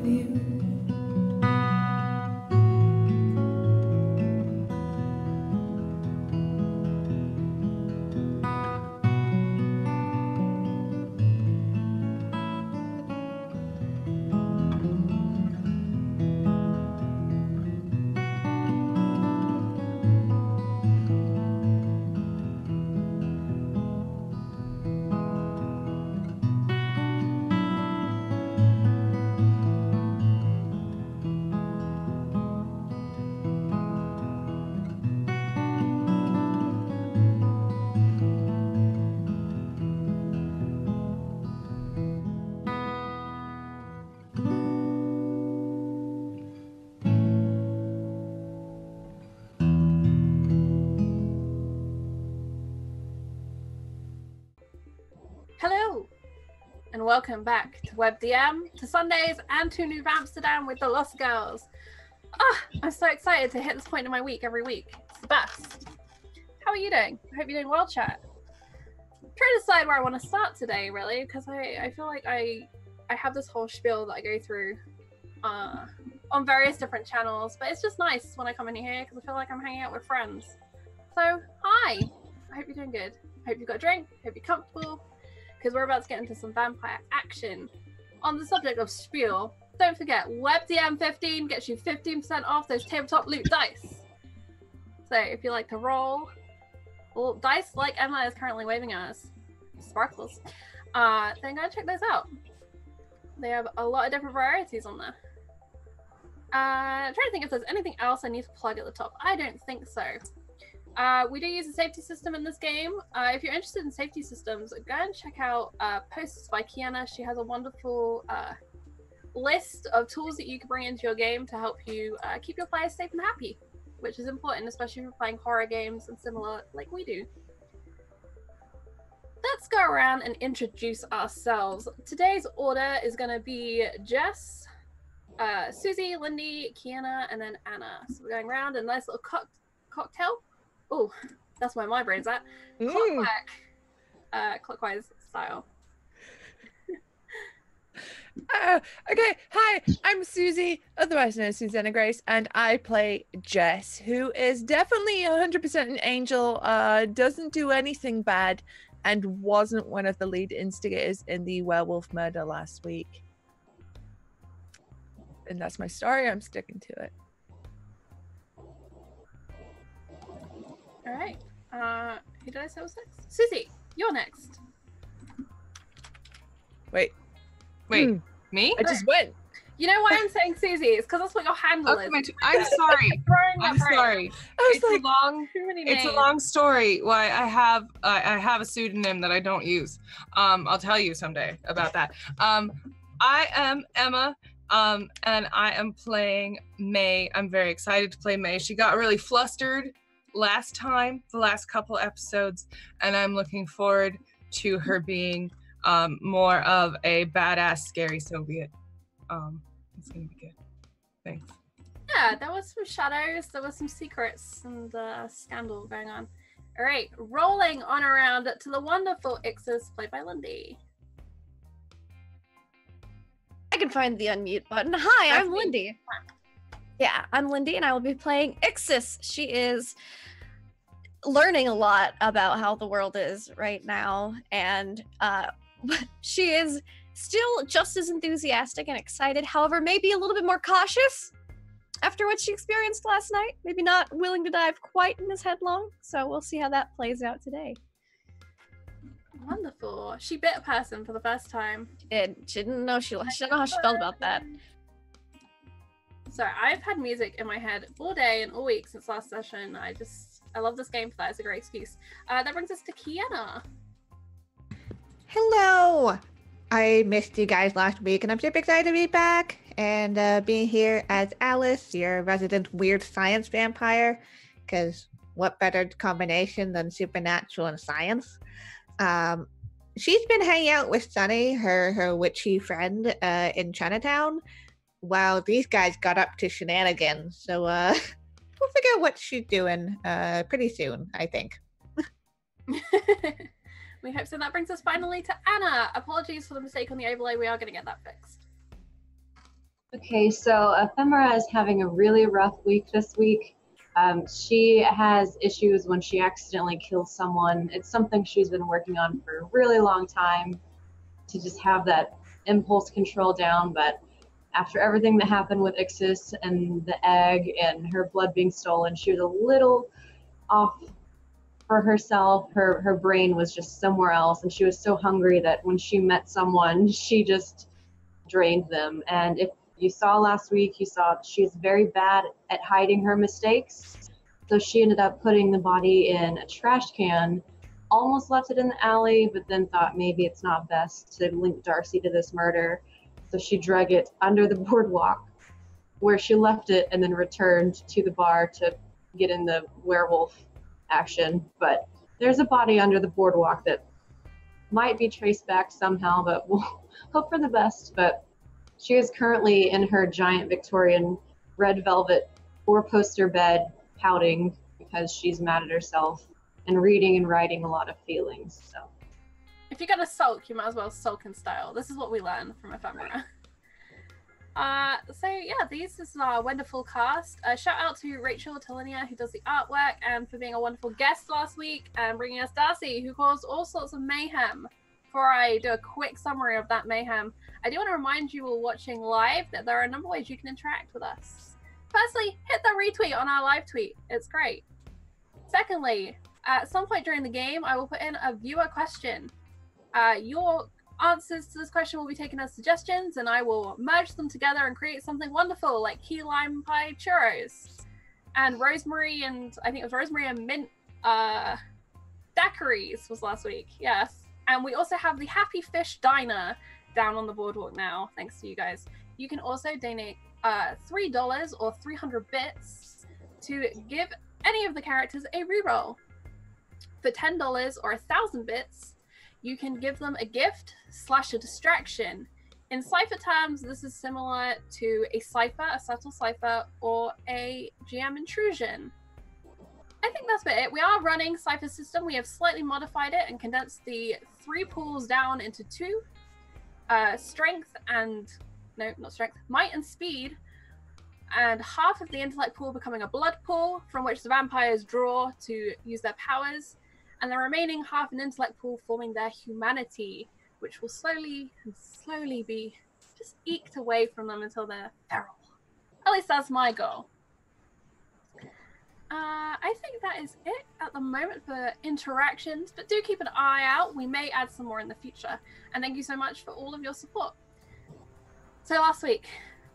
with you. Hello, and welcome back to WebDM, to Sundays, and to New Amsterdam with the Lost Girls. I'm so excited to hit this point in my week every week. It's the best. How are you doing? I hope you're doing well, chat. I'm trying to decide where I want to start today, really, because I feel like I have this whole spiel that I go through on various different channels, but it's just nice when I come in here because I feel like I'm hanging out with friends. So, hi! I hope you're doing good. I hope you've got a drink, I hope you're comfortable, because we're about to get into some vampire action. On the subject of spiel, don't forget, WebDM15 gets you 15% off those tabletop loot dice. So if you like to roll dice like Emma is currently waving at us, sparkles, then go check those out. They have a lot of different varieties on there. I'm trying to think if there's anything else I need to plug at the top. I don't think so. We do use a safety system in this game. If you're interested in safety systems, go and check out posts by Kiana. She has a wonderful list of tools that you can bring into your game to help you keep your players safe and happy, which is important, especially if you're playing horror games and similar like we do. Let's go around and introduce ourselves. Today's order is going to be Jess, Susie, Lindy, Kiana, and then Anna. So we're going around in a nice little cocktail. Oh, that's where my brain's at. Clockwise style. Okay, hi, I'm Susie, otherwise known as Susanna Grace, and I play Jess, who is definitely 100% an angel, doesn't do anything bad, and wasn't one of the lead instigators in the werewolf murder last week. And that's my story. I'm sticking to it. All right. Who did I say was next? Susie, you're next. Wait, me? I just went. You know why I'm saying Susie? It's because that's what your handle is. I'm sorry. I'm sorry. I was It's like, it's a long story. Why I have a pseudonym that I don't use. I'll tell you someday about that. I am Emma. And I am playing May. I'm very excited to play May. She got really flustered last time, the last couple episodes, and I'm looking forward to her being more of a badass, scary Soviet. It's gonna be good. Thanks. Yeah, there was some shadows, there was some secrets and scandal going on. All right, rolling on around to the wonderful Ixis, played by Lindy. I can find the unmute button. Hi, I'm Lindy. Yeah, I'm Lindy, and I will be playing Ixis. She is learning a lot about how the world is right now, and she is still just as enthusiastic and excited, however, maybe a little bit more cautious after what she experienced last night. Maybe not willing to dive quite as headlong, so we'll see how that plays out today. Wonderful. She bit a person for the first time. She didn't know she didn't know how she felt about that. So I've had music in my head all day and all week since last session. I love this game for that. It's a great excuse. That brings us to Kiana. Hello! I missed you guys last week, and I'm super excited to be back and being here as Alice, your resident weird science vampire, because what better combination than supernatural and science? She's been hanging out with Sunny, her witchy friend, in Chinatown, while these guys got up to shenanigans. So we'll figure out what she's doing pretty soon, I think. We hope so. That brings us finally to Anna. Apologies for the mistake on the overlay. We are going to get that fixed. Okay, so Ephemera is having a really rough week this week. She has issues when she accidentally kills someone. It's something she's been working on for a really long time to just have that impulse control down, but after everything that happened with Ixis and the egg and her blood being stolen, she was a little off for herself. Her brain was just somewhere else, and she was so hungry that when she met someone, she just drained them. And if you saw last week, you saw she's very bad at hiding her mistakes. So she ended up putting the body in a trash can, almost left it in the alley, but then thought maybe it's not best to link Darcy to this murder. So she drug it under the boardwalk where she left it and then returned to the bar to get in the werewolf action. But there's a body under the boardwalk that might be traced back somehow, but we'll hope for the best. But she is currently in her giant Victorian red velvet 4-poster bed, pouting because she's mad at herself and reading and writing a lot of feelings. So If you're gonna sulk, you might as well sulk in style. This is what we learn from Ephemera. So yeah, this is our wonderful cast. Shout out to Rachel Talinia, who does the artwork, and for being a wonderful guest last week and bringing us Darcy, who caused all sorts of mayhem. Before I do a quick summary of that mayhem, I do want to remind you all watching live that there are a number of ways you can interact with us. Firstly, hit the retweet on our live tweet. It's great. Secondly, at some point during the game, I will put in a viewer question. Your answers to this question will be taken as suggestions, and I will merge them together and create something wonderful like key lime pie churros and rosemary and I think it was rosemary and mint daiquiris was last week. Yes. And we also have the Happy Fish Diner down on the boardwalk now, thanks to you guys. You can also donate $3 or 300 bits to give any of the characters a reroll. For $10 or 1,000 bits, you can give them a gift / a distraction. In Cypher terms, this is similar to a Cypher, a subtle Cypher, or a GM intrusion. I think that's about it. We are running Cypher system. We have slightly modified it and condensed the 3 pools down into 2. Strength and, no, not strength, might and speed. And half of the intellect pool becoming a blood pool from which the vampires draw to use their powers. And the remaining half an intellect pool forming their humanity, which will slowly be just eked away from them until they're feral. At least that's my goal. I think that is it at the moment for interactions, but do keep an eye out. We may add some more in the future. And thank you so much for all of your support. So last week,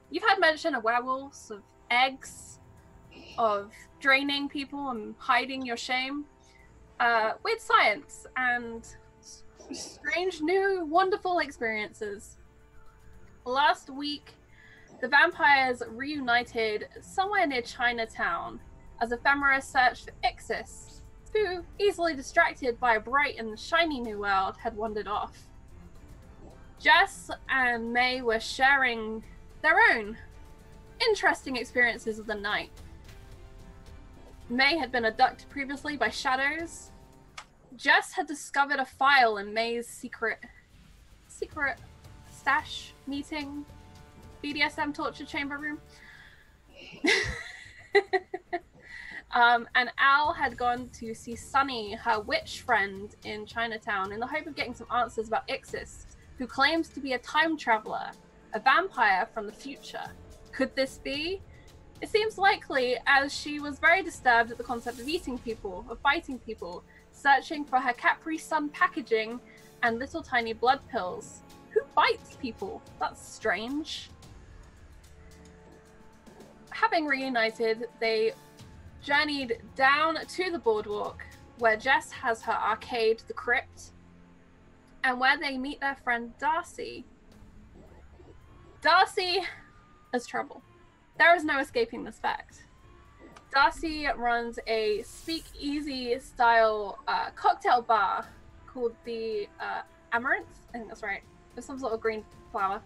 you've had mention of werewolves, of eggs, of draining people and hiding your shame. Weird science and strange new wonderful experiences. Last week, the vampires reunited somewhere near Chinatown as Ephemera searched for Ixis, who, easily distracted by a bright and shiny new world, had wandered off. Jess and May were sharing their own interesting experiences of the night. May had been abducted previously by shadows. Jess had discovered a file in May's secret stash meeting BDSM torture chamber room. And Al had gone to see Sunny, her witch friend in Chinatown, in the hope of getting some answers about Ixis, who claims to be a time traveler, a vampire from the future. Could this be? It seems likely, as she was very disturbed at the concept of eating people, of biting people, searching for her Capri Sun packaging and little tiny blood pills. Who bites people? That's strange. Having reunited, they journeyed down to the boardwalk, where Jess has her arcade, the Crypt, and where they meet their friend Darcy. Darcy has trouble. There is no escaping this fact. Darcy runs a speakeasy style cocktail bar called the Amaranth. I think that's right. There's some sort of green flower.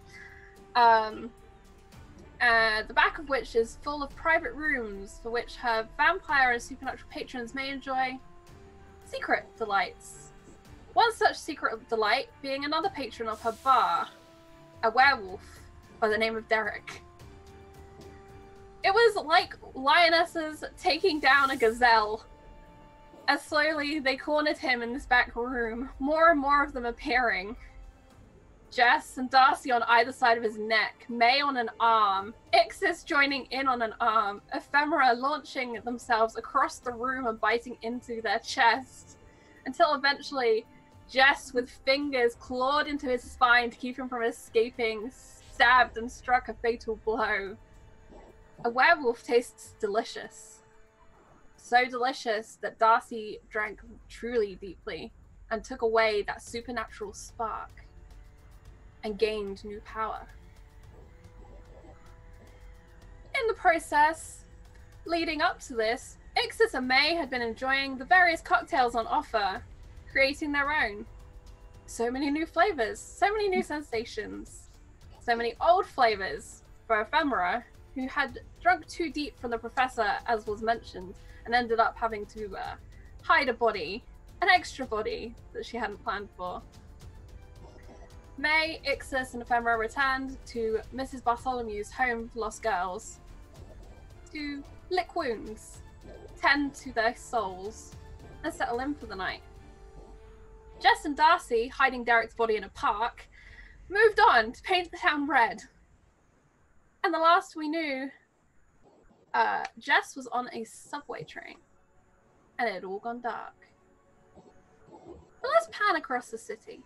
The back of which is full of private rooms for which her vampire and supernatural patrons may enjoy secret delights. One such secret delight being another patron of her bar, a werewolf by the name of Derek. It was like lionesses taking down a gazelle. As slowly they cornered him in this back room, more and more of them appearing. Jess and Darcy on either side of his neck, May on an arm, Ixis joining in on an arm, Ephemera launching themselves across the room and biting into their chest, until eventually Jess, with fingers clawed into his spine to keep him from escaping, stabbed and struck a fatal blow. A werewolf tastes delicious. So delicious that Darcy drank truly deeply and took away that supernatural spark and gained new power. In the process, leading up to this, Ixis and May had been enjoying the various cocktails on offer, creating their own. So many new flavors, so many new sensations, so many old flavors for Ephemera, who had drunk too deep from the professor, as was mentioned, and ended up having to hide a body, an extra body that she hadn't planned for. May, Ixis, and Ephemera returned to Mrs. Bartholomew's home for lost girls to lick wounds, tend to their souls, and settle in for the night. Jess and Darcy, hiding Derek's body in a park, moved on to paint the town red. And the last we knew, Jess was on a subway train, and it had all gone dark. But let's pan across the city.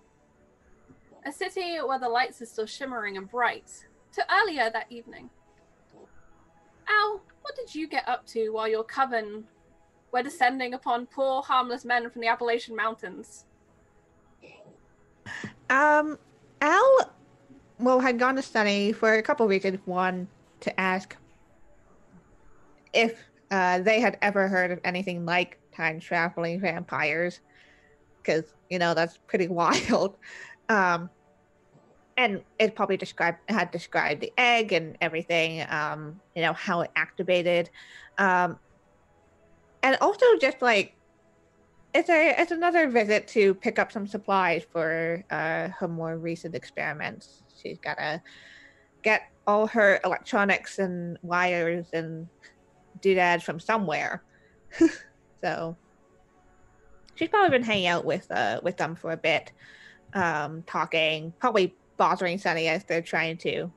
A city where the lights are still shimmering and bright, to earlier that evening. Al, what did you get up to while your coven were descending upon poor, harmless men from the Appalachian Mountains? Al, had gone to study for a couple of reasons. One, to ask if they had ever heard of anything like time-traveling vampires, because, that's pretty wild. And it probably had described the egg and everything, how it activated. And also just it's another visit to pick up some supplies for her more recent experiments. She's got to get all her electronics and wires and doodads from somewhere. So she's probably been hanging out with them for a bit, talking, probably bothering Sunny as they're trying to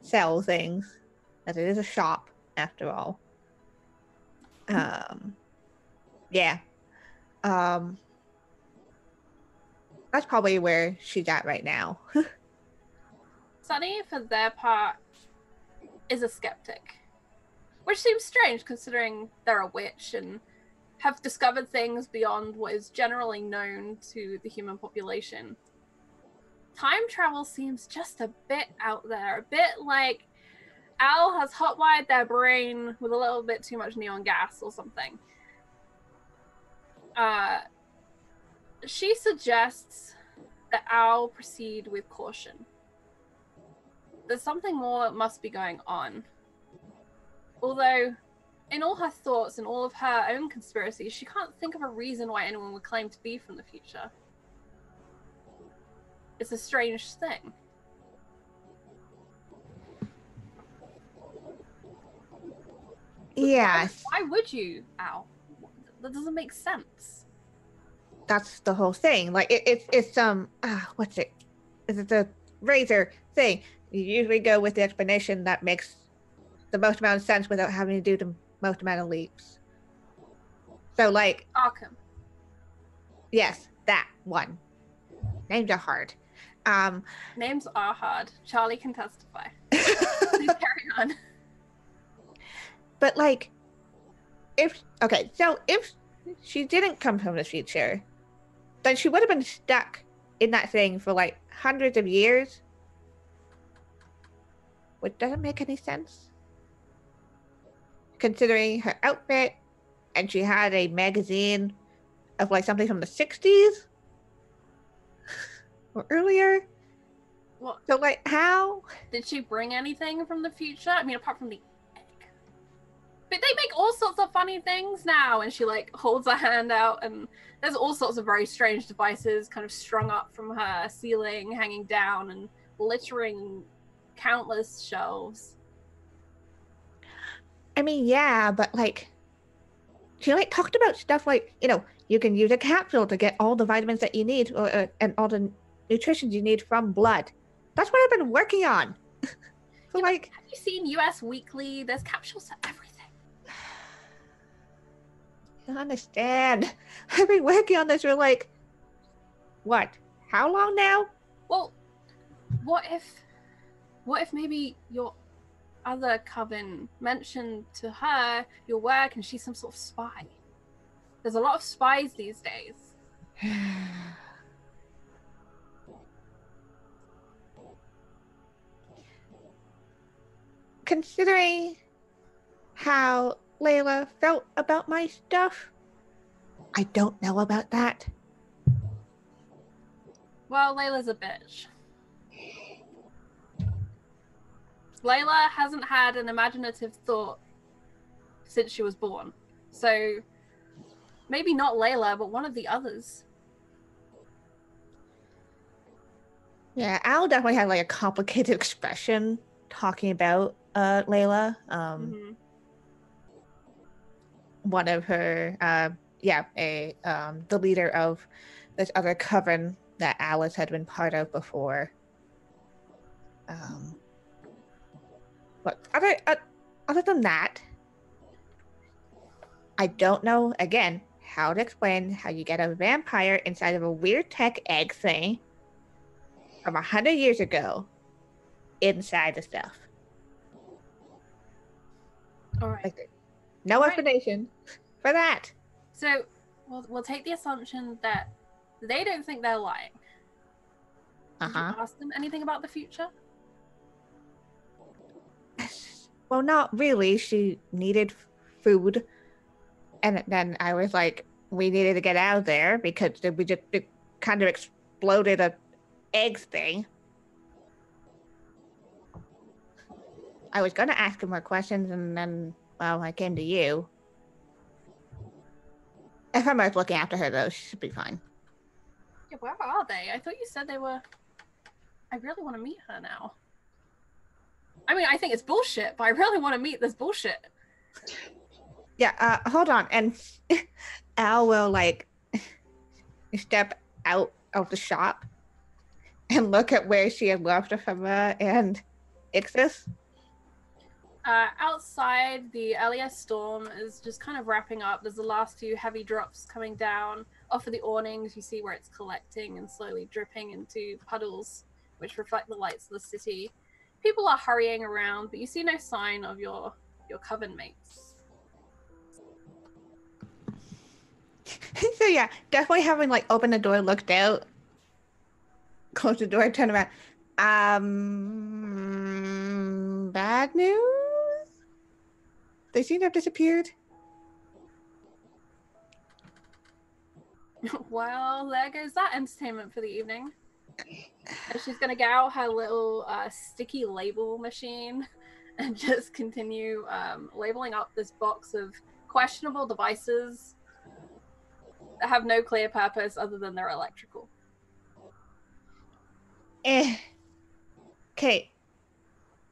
sell things, as it is a shop after all. Yeah. That's probably where she's at right now. Sunny, for their part, is a skeptic. Which seems strange considering they're a witch and have discovered things beyond what is generally known to the human population. Time travel seems just a bit out there, a bit like Al has hotwired their brain with a little bit too much neon gas or something. She suggests that Al proceed with caution. There's something more that must be going on. Although, in all her thoughts and all of her own conspiracies, she can't think of a reason why anyone would claim to be from the future. It's a strange thing. Yes. Why would you, Al? That doesn't make sense. That's the whole thing. It's what's it? Is it the razor thing? You usually go with the explanation that makes the most amount of sense without having to do the most amount of leaps. So Arkham. Yes, that one. Names are hard. Names are hard. Charlie can testify. Please carry on. But if she didn't come from the future, then she would have been stuck in that thing for hundreds of years, which doesn't make any sense considering her outfit, and she had a magazine of something from the 60s or earlier. Well, so how did she bring anything from the future? I mean, apart from the egg. But they make all sorts of funny things now, and she holds her hand out, and there's all sorts of very strange devices kind of strung up from her ceiling, hanging down, and littering countless shelves. I mean, yeah, but like, she like talked about stuff like, you can use a capsule to get all the vitamins that you need, and all the nutrition you need from blood. That's what I've been working on. So Yeah, like, have you seen US Weekly? There's capsules for everything. I don't understand. I've been working on this for like, what? How long now? Well, what if maybe your other coven mentioned to her your work and she's some sort of spy? There's a lot of spies these days. Considering how Layla felt about my stuff, I don't know about that. Well, Layla's a bitch. Layla hasn't had an imaginative thought since she was born. So maybe not Layla, but one of the others. Yeah, Al definitely had like a complicated expression talking about Layla. One of her, the leader of this other coven that Alice had been part of before. But other than that, I don't know, again, how to explain how you get a vampire inside of a weird tech egg thing from 100 years ago inside the stuff. All right. Like, no explanation for that. So we'll take the assumption that they don't think they're lying. Did you ask them anything about the future? Well, not really. She needed food. And then I was like, we needed to get out of there because it kind of exploded a eggs thing. I was going to ask her more questions, and then, well, I came to you. If I'm looking after her, though, she should be fine. Yeah, where are they? I thought you said they were... I really want to meet her now. I mean, I think it's bullshit, but I really want to meet this bullshit. Yeah, hold on. And Al will, like, step out of the shop and look at where she had left Ephemera and Ixis. Outside, the LES storm is just kind of wrapping up. There's the last few heavy drops coming down. Off of the awnings, you see where it's collecting and slowly dripping into puddles, which reflect the lights of the city. People are hurrying around, but you see no sign of your coven mates. So yeah, definitely having like opened the door, looked out, closed the door, turned around. Bad news? They seem to have disappeared. Well, there goes that entertainment for the evening. And she's gonna get out her little sticky label machine and just continue labeling up this box of questionable devices that have no clear purpose other than they're electrical. Okay.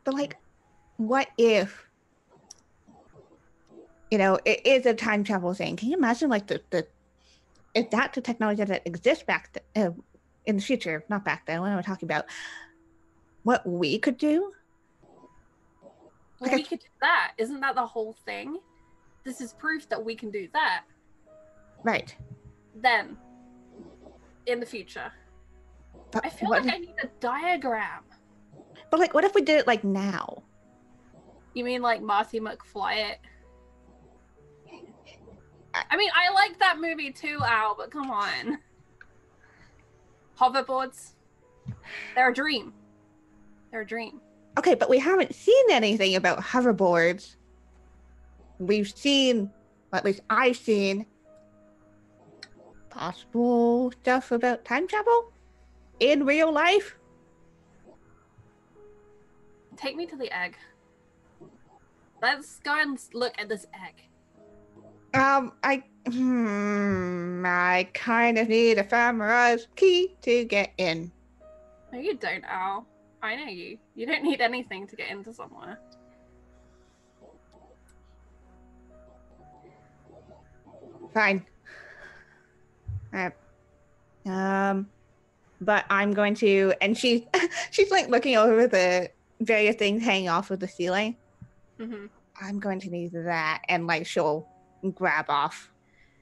But like, what if, it is a time travel thing? Can you imagine like if that's the technology that exists back in the future, not back then, what am I talking about? What we could do? Well, we could do that. Isn't that the whole thing? This is proof that we can do that. Right. Then, in the future. But I feel like I need a diagram. But like, what if we did it like now? You mean like Marty McFly it? I mean, I like that movie too, Al, but come on. Hoverboards. They're a dream. They're a dream. Okay, but we haven't seen anything about hoverboards. We've seen, at least I've seen, possible stuff about time travel in real life. Take me to the egg. Let's go and look at this egg. I kind of need Ephemera's key to get in. No, you don't, Al. I know you. You don't need anything to get into somewhere. Fine. All right. But I'm going to, and she's like looking over the various things hanging off of the ceiling. Mm-hmm. I'm going to need that, and like she'll grab off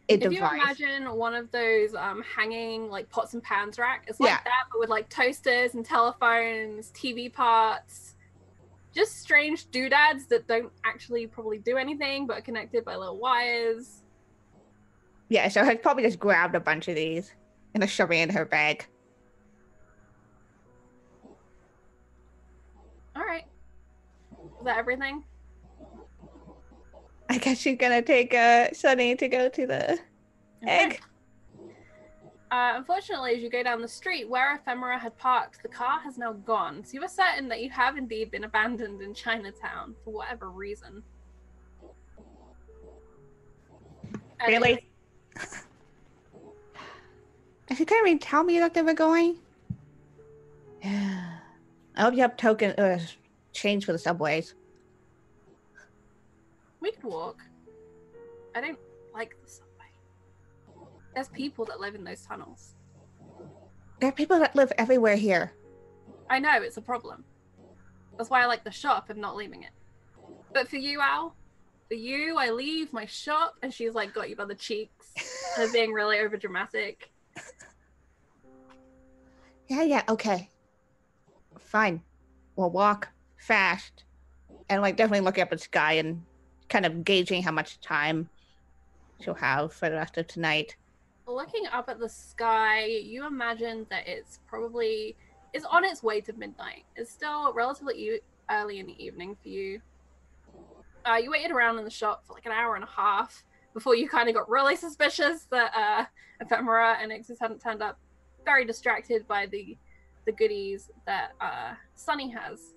a device. If you imagine one of those hanging like pots and pans rack, it's like that, but with like toasters and telephones, TV parts, just strange doodads that don't actually probably do anything, but are connected by little wires. Yeah, so I'd probably just grabbed a bunch of these and just shoving it in her bag. All right. Is that everything? I guess she's gonna take Sunny to go to the egg. Unfortunately, as you go down the street where Ephemera had parked, the car has now gone. So you are certain that you have indeed been abandoned in Chinatown for whatever reason. Really? If you can't even tell me that they were going. Yeah. I hope you have change for the subways. We could walk. I don't like the subway. There's people that live in those tunnels. There are people that live everywhere here. I know, it's a problem. That's why I like the shop and not leaving it. But for you, Al, for you, I leave my shop, and she's like got you by the cheeks. And being really overdramatic. Yeah, okay. Fine. We'll walk fast. And like definitely looking up at the sky and kind of gauging how much time she'll have for the rest of tonight. Looking up at the sky, you imagine that it's on its way to midnight. It's still relatively early in the evening for you. You waited around in the shop for like an hour and a half before you kind of got really suspicious that Ephemera and Ixis hadn't turned up. Very distracted by the goodies that Sunny has.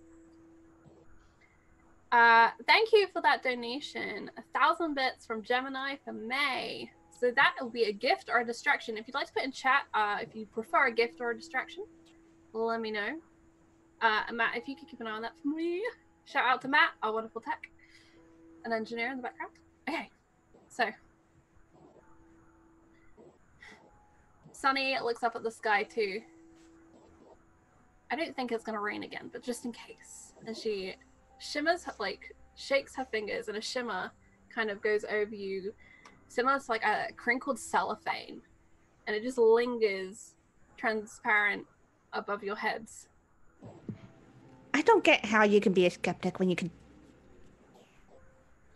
Thank you for that donation. 1,000 bits from Gemini for May. So that will be a gift or a distraction. If you'd like to put in chat, if you prefer a gift or a distraction, let me know. And Matt, if you could keep an eye on that for me. Shout out to Matt, our wonderful tech, an engineer in the background. Okay, so Sunny looks up at the sky too. I don't think it's gonna rain again, but just in case. And she shimmers, like shakes her fingers, and a shimmer kind of goes over you, similar to like a crinkled cellophane, and it just lingers transparent above your heads. I don't get how you can be a skeptic when you can.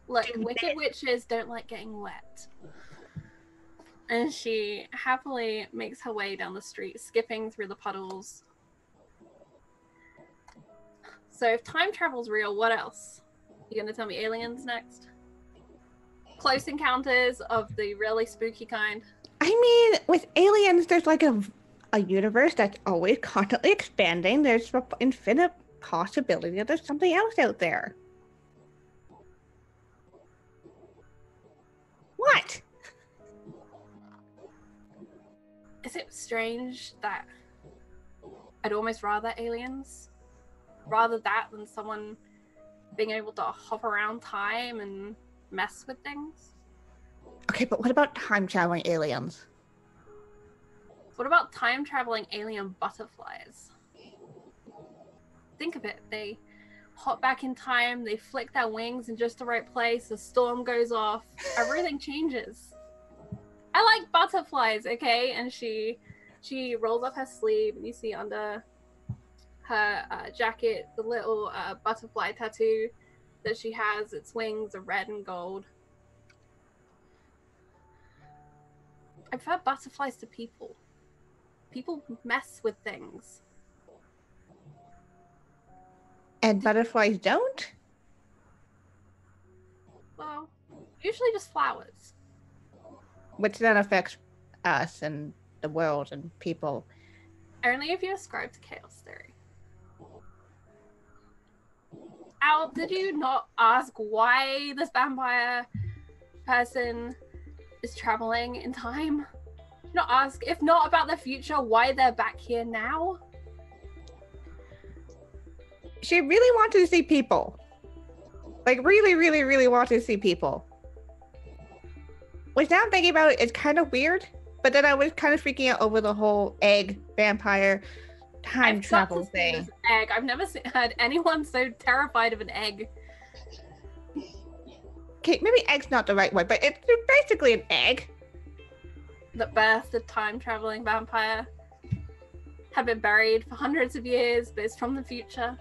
Look, wicked witches don't like getting wet. And she happily makes her way down the street, skipping through the puddles. So if time travel's real, what else? You gonna tell me aliens next? Close encounters of the really spooky kind? I mean, with aliens, there's like a universe that's always constantly expanding. There's an infinite possibility that there's something else out there. What? Is it strange that I'd almost rather aliens? Rather that than someone being able to hop around time and mess with things? Okay, but what about time traveling aliens? What about time traveling alien butterflies? Think of it. They hop back in time, they flick their wings in just the right place, the storm goes off, everything changes. I like butterflies, okay? And she rolls up her sleeve, and you see under her jacket the little butterfly tattoo that she has. Its wings are red and gold. I prefer butterflies to people. People mess with things. And butterflies don't? Well, usually just flowers. Which then affects us and the world and people. Only if you ascribe to chaos theory. Al, did you not ask why this vampire person is traveling in time? Not ask, if not about the future, why they're back here now? She really wanted to see people. Like, really, really, really wanted to see people. was now thinking about it, it's kind of weird, but then I was kind of freaking out over the whole egg vampire time travel thing. This egg. I've never heard anyone so terrified of an egg. Okay, maybe egg's not the right word, but it's basically an egg. That birthed a time-traveling vampire. Had been buried for hundreds of years, but it's from the future.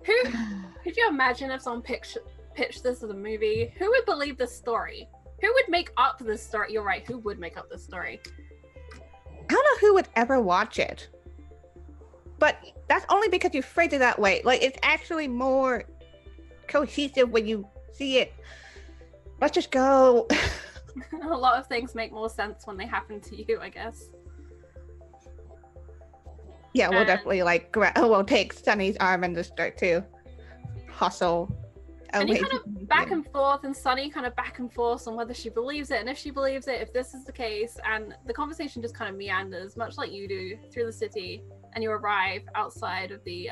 Could you imagine if someone pitched this as a movie? Who would believe this story? Who would make up this story? You're right, who would make up this story? I don't know who would ever watch it. But that's only because you phrased it that way. Like, it's actually more cohesive when you see it. Let's just go. A lot of things make more sense when they happen to you, I guess. Yeah, we'll definitely we'll take Sunny's arm and just start to hustle. And you kind of back and forth, and Sunny kind of back and forth on whether she believes it, and if she believes it, if this is the case, and the conversation just kind of meanders, much like you do, through the city, and you arrive outside of the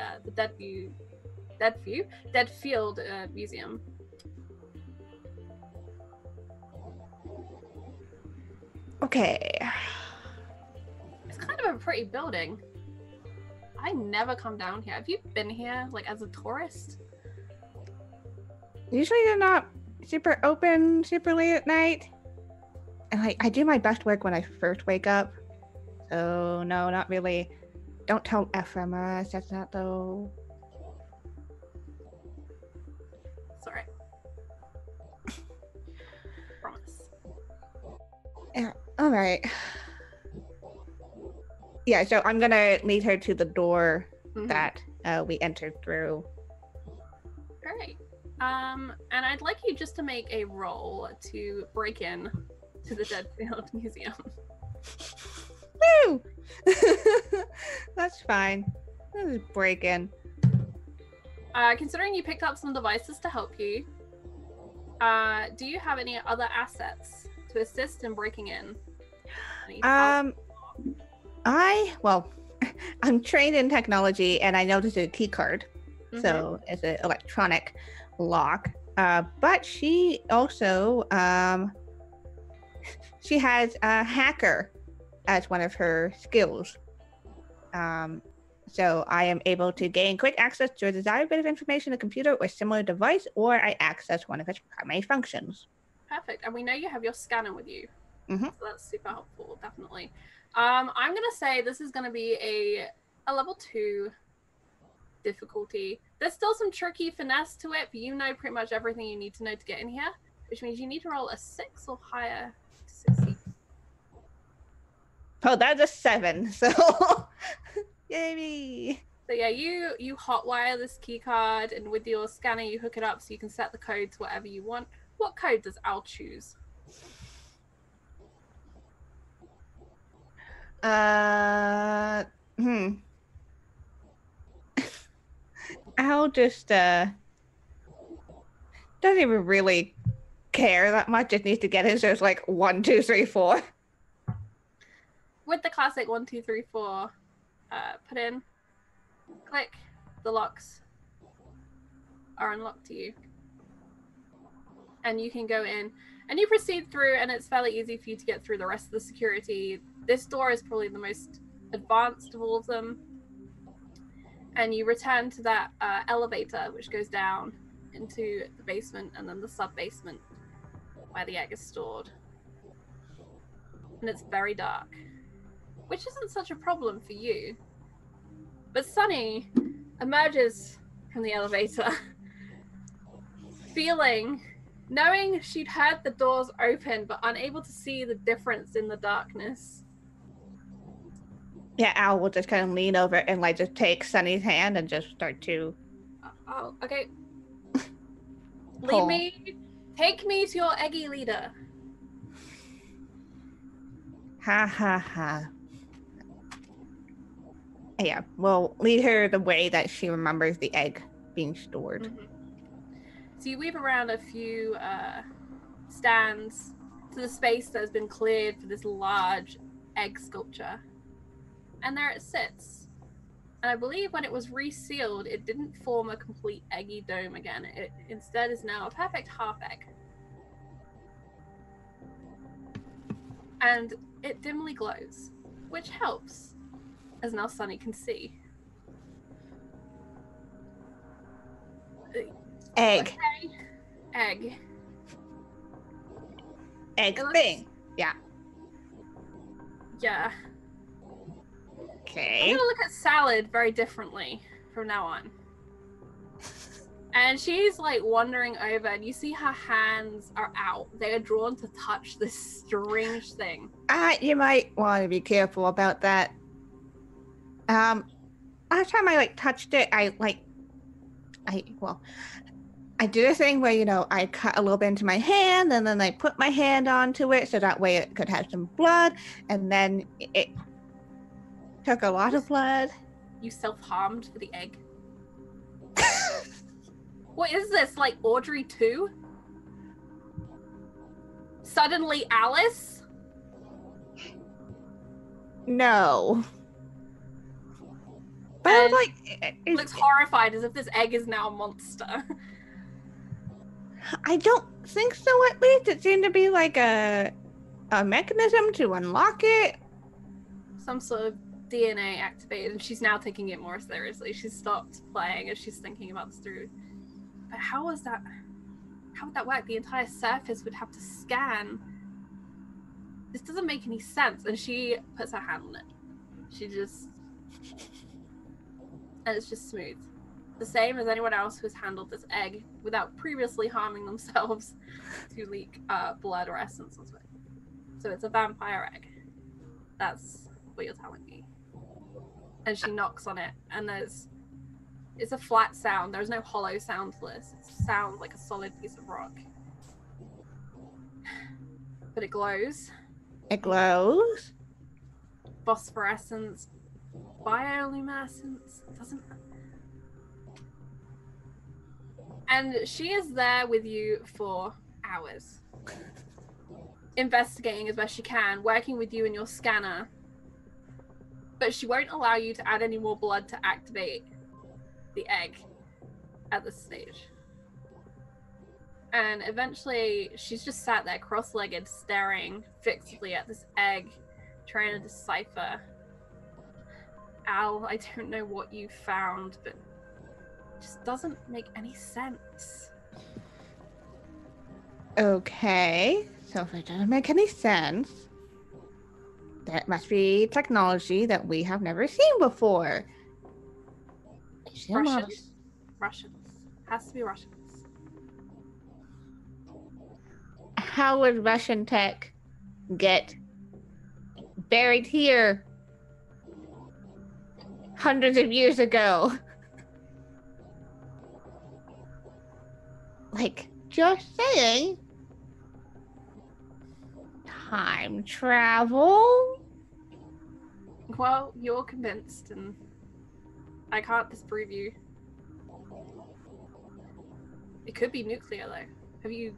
Deadfield Museum. Okay. It's kind of a pretty building. I never come down here. Have you been here, like, as a tourist? Usually they're not super open super late at night. And I do my best work when I first wake up. So, no, not really. Don't tell Ephemera, that's not though. Sorry. Promise. Yeah, alright. Yeah, so I'm gonna lead her to the door that we entered through. Great. And I'd like you just to make a roll to break in to the Deadfield Museum. Woo! That's fine. Let's just break in. Considering you picked up some devices to help you, do you have any other assets to assist in breaking in? I'm trained in technology, and I know this is a key card, so it's an electronic lock. But she also she has a hacker as one of her skills. So I am able to gain quick access to a desired bit of information, a computer or similar device, or I access one of its primary functions. Perfect. And we know you have your scanner with you. Mm-hmm. So that's super helpful, definitely. I'm going to say this is going to be a level 2 difficulty. There's still some tricky finesse to it, but you know pretty much everything you need to know to get in here, which means you need to roll a 6 or higher to succeed. Oh, that's a 7, so yay me. So yeah, you hotwire this key card, and with your scanner you hook it up so you can set the code to whatever you want. What code does Al choose? Al just doesn't even really care that much. Just needs to get in, so it's like 1, 2, 3, 4. With the classic 1, 2, 3, 4, put in, click, the locks are unlocked to you. And you can go in and you proceed through, and it's fairly easy for you to get through the rest of the security. This door is probably the most advanced of all of them. And you return to that elevator, which goes down into the basement and then the sub-basement where the egg is stored. And it's very dark, which isn't such a problem for you. But Sunny emerges from the elevator, knowing she'd heard the doors open, but unable to see the difference in the darkness. Yeah, Al will just kind of lean over and like just take Sunny's hand and just start to. Oh, okay. Take me to your eggy leader. Ha ha ha. Yeah, we'll lead her the way that she remembers the egg being stored. Mm-hmm. So you weave around a few stands to the space that has been cleared for this large egg sculpture. And there it sits. And I believe when it was resealed, it didn't form a complete eggy dome again. It instead is now a perfect half egg. and it dimly glows, which helps, as now Sunny can see. Egg. Okay. Egg. Egg It looks- thing. Yeah. Yeah. I'm Okay. gonna look at salad very differently from now on. And she's like wandering over, and you see her hands are out. They are drawn to touch this strange thing. You might want to be careful about that. Last time I touched it, I did a thing where, I cut a little bit into my hand and then I put my hand onto it so that way it could have some blood, and then it took a lot of blood. You self-harmed for the egg. What is this, like Audrey 2? Suddenly Alice? No. But I was And looks horrified as if this egg is now a monster. I don't think so, at least. It seemed to be like a mechanism to unlock it. Some sort of DNA activated, and she's now taking it more seriously. She's stopped playing as she's thinking about this through. But how would that work? The entire surface would have to scan. This doesn't make any sense. And she puts her hand on it. And it's just smooth. The same as anyone else who's handled this egg without previously harming themselves to leak blood or essence onto it. So it's a vampire egg. That's what you're telling me. And she knocks on it, and it's a flat sound. There's no hollow sound to this. It sounds like a solid piece of rock. But it glows. It glows. Phosphorescence, bioluminescence, doesn't. And she is there with you for hours, investigating as best she can, working with you in your scanner. But she won't allow you to add any more blood to activate the egg at this stage. And eventually, she's just sat there cross-legged, staring fixedly at this egg, trying to decipher. Al, I don't know what you found, but it just doesn't make any sense. Okay, so if it doesn't make any sense, that must be technology that we have never seen before. Russians. Has to be Russians. How would Russian tech get buried here hundreds of years ago? Just saying. Time travel? Well, you're convinced, and I can't disprove you. It could be nuclear, though. Have you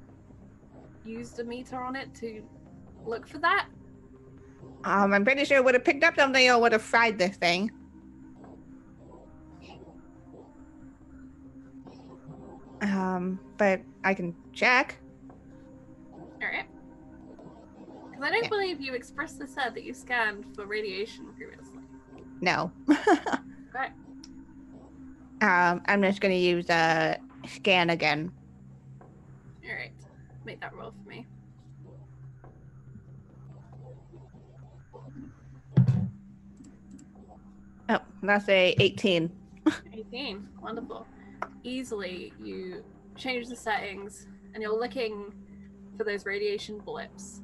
used a meter on it to look for that? I'm pretty sure it would have picked up something or would have fried this thing. But I can check. Alright. Because I don't believe you expressly said that you scanned for radiation previously. No. Okay. I'm just gonna use scan again. Alright. Make that roll for me. Oh, that's a 18. 18. Wonderful. Easily, you change the settings, and you're looking for those radiation blips.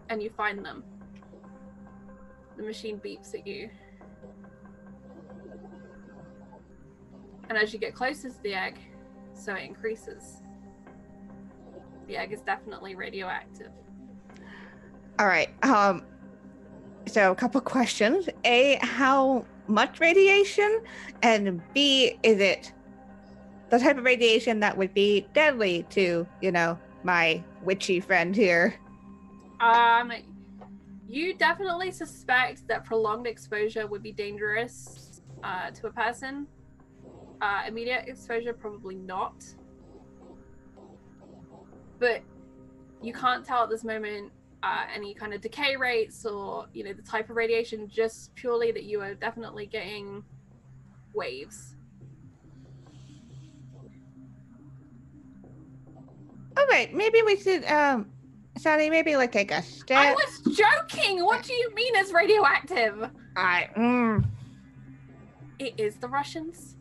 And you find them. The machine beeps at you. And as you get closer to the egg, so it increases. The egg is definitely radioactive. All right. So a couple questions. A, how much radiation? And B, is it the type of radiation that would be deadly to, my witchy friend here? You definitely suspect that prolonged exposure would be dangerous to a person. Immediate exposure, probably not. But you can't tell at this moment any kind of decay rates or, you know, the type of radiation, just purely that you are definitely getting waves. All right, maybe we should, Sally, maybe like take a step. I was joking! What do you mean it's radioactive? It is the Russians.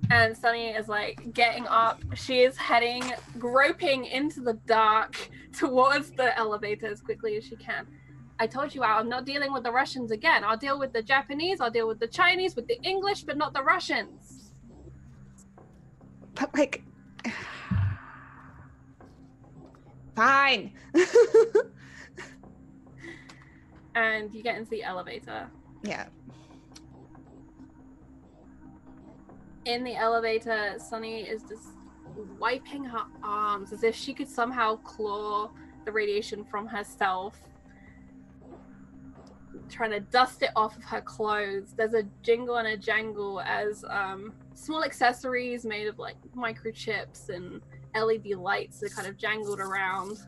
And Sunny is like getting up. She is heading, groping into the dark towards the elevator as quickly as she can. I told you, I'm not dealing with the Russians again. I'll deal with the Japanese, I'll deal with the Chinese, with the English, but not the Russians. But like, fine. And you get into the elevator. Yeah. In the elevator, Sunny is just wiping her arms as if she could somehow claw the radiation from herself, trying to dust it off of her clothes. There's a jingle and a jangle as small accessories made of like microchips and LED lights are kind of jangled around.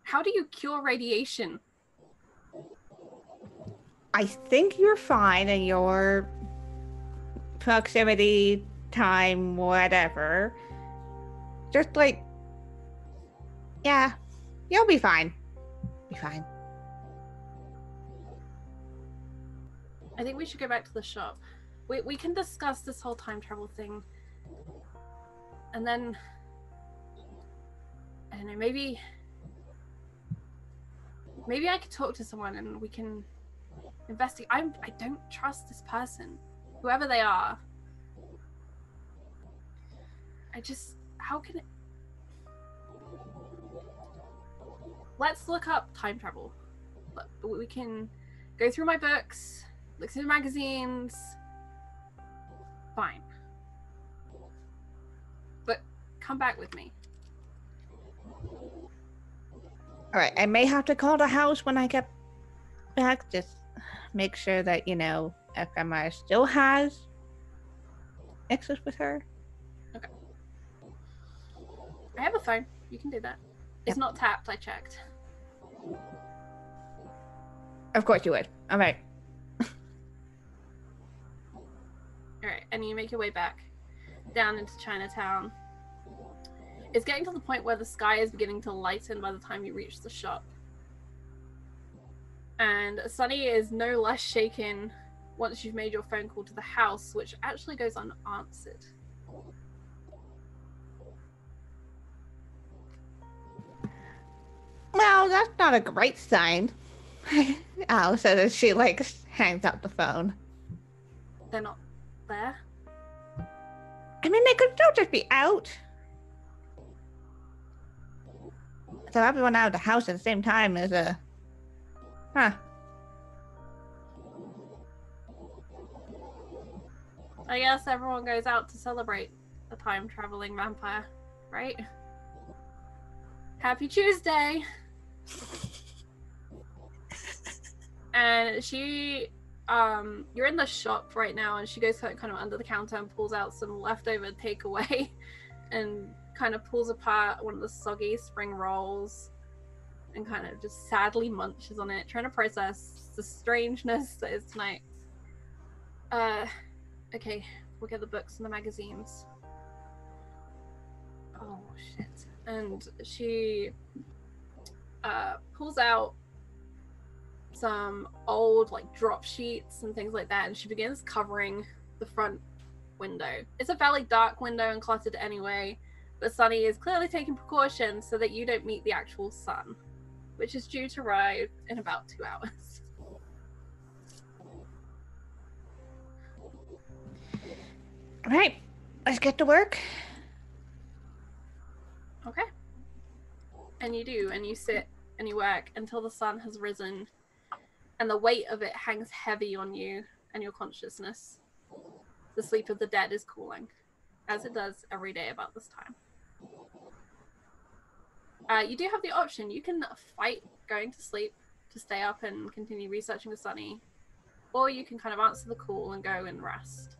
How do you cure radiation? I think you're fine in your proximity, time, whatever. Just like, yeah, you'll be fine. Be fine. I think we should go back to the shop. We can discuss this whole time travel thing. And then, I don't know, maybe I could talk to someone and we can investigate. I don't trust this person, whoever they are. How can it? Let's look up time travel. We can go through my books, look through the magazines. Fine. But come back with me. All right, I may have to call the house when I get back. Just make sure that, you know, FMI still has Ixis with her. Okay. I have a phone. You can do that. It's not tapped, I checked. Of course you would. All right. Alright, and you make your way back down into Chinatown. It's getting to the point where the sky is beginning to lighten by the time you reach the shop. And Sunny is no less shaken once you've made your phone call to the house, which actually goes unanswered. Well, that's not a great sign. Alice says as she like hangs up the phone. They're not there? I mean, they could still just be out. So everyone out of the house at the same time is a... Huh. I guess everyone goes out to celebrate the time-traveling vampire, right? Happy Tuesday! And she, you're in the shop right now, and she goes kind of under the counter and pulls out some leftover takeaway and kind of pulls apart one of the soggy spring rolls and kind of just sadly munches on it, trying to process the strangeness that is tonight. Okay, we'll get the books and the magazines. Oh, shit. And she pulls out some old like drop sheets and things like that, and she begins covering the front window. It's a fairly dark window and cluttered anyway, but Sunny is clearly taking precautions so that you don't meet the actual sun, which is due to arrive in about 2 hours. All right, let's get to work. Okay. And you do, and you sit and you work until the sun has risen and the weight of it hangs heavy on you and your consciousness. The sleep of the dead is cooling, as it does every day about this time. You do have the option. You can fight going to sleep to stay up and continue researching with Sunny, or you can kind of answer the call and go and rest.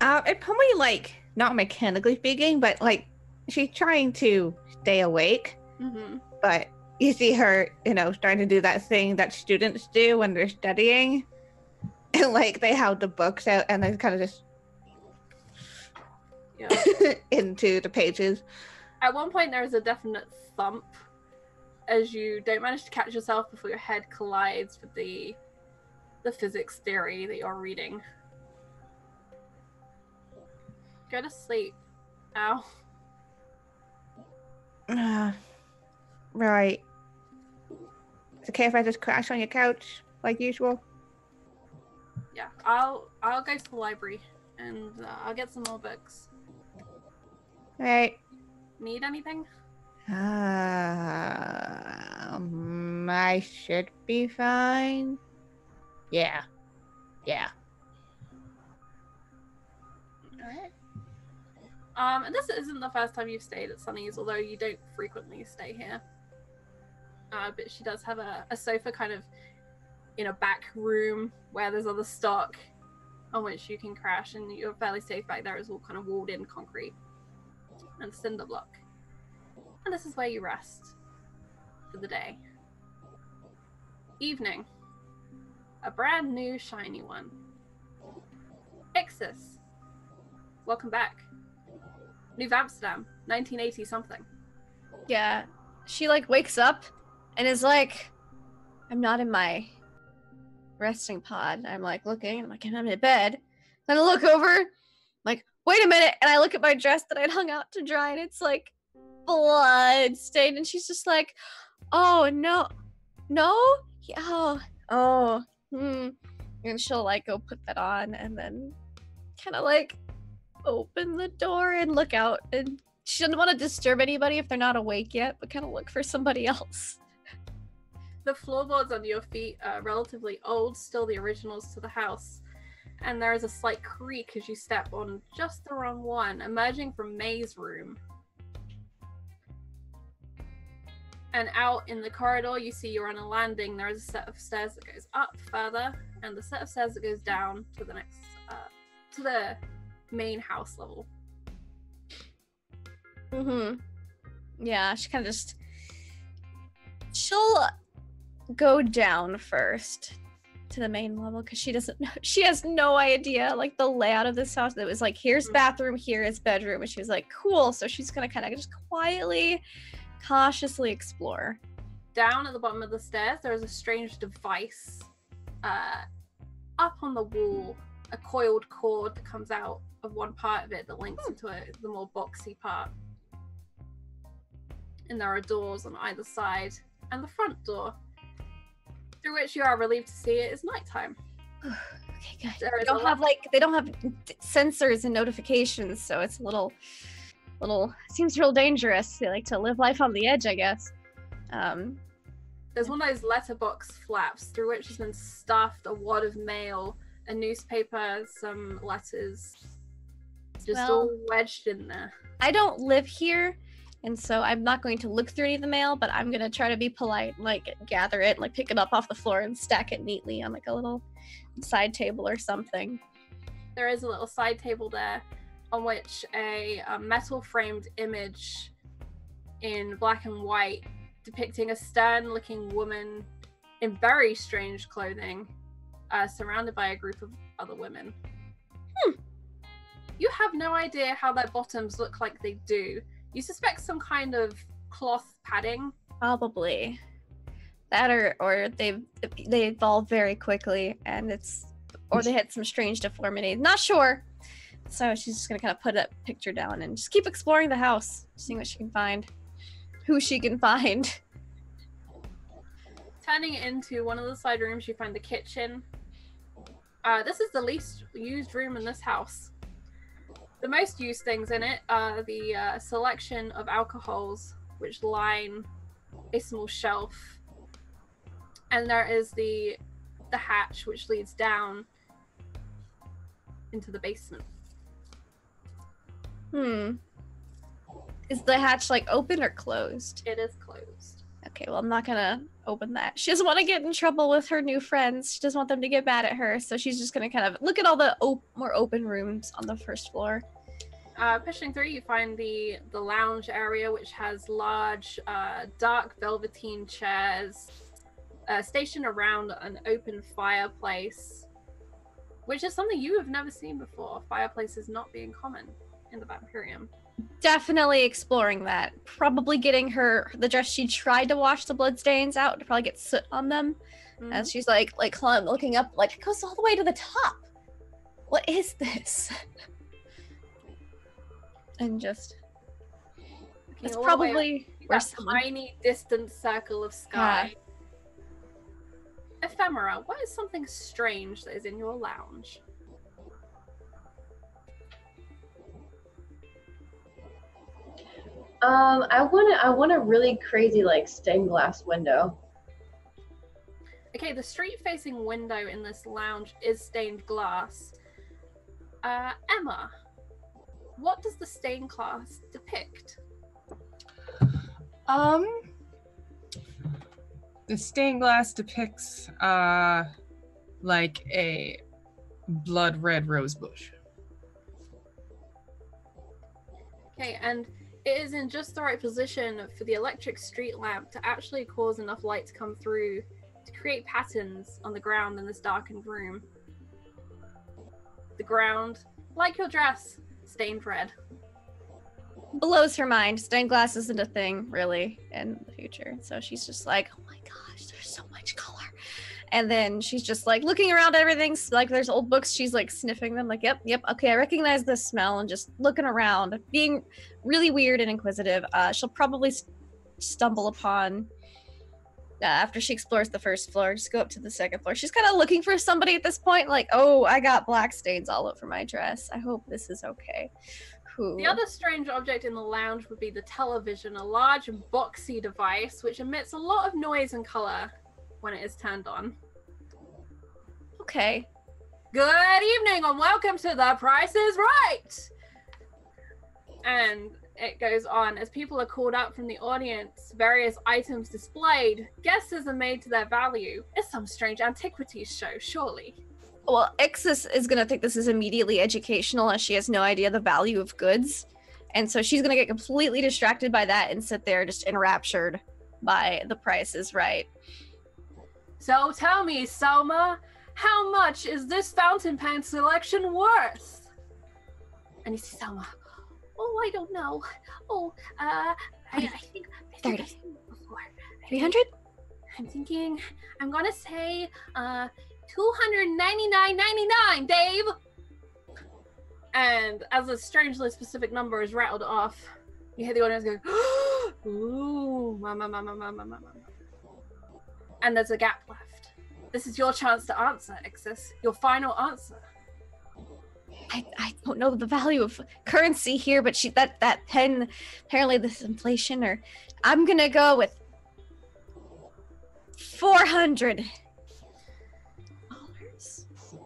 It probably, like, not mechanically speaking, but, like, she's trying to stay awake, but you see her, starting to do that thing that students do when they're studying. And like they have the books out and they kind of just into the pages. At one point there is a definite thump as you don't manage to catch yourself before your head collides with the physics theory that you're reading. Go to sleep. Ow. Right. It's okay if I just crash on your couch like usual? Yeah, I'll go to the library and I'll get some more books. Right. Need anything? I should be fine. Yeah. Alright. And this isn't the first time you've stayed at Sunny's, although you don't frequently stay here. But she does have a sofa kind of in a back room where there's other stock on which you can crash, and you're fairly safe back there. It's all kind of walled in concrete and cinder block. And this is where you rest for the day. Evening. A brand new shiny one. Ixis. Welcome back. New Amsterdam, 1980 something. Yeah. She like wakes up and is like, I'm not in my resting pod. I'm like looking, I'm like, I'm in bed. Then I look over, like, wait a minute, and I look at my dress that I'd hung out to dry, and it's like blood stained, and she's just like, oh no, and she'll like go put that on, and then kind of like open the door and look out, and she doesn't want to disturb anybody if they're not awake yet, but kind of look for somebody else. The floorboards under your feet are relatively old, still the originals to the house. And there is a slight creak as you step on just the wrong one, emerging from May's room. And out in the corridor, you see you're on a landing. There is a set of stairs that goes up further, and the set of stairs that goes down to the next, to the main house level. Yeah, she kind of just... She'll go down first to the main level because she doesn't know, she has no idea like the layout of this house. It was like, here's bathroom, here is bedroom, and she was like, cool. So she's gonna kind of just quietly, cautiously explore. Down at the bottom of the stairs, there is a strange device up on the wall, a coiled cord that comes out of one part of it that links into the more boxy part. And there are doors on either side, and the front door, through which you are relieved to see it is nighttime. Okay, good. They don't have sensors and notifications, so it's a little seems real dangerous. They like to live life on the edge, I guess. There's one of those letterbox flaps through which has been stuffed a wad of mail, a newspaper, some letters, just all wedged in there. I don't live here, and so I'm not going to look through any of the mail, but I'm going to try to be polite, like gather it, like pick it up off the floor and stack it neatly on like a little side table or something. There is a little side table there on which a metal framed image in black and white depicting a stern looking woman in very strange clothing, surrounded by a group of other women. You have no idea how their bottoms look like they do. You suspect some kind of cloth padding. Probably. That or they evolve very quickly, and or they had some strange deformity. Not sure. So she's just gonna kind of put that picture down and just keep exploring the house, seeing what she can find, who she can find. Turning into one of the side rooms, you find the kitchen. This is the least used room in this house. The most used things in it are the selection of alcohols which line a small shelf, and there is the hatch which leads down into the basement. Is the hatch like open or closed? It is closed. Okay, well, I'm not gonna open that. She doesn't want to get in trouble with her new friends. She doesn't want them to get mad at her, so she's just gonna kind of look at all the more open rooms on the first floor. Pushing through, you find the lounge area, which has large, dark velveteen chairs stationed around an open fireplace, which is something you have never seen before. Fireplaces not being common in the Vampirium. Definitely exploring that. Probably getting the dress she tried to wash the bloodstains out to probably get soot on them. Mhm. As she's like looking up, like, it goes all the way to the top. What is this? And just Looking it's all the way probably up, where that someone tiny distant circle of sky. Ephemera, what is something strange that is in your lounge? I want a really crazy like stained glass window. Okay, the street-facing window in this lounge is stained glass. Emma, what does the stained glass depict? The stained glass depicts like a blood red rose bush. Okay, and it is in just the right position for the electric street lamp to actually cause enough light to come through to create patterns on the ground in this darkened room. The ground, like your dress, stained red. blows her mind. Stained glass isn't a thing really in the future. So she's just like, oh my gosh, there's so much color. And then she's just like looking around at everything. Like there's old books. She's like sniffing them like, yep. Okay, I recognize this smell, and just looking around, being really weird and inquisitive. She'll probably stumble upon, after she explores the first floor, just go up to the second floor. She's kind of looking for somebody at this point, like, oh, I got black stains all over my dress. I hope this is okay. Who? The other strange object in the lounge would be the television, a large and boxy device which emits a lot of noise and color when it is turned on. Okay. Good evening and welcome to The Price is Right! And it goes on. As people are called up from the audience, various items displayed, guesses are made to their value. It's some strange antiquities show, surely. Well, Ixis is going to think this is immediately educational, as she has no idea the value of goods. And so she's going to get completely distracted by that and sit there just enraptured by The Price is Right. So tell me, Selma, how much is this fountain pen selection worth? And you see Selma, oh, I don't know. Oh, I think 30. I've seen it before. 300? I'm thinking, I'm gonna say, $299.99, Dave. And as a strangely specific number is rattled off, you hear the audience go, ooh, mama. And there's a gap left. This is your chance to answer, Ixis. Your final answer. I don't know the value of currency here, but that pen, apparently this inflation, or I'm gonna go with $400.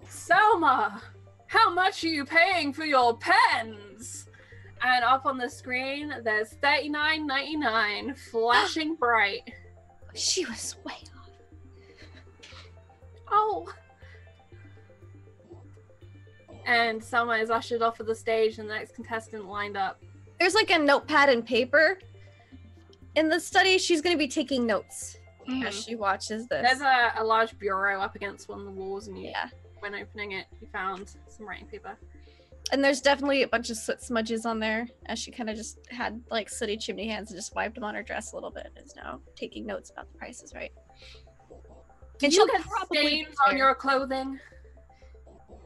Selma, how much are you paying for your pens? And up on the screen, there's $39.99, flashing bright. She was way off. Oh. And Selma is ushered off of the stage, and the next contestant lined up. There's like a notepad and paper in the study. She's going to be taking notes as she watches this. There's a large bureau up against one of the walls, and when opening it, you found some writing paper. And there's definitely a bunch of soot smudges on there, as she kind of just had like sooty chimney hands and just wiped them on her dress a little bit, and is now taking notes about The Price is Right. And she'll get stains on your clothing.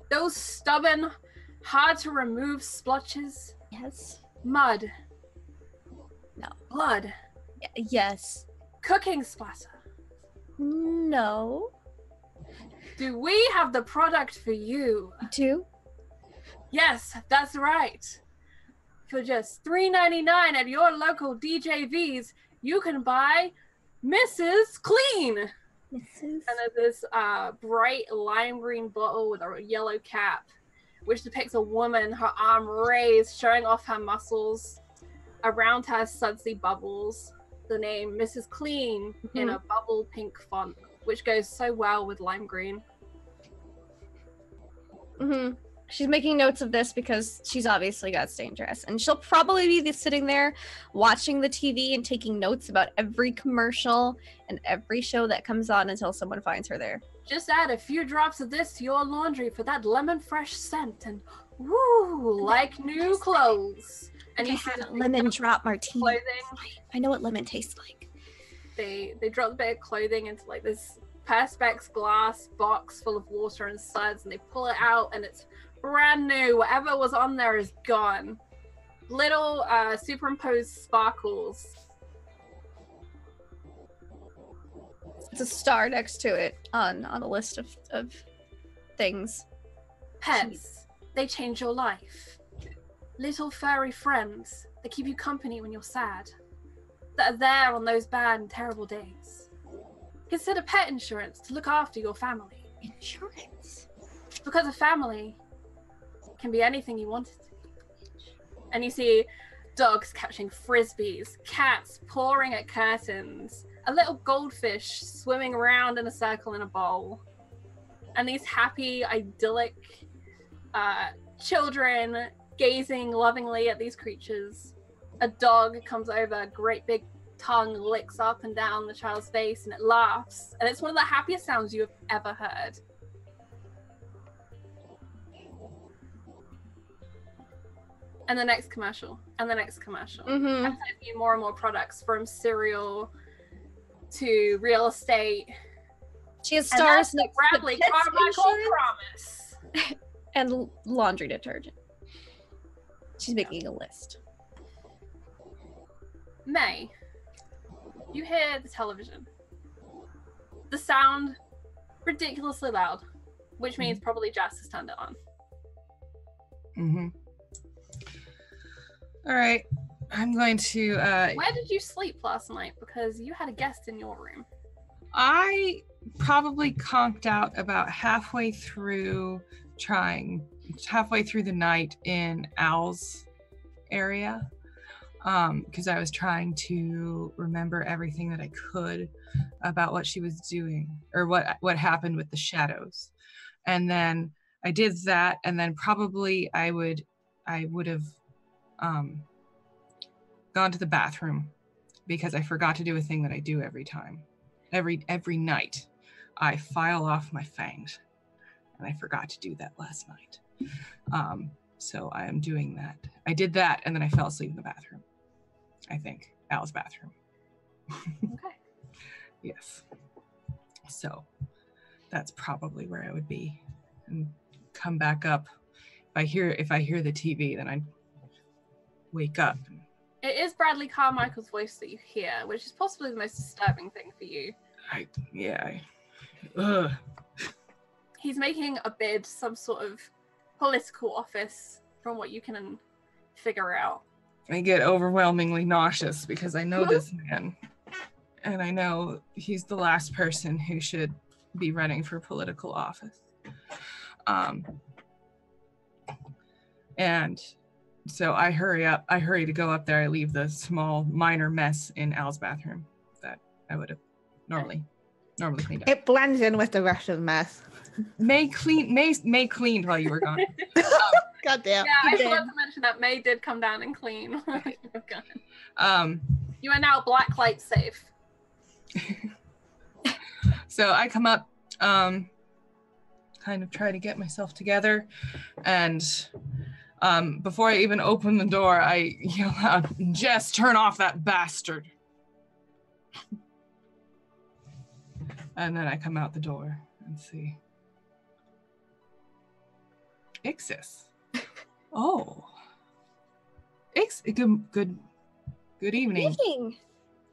Those stubborn, hard to remove splotches. Yes. Mud. No. Blood. Yes. Cooking splatter. No. Do we have the product for you? Two? Yes, that's right. For just $3.99 at your local DJVs, you can buy Mrs. Clean. And there's this bright lime green bottle with a yellow cap, which depicts a woman, her arm raised, showing off her muscles. Around her, sudsy bubbles. The name Mrs. Clean in a bubble pink font, which goes so well with lime green. She's making notes of this because she's obviously got dangerous, and she'll probably be sitting there watching the TV and taking notes about every commercial and every show that comes on until someone finds her there. Just add a few drops of this to your laundry for that lemon fresh scent, and woo, like new clothes. And you see a lemon drop martini. Clothing. I know what lemon tastes like. They drop a bit of clothing into like this Perspex glass box full of water and suds, and they pull it out, and it's brand new. Whatever was on there is gone. Little superimposed sparkles. It's a star next to it on a list of things. Pets, they change your life. Little furry friends that keep you company when you're sad. That are there on those bad and terrible days. Consider pet insurance to look after your family. Insurance? Because a family can be anything you want it to be. And you see dogs catching frisbees, cats pawing at curtains, a little goldfish swimming around in a circle in a bowl, and these happy, idyllic children gazing lovingly at these creatures. A dog comes over, a great big tongue licks up and down the child's face, and it laughs, and it's one of the happiest sounds you have ever heard. And the next commercial, and the next commercial. Mm-hmm. I'm telling you more and more products, from cereal to real estate. She has stars next to Bradley Carmichael Promise. And laundry detergent. She's making a list. May, you hear the television. The sound ridiculously loud, which means probably Jess has turned it on. Mm-hmm. All right, I'm going to... Where did you sleep last night? Because you had a guest in your room. I probably conked out about halfway through the night in Al's area, because I was trying to remember everything that I could about what she was doing, or what happened with the shadows. And then I did that, and then probably I would have gone to the bathroom, because I forgot to do a thing that I do every night. I file off my fangs, and I forgot to do that last night. So I am doing that. I did that, and then I fell asleep in the bathroom. I think Al's bathroom. Okay. Yes. So that's probably where I would be, and come back up. If I hear the TV, then I wake up. It is Bradley Carmichael's voice that you hear, which is possibly the most disturbing thing for you. He's making a bid, some sort of political office, from what you can figure out. I get overwhelmingly nauseous because I know this man, and I know he's the last person who should be running for political office. And so I hurry to go up there. I leave the small minor mess in Al's bathroom that I would have normally cleaned up. It blends in with the rest of the mess. May cleaned while you were gone. God damn. Yeah, I forgot to mention that May did come down and clean. You are now blacklight safe. So I come up, kind of try to get myself together, and before I even open the door, I yell out, "Jess, turn off that bastard!" And then I come out the door and see Ixis. Oh, good evening,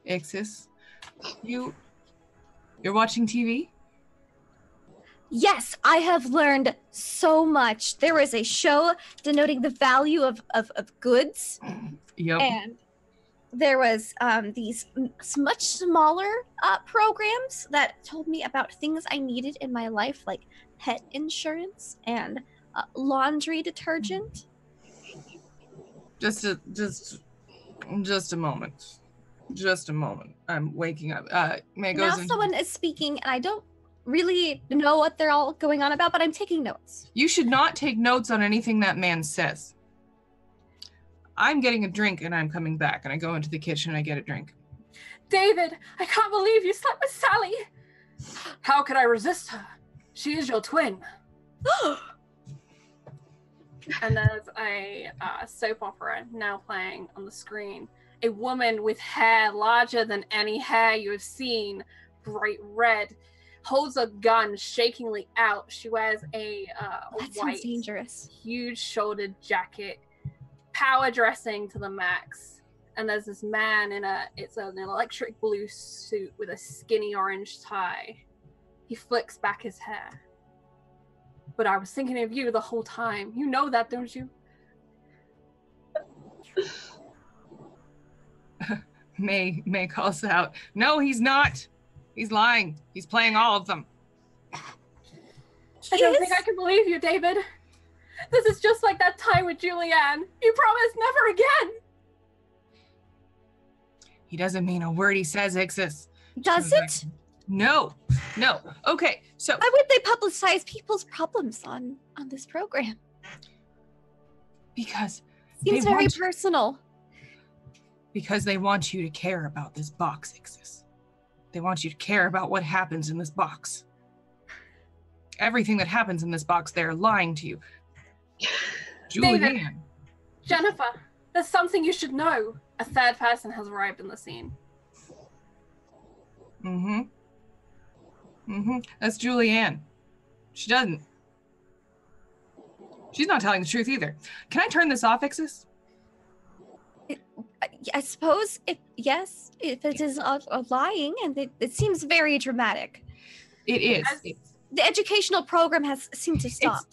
Ixis. You're watching TV? Yes, I have learned so much. There is a show denoting the value of goods. Yep. And there was these much smaller programs that told me about things I needed in my life, like pet insurance and laundry detergent. Just a moment. Just a moment. I'm waking up. May goes now someone is speaking, and I don't really know what they're all going on about, but I'm taking notes. You should not take notes on anything that man says. I'm getting a drink and I'm coming back, and I go into the kitchen and I get a drink. David, I can't believe you slept with Sally. How could I resist her? She is your twin. And there's a soap opera now playing on the screen. A woman with hair larger than any hair you have seen, bright red, holds a gun shakingly out. She wears a white, dangerous, huge-shouldered jacket, power dressing to the max. And there's this man it's an electric blue suit with a skinny orange tie. He flicks back his hair. But I was thinking of you the whole time. You know that, don't you? May calls out, "No, he's not. He's lying. He's playing all of them." I don't think I can believe you, David. This is just like that time with Julianne. You promised never again. He doesn't mean a word he says, Ixis. Does it? No. Okay, so why would they publicize people's problems on this program? Because seems very personal. Because they want you to care about this box, Ixis. They want you to care about what happens in this box. Everything that happens in this box, they're lying to you. Julianne. Jennifer, there's something you should know. A third person has arrived in the scene. That's Julianne. She doesn't. She's not telling the truth either. Can I turn this off, Ixis? I suppose, if it is a lying, and it seems very dramatic. It is. The educational program has seemed to stop.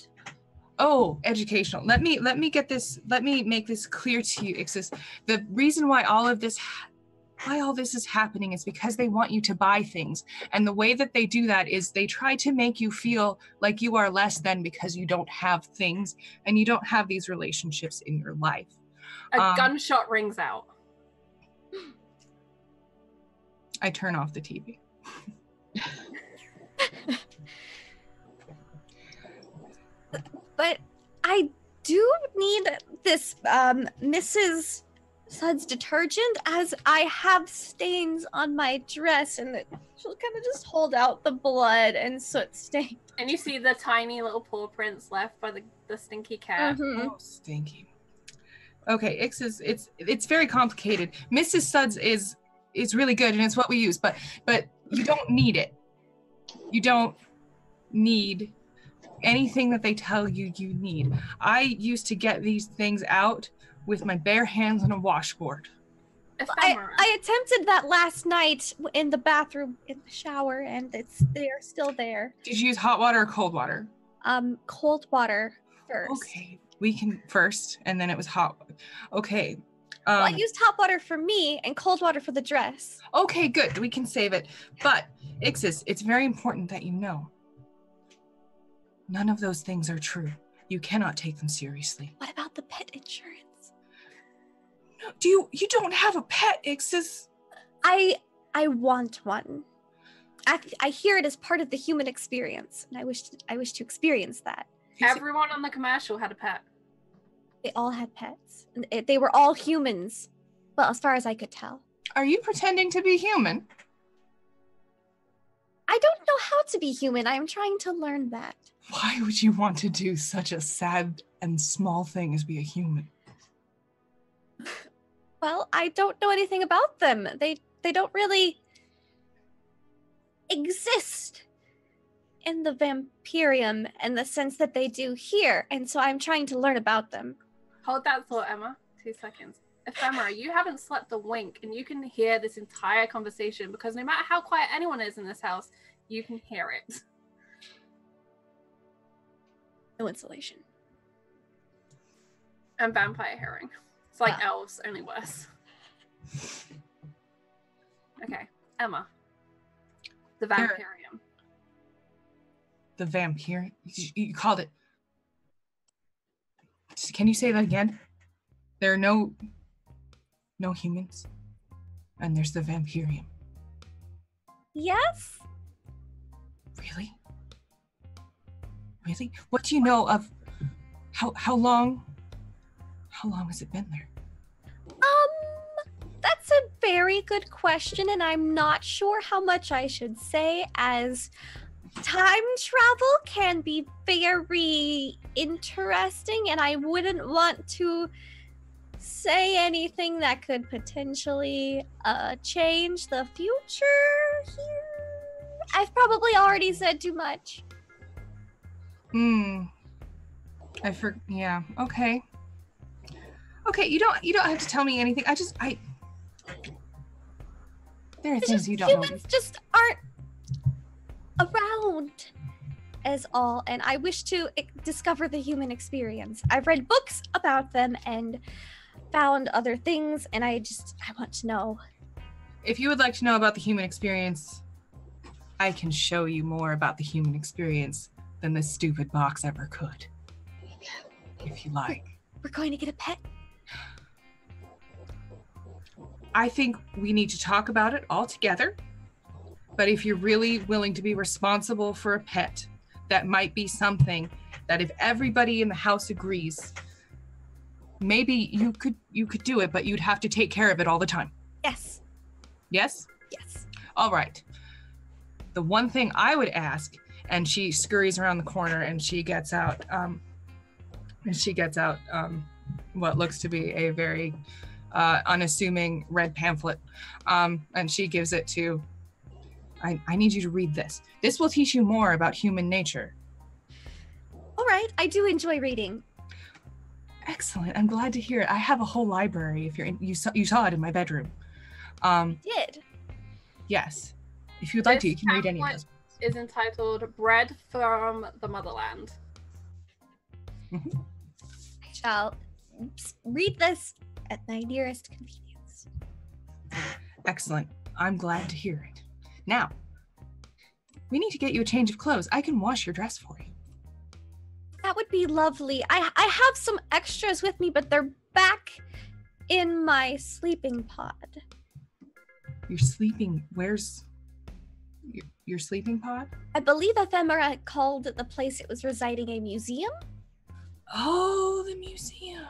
Oh, educational. Let me get this. Let me make this clear to you, Ixis. The reason why all this is happening is because they want you to buy things, and the way that they do that is they try to make you feel like you are less than because you don't have things and you don't have these relationships in your life. A gunshot rings out. I turn off the TV. But I do need this Mrs. Suds detergent, as I have stains on my dress, and she'll kind of just hold out the blood and soot stain. And you see the tiny little paw prints left by the stinky cat. Oh, stinky. Okay, Ixis, it's very complicated. Mrs. Suds is really good, and it's what we use, but you don't need it. You don't need anything that they tell you you need. I used to get these things out with my bare hands on a washboard. I attempted that last night in the bathroom, in the shower, and they're still there. Did you use hot water or cold water? Cold water first. Okay, we can first, and then it was hot. Okay. Well, I used hot water for me and cold water for the dress. Okay, good. We can save it. But, Ixis, it's very important that you know. None of those things are true. You cannot take them seriously. What about the pet insurance? No, you don't have a pet, Ixis? I want one. I hear it as part of the human experience, and I wish to experience that. Everyone on the commercial had a pet. They all had pets. And they were all humans. Well, as far as I could tell. Are you pretending to be human? I don't know how to be human. I am trying to learn that. Why would you want to do such a sad and small thing as be a human? Well, I don't know anything about them. They don't really exist in the Vampirium in the sense that they do here, and so I'm trying to learn about them. Hold that thought, Emma. 2 seconds. Ephemera, you haven't slept a wink, and you can hear this entire conversation because no matter how quiet anyone is in this house, you can hear it. No insulation. And vampire hearing. It's like elves, only worse. Okay, Emma. The Vampirium. The Vampirium? You called it... Can you say that again? There are no humans. And there's the Vampirium. Yes? Really? Really? What do you know of how long has it been there? That's a very good question, and I'm not sure how much I should say, as time travel can be very interesting, and I wouldn't want to say anything that could potentially change the future here. I've probably already said too much. Yeah, okay. Okay, you don't have to tell me anything. There are things you don't know. Humans just aren't around, as all, and I wish to discover the human experience. I've read books about them and found other things, and I want to know. If you would like to know about the human experience, I can show you more about the human experience than this stupid box ever could. If you like. We're going to get a pet? I think we need to talk about it all together. But if you're really willing to be responsible for a pet, that might be something that if everybody in the house agrees, maybe you could do it, but you'd have to take care of it all the time. Yes. Yes? Yes. All right. The one thing I would ask, and she scurries around the corner and she gets out what looks to be a very unassuming red pamphlet, and she gives it to, I need you to read this. This will teach you more about human nature. All right, I do enjoy reading. Excellent, I'm glad to hear it. I have a whole library. If you saw it in my bedroom. Did? Yes. If you'd like to, you can read any of those. Is entitled Bread from the Motherland. Mm-hmm. I shall read this at my nearest convenience. Excellent. I'm glad to hear it. Now, we need to get you a change of clothes. I can wash your dress for you. That would be lovely. I have some extras with me, but they're back in my sleeping pod. You're sleeping. Where's your sleeping pod? I believe Ephemera called the place it was residing a museum. Oh, the museum.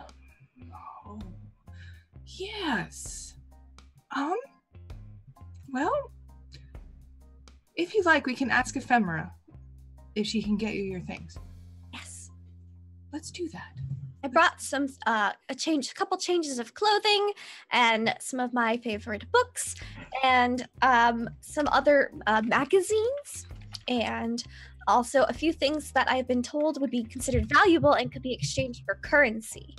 Oh, yes. Well, if you like, we can ask Ephemera if she can get you your things. Yes. Let's do that. I brought some a couple changes of clothing and some of my favorite books and some other magazines, and also a few things that I've been told would be considered valuable and could be exchanged for currency.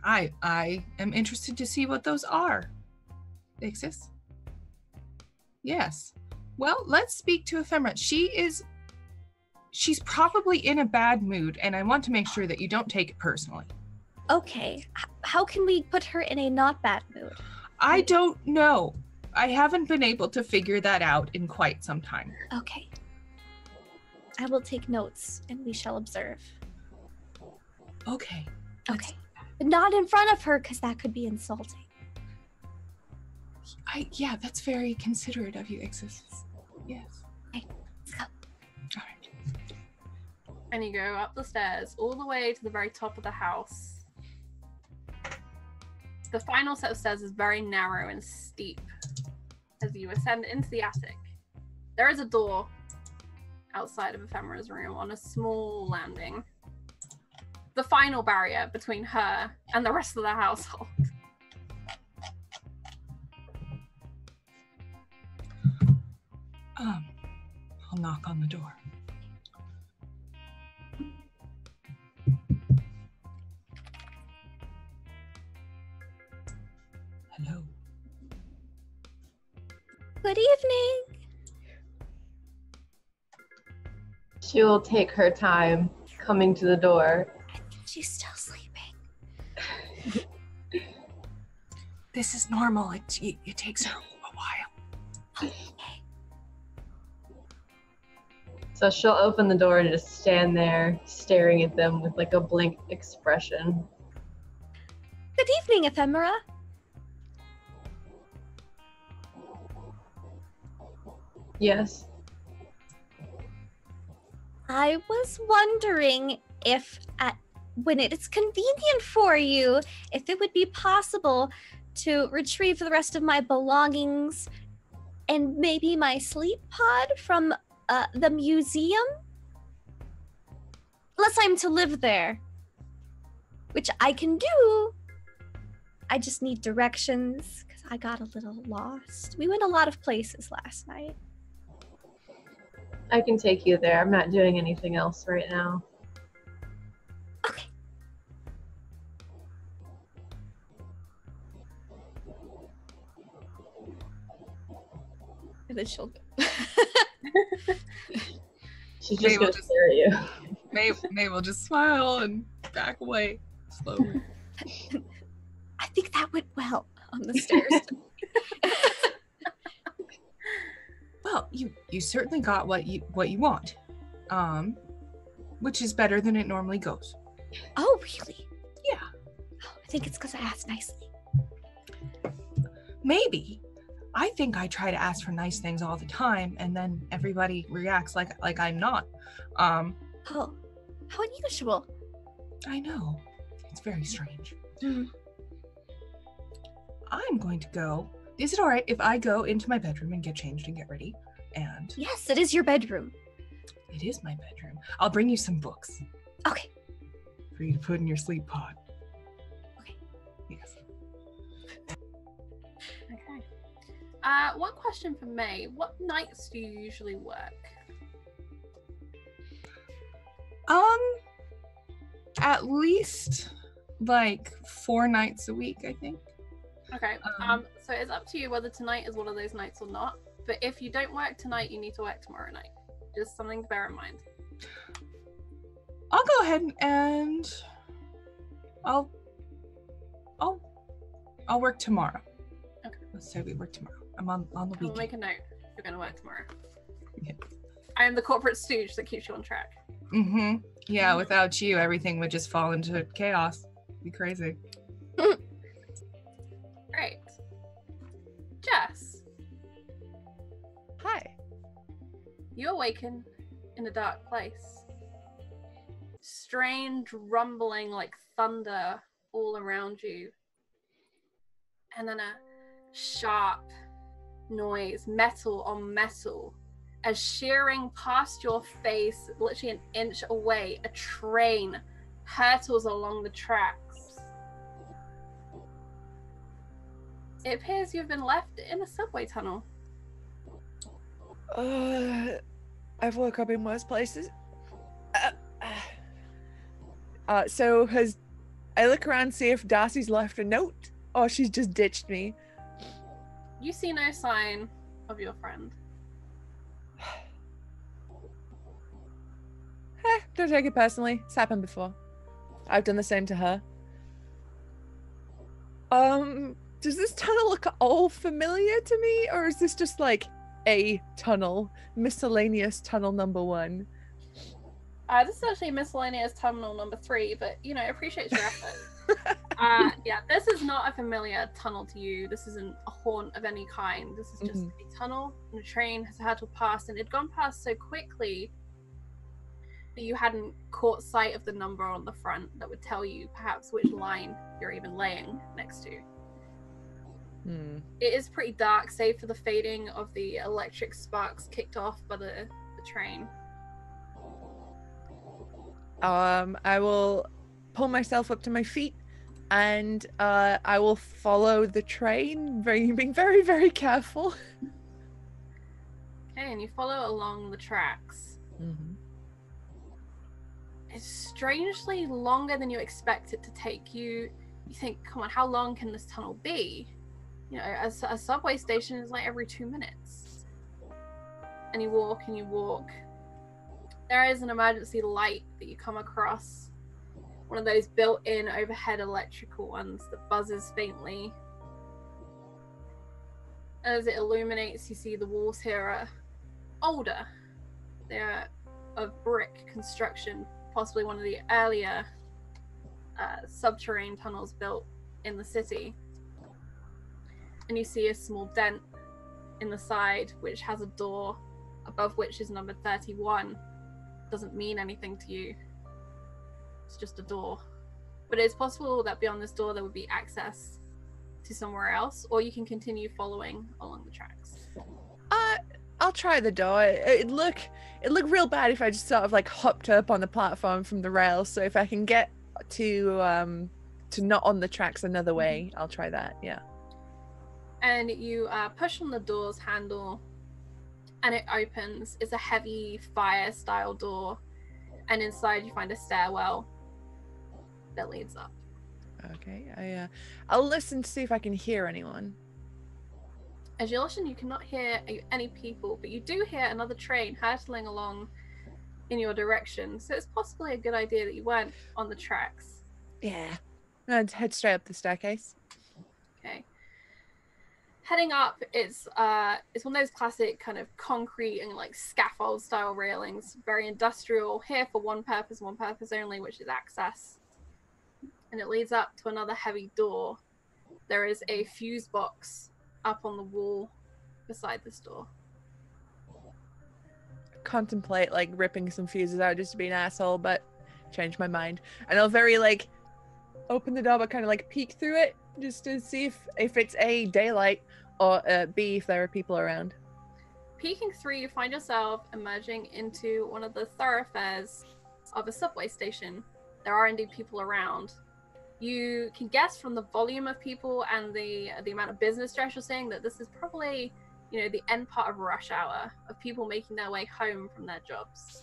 I am interested to see what those are. Ixis? Yes. Well, let's speak to Ephemera. She's probably in a bad mood, and I want to make sure that you don't take it personally. Okay. How can we put her in a not bad mood? I don't know. I haven't been able to figure that out in quite some time. Okay. I will take notes, and we shall observe. Okay. Okay. But not in front of her, because that could be insulting. Yeah, that's very considerate of you, Ixis. Yes. Okay, let's go. All right. And you go up the stairs all the way to the very top of the house. The final set of stairs is very narrow and steep as you ascend into the attic. There is a door outside of Ephemera's room on a small landing. The final barrier between her and the rest of the household. I'll knock on the door. Hello. Good evening. She will take her time coming to the door. She's still sleeping. This is normal. It takes her a while. Okay. So she'll open the door and just stand there staring at them with like a blank expression. Good evening, Ephemera. Yes. I was wondering if when it is convenient for you, if it would be possible to retrieve the rest of my belongings and maybe my sleep pod from the museum? Unless I'm to live there, which I can do. I just need directions because I got a little lost. We went a lot of places last night. I can take you there. I'm not doing anything else right now. Okay. And then she'll go. She's just gonna stare at you. May will just smile and back away slowly. I think that went well on the stairs. Well, you certainly got what you want, which is better than it normally goes. Oh, really? Yeah. Oh, I think it's because I asked nicely. Maybe. I think I try to ask for nice things all the time, and then everybody reacts like I'm not. Oh, how unusual. I know. It's very strange. Mm. I'm going to go. Is it all right if I go into my bedroom and get changed and get ready? And Yes, it is your bedroom. it is my bedroom. I'll bring you some books Okay. for you to put in your sleep pod. Okay. Yes. Okay. One question for May. What nights do you usually work? At least like 4 nights a week, I think. Okay. So it's up to you whether tonight is one of those nights or not. But if you don't work tonight, you need to work tomorrow night. Just something to bear in mind. I'll go ahead and I'll work tomorrow. Okay. Let's say we work tomorrow. I'm on the I'll weekend. make a note. You're going to work tomorrow. Yeah. I am the corporate stooge that keeps you on track. Mm-hmm. Yeah, without you, everything would just fall into chaos. It'd be crazy. Right. Jess, Hi. you awaken in a dark place. Strange rumbling like thunder all around you. And then a sharp noise, metal on metal, as shearing past your face, literally an inch away, a train hurtles along the tracks. It appears you've been left in a subway tunnel. I've woke up in worse places. So I look around, see if Darcy's left a note, or she's just ditched me. You see no sign of your friend. Don't take it personally. It's happened before. I've done the same to her. Does this tunnel look all familiar to me, or is this just like a tunnel? Miscellaneous tunnel number 1. This is actually miscellaneous tunnel number 3, but I appreciate your effort. Yeah, this is not a familiar tunnel to you. This isn't a haunt of any kind. This is just a tunnel, and a train has hurtled past, and it'd gone past so quickly that you hadn't caught sight of the number on the front that would tell you perhaps which line you're even laying next to. It is pretty dark, save for the fading of the electric sparks kicked off by the train. I will pull myself up to my feet, and I will follow the train, being very, very careful. Okay, and you follow along the tracks. It's strangely longer than you expect it to take you. You think, come on, how long can this tunnel be? A subway station is like every 2 minutes. And you walk and you walk. There is an emergency light that you come across. One of those built-in overhead electrical ones that buzzes faintly. As it illuminates, you see the walls here are older. They're of brick construction, possibly one of the earlier subterranean tunnels built in the city. And you see a small dent in the side, which has a door, above which is number 31. doesn't mean anything to you. It's just a door. But it's possible that beyond this door there would be access to somewhere else, or you can continue following along the tracks. I'll try the door. It'd look real bad if I just sort of like hopped up on the platform from the rails. So if I can get to not on the tracks another way, I'll try that. Yeah. And you push on the door's handle, and it opens. It's a heavy fire-style door, and inside you find a stairwell that leads up. Okay, I'll listen to see if I can hear anyone. As you listen, you cannot hear any people, but you do hear another train hurtling along in your direction. So it's possibly a good idea that you weren't on the tracks. Yeah, I'd head straight up the staircase. Okay. Heading up, it's one of those classic kind of concrete and like scaffold style railings, very industrial, here for one purpose only, which is access. And it leads up to another heavy door. There is a fuse box up on the wall beside this door. Contemplate like ripping some fuses out just to be an asshole, but change my mind. And I'll very like open the door but kind of like peek through it just to see if it's A, daylight, or B, if there are people around. Peeking through, you find yourself emerging into one of the thoroughfares of a subway station. There are indeed people around. You can guess from the volume of people and the amount of business stress you're seeing that this is probably, you know, the end part of rush hour of people making their way home from their jobs.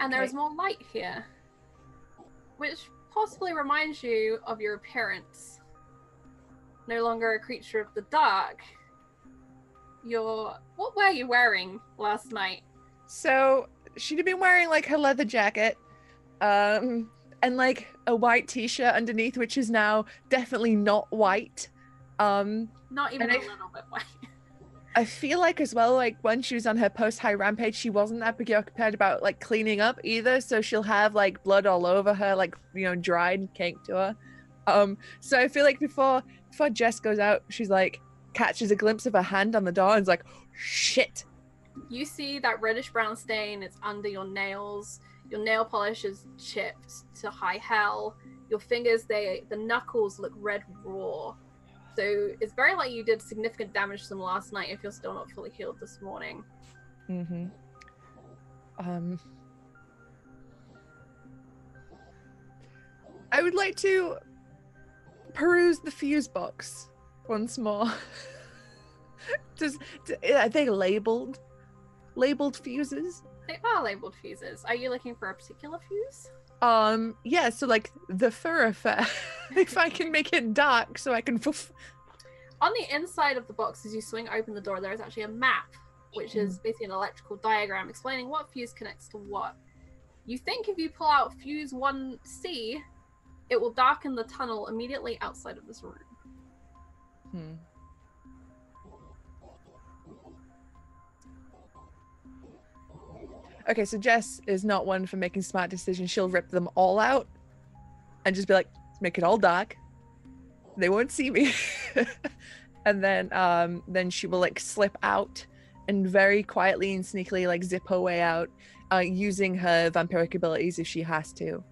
And there is more light here, which possibly reminds you of your appearance. No longer a creature of the dark. What were you wearing last night? So she'd have been wearing like her leather jacket, and like a white t-shirt underneath, which is now definitely not white. Not even a little bit white. I feel like as well, like when she was on her post-high rampage, she wasn't that preoccupied about like cleaning up either, so she'll have like blood all over her, like, you know, dried and caked to her. So I feel like before Jess goes out, she's like catches a glimpse of her hand on the door and is like, shit. You see that reddish brown stain, it's under your nails. Your nail polish is chipped to high hell. Your fingers, the knuckles look red raw. So it's very likely you did significant damage to them last night if you're still not fully healed this morning. I would like to peruse the fuse box once more. Are they labeled fuses? They are labeled fuses. Are you looking for a particular fuse? Yeah, so like the thoroughfare. If I can make it dark so I can On the inside of the box, as you swing open the door, there is actually a map, which is basically an electrical diagram explaining what fuse connects to what. You think if you pull out fuse 1C, it will darken the tunnel immediately outside of this room. Okay, so Jess is not one for making smart decisions. She'll rip them all out and just be like, make it all dark. They won't see me. And then she will like slip out and very quietly and sneakily like zip her way out, using her vampiric abilities if she has to.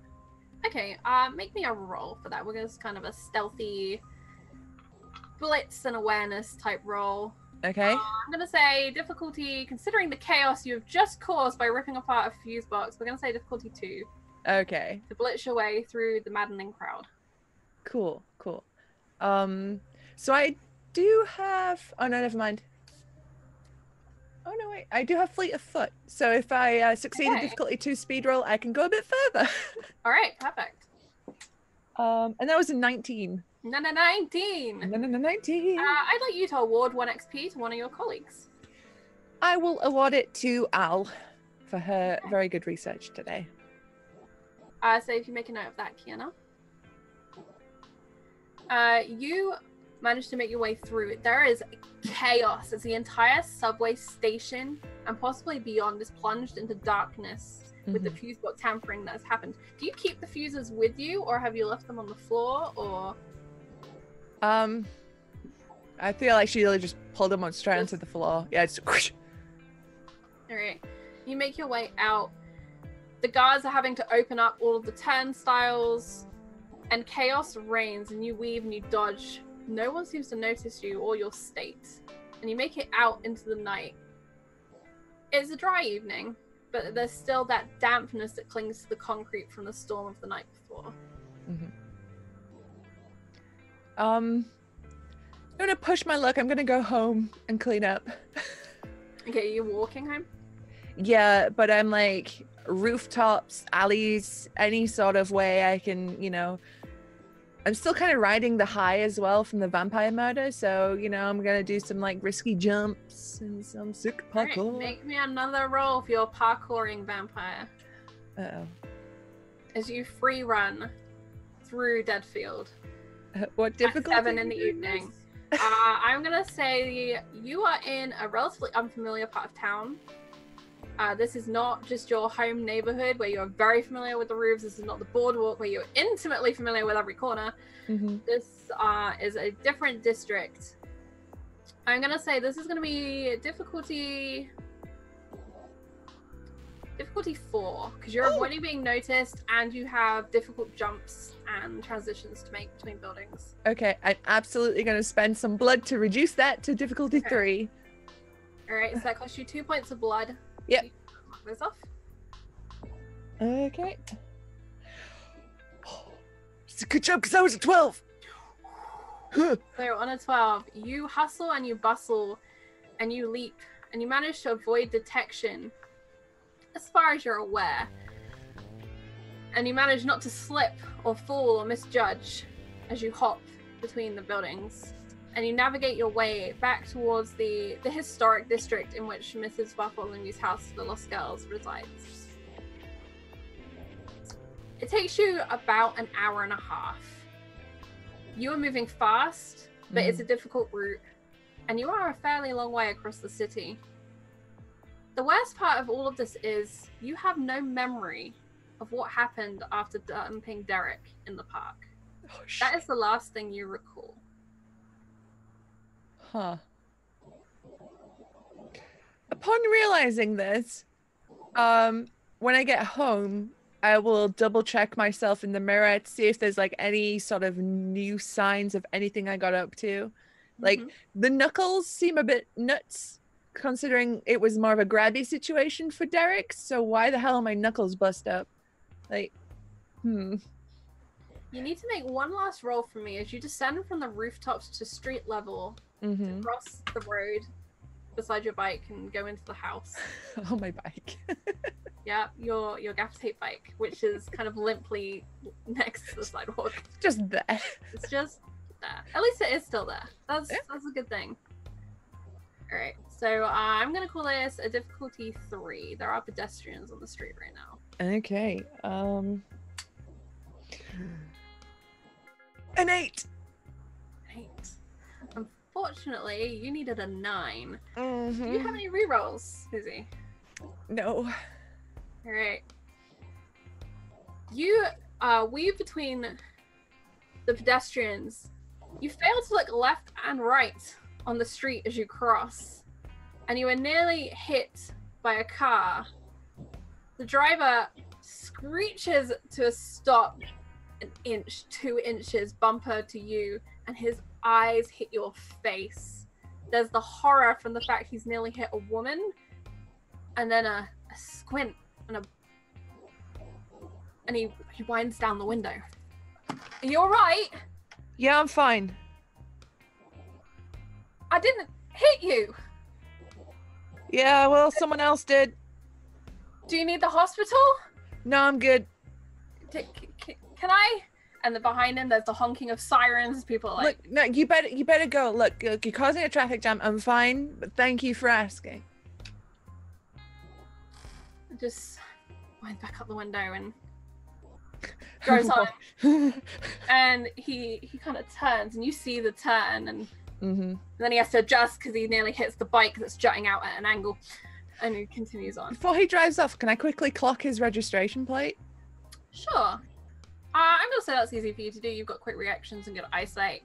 Okay, make me a roll for that. We're going to kind of a stealthy blitz and awareness type roll. Okay. I'm going to say difficulty, considering the chaos you have just caused by ripping apart a fuse box, we're going to say difficulty 2. Okay. To blitz your way through the maddening crowd. Cool. So I do have... Oh, no, never mind. Oh, no, wait. I do have Fleet of Foot. So if I succeed a difficulty 2 speed roll, I can go a bit further. All right, perfect. And that was a 19. 19. 19. I'd like you to award 1 XP to one of your colleagues. I will award it to Al for her very good research today. So if you make a note of that, Kiana. You managed to make your way through it. There is chaos as the entire subway station and possibly beyond is plunged into darkness with the fuse box tampering that has happened. Do you keep the fuses with you, or have you left them on the floor, or... I feel like she really just pulled them on straight onto the floor. Yeah, it's... All right. You make your way out. The guards are having to open up all of the turnstiles, and chaos reigns, and you weave and you dodge. No one seems to notice you or your state, and you make it out into the night. It's a dry evening, but there's still that dampness that clings to the concrete from the storm of the night before. I'm gonna push my luck. I'm gonna go home and clean up. Okay, you're walking home? Yeah, but I'm like rooftops, alleys, any sort of way I can, you know. I'm still kind of riding the high as well from the vampire murder, so, you know, I'm gonna do some like risky jumps and some sick parkour. All right, make me another roll for your parkouring vampire. Uh-oh. As you free run through Deadfield. What difficulty? At 7 in the evening. I'm gonna say you are in a relatively unfamiliar part of town. This is not just your home neighborhood where you're very familiar with the roofs. This is not the boardwalk where you're intimately familiar with every corner. This is a different district. I'm gonna say this is gonna be difficulty 4, because you're avoiding being noticed and you have difficult jumps and transitions to make between buildings. Okay, I'm absolutely going to spend some blood to reduce that to difficulty 3. All right, so that costs you 2 points of blood. Yep. You mark those off. Okay. It's a good job because I was at 12. So on a 12, you hustle and you bustle and you leap and you manage to avoid detection as far as you're aware. And you manage not to slip or fall or misjudge as you hop between the buildings. And you navigate your way back towards the historic district in which Mrs. Bartholomew's house, the Lost Girls, resides. It takes you about an hour and a half. You are moving fast, but it's a difficult route. And you are a fairly long way across the city. The worst part of all of this is you have no memory of what happened after dumping Derek in the park. Oh, shit. That is the last thing you recall. Huh. Upon realizing this, when I get home, I will double check myself in the mirror to see if there's like any sort of new signs of anything I got up to. Like the knuckles seem a bit nuts, considering it was more of a grabby situation for Derek. So why the hell are my knuckles bust up? Like, You need to make one last roll for me as you descend from the rooftops to street level to cross the road beside your bike and go into the house. Oh, my bike. Yeah, your gaff tape bike, which is kind of limply next to the sidewalk. Just there. It's just there. At least it is still there. That's a good thing. All right, so I'm gonna call this a difficulty 3. There are pedestrians on the street right now. Okay. An 8. 8. Unfortunately, you needed a 9. Do Mm-hmm. you have any rerolls, Susie? No. All right. You weave between the pedestrians. You fail to look left and right on the street as you cross, and you are nearly hit by a car. The driver screeches to a stop, an inch, 2 inches, bumper to you, and his eyes hit your face. There's the horror from the fact he's nearly hit a woman, and then a squint, and he winds down the window. Are you all right? Yeah, I'm fine. I didn't hit you. Yeah, well, someone else did. Do you need the hospital? No, I'm good. Can I? And then behind him, there's the honking of sirens. People are like, Look, no, you better go. Look, you're causing a traffic jam. I'm fine, but thank you for asking. just winds back up the window and goes on. And he kind of turns, and you see the turn, and then he has to adjust because he nearly hits the bike that's jutting out at an angle, and he continues on. Before he drives off, can I quickly clock his registration plate? Sure. I'm gonna say that's easy for you to do. You've got quick reactions and good eyesight.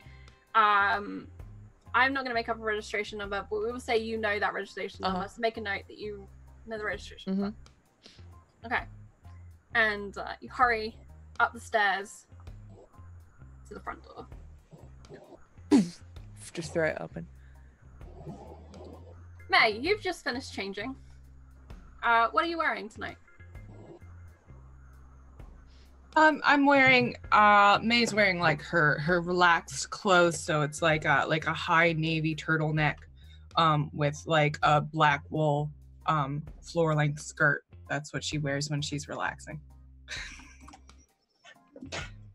I'm not gonna make up a registration number, but we will say you know that registration number. So make a note that you Near the registration clerk. Okay. And you hurry up the stairs to the front door. Just throw it open. May, you've just finished changing. What are you wearing tonight? I'm wearing May's wearing like her relaxed clothes, so it's like a high navy turtleneck with like a black wool floor length skirt. That's what she wears when she's relaxing.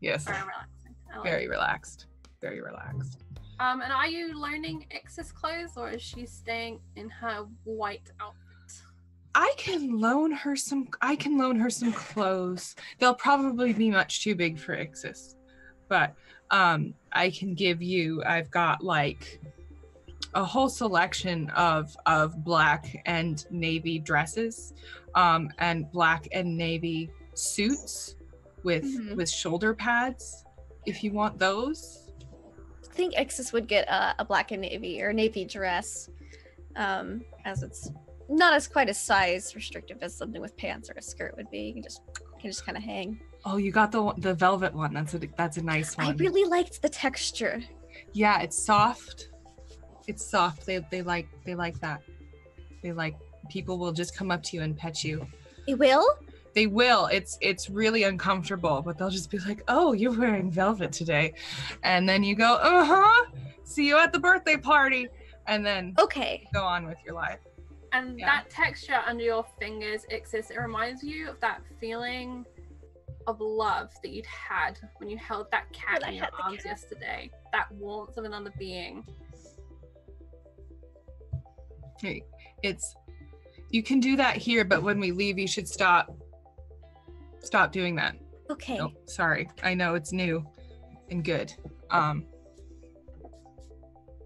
Yes. Very relaxing. I like Very it. relaxed. Very relaxed. And are you loaning Ixis clothes, or is she staying in her white outfit? I can loan her some clothes. They'll probably be much too big for Ixis. But I can give you, I've got like a whole selection of black and navy dresses, and black and navy suits with shoulder pads, if you want those. I think Ixis would get a black and navy or navy dress, as it's not as quite as size restrictive as something with pants or a skirt would be. You can just kind of hang. Oh, you got the velvet one. That's a nice one. I really liked the texture. Yeah, it's soft. It's soft. They like that. They like people will just come up to you and pet you. They will? They will. It's really uncomfortable, but they'll just be like, "Oh, you're wearing velvet today," and then you go, "See you at the birthday party," and then Okay. go on with your life. And that texture under your fingers, Ixis, it reminds you of that feeling of love that you'd had when you held that cat in your arms yesterday. That warmth of another being. Hey, you can do that here, but when we leave, you should stop doing that. Okay. Oh, sorry. I know it's new and good. But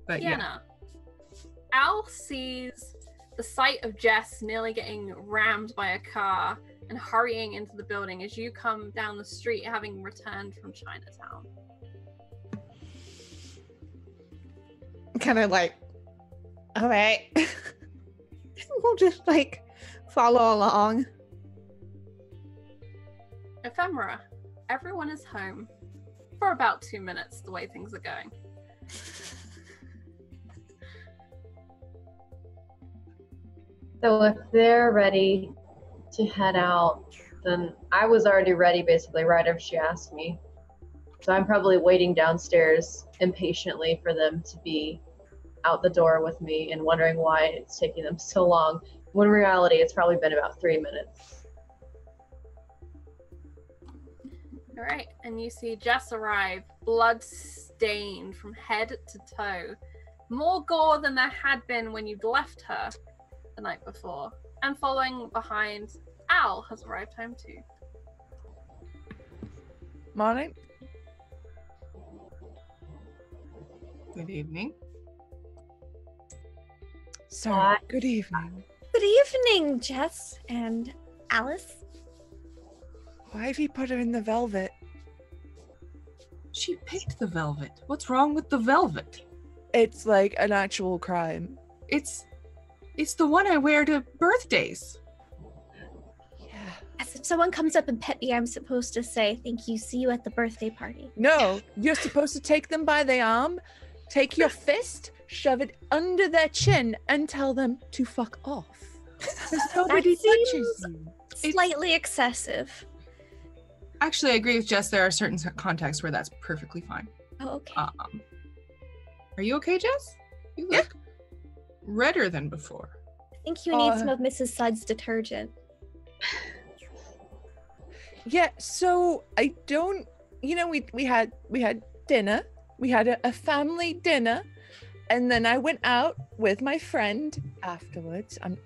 Sienna, Al sees the sight of Jess nearly getting rammed by a car and hurrying into the building as you come down the street having returned from Chinatown. Kind of like, all right. We'll just like follow along. Ephemera, everyone is home for about 2 minutes the way things are going. So if they're ready to head out, then I was already ready basically right after she asked me. So I'm probably waiting downstairs impatiently for them to be out the door with me and wondering why it's taking them so long, when in reality it's probably been about 3 minutes. All right, and you see Jess arrive, blood-stained from head to toe. More gore than there had been when you'd left her the night before. And following behind, Al has arrived home too. Morning. Good evening. Sorry. Good evening. Good evening, Jess and Alice. Why have you put her in the velvet? She picked the velvet. What's wrong with the velvet? It's like an actual crime. It's the one I wear to birthdays. Yeah. As if someone comes up and pet me, I'm supposed to say, "Thank you, see you at the birthday party." No, you're supposed to take them by the arm, take your fist, shove it under their chin, and tell them to fuck off. Because nobody touches you. Slightly excessive. Actually, I agree with Jess. There are certain contexts where that's perfectly fine. Oh, okay. Are you okay, Jess? You look redder than before. I think you need some of Mrs. Sudd's detergent. Yeah, so I don't, we had dinner. We had a family dinner, and then I went out with my friend afterwards. I'm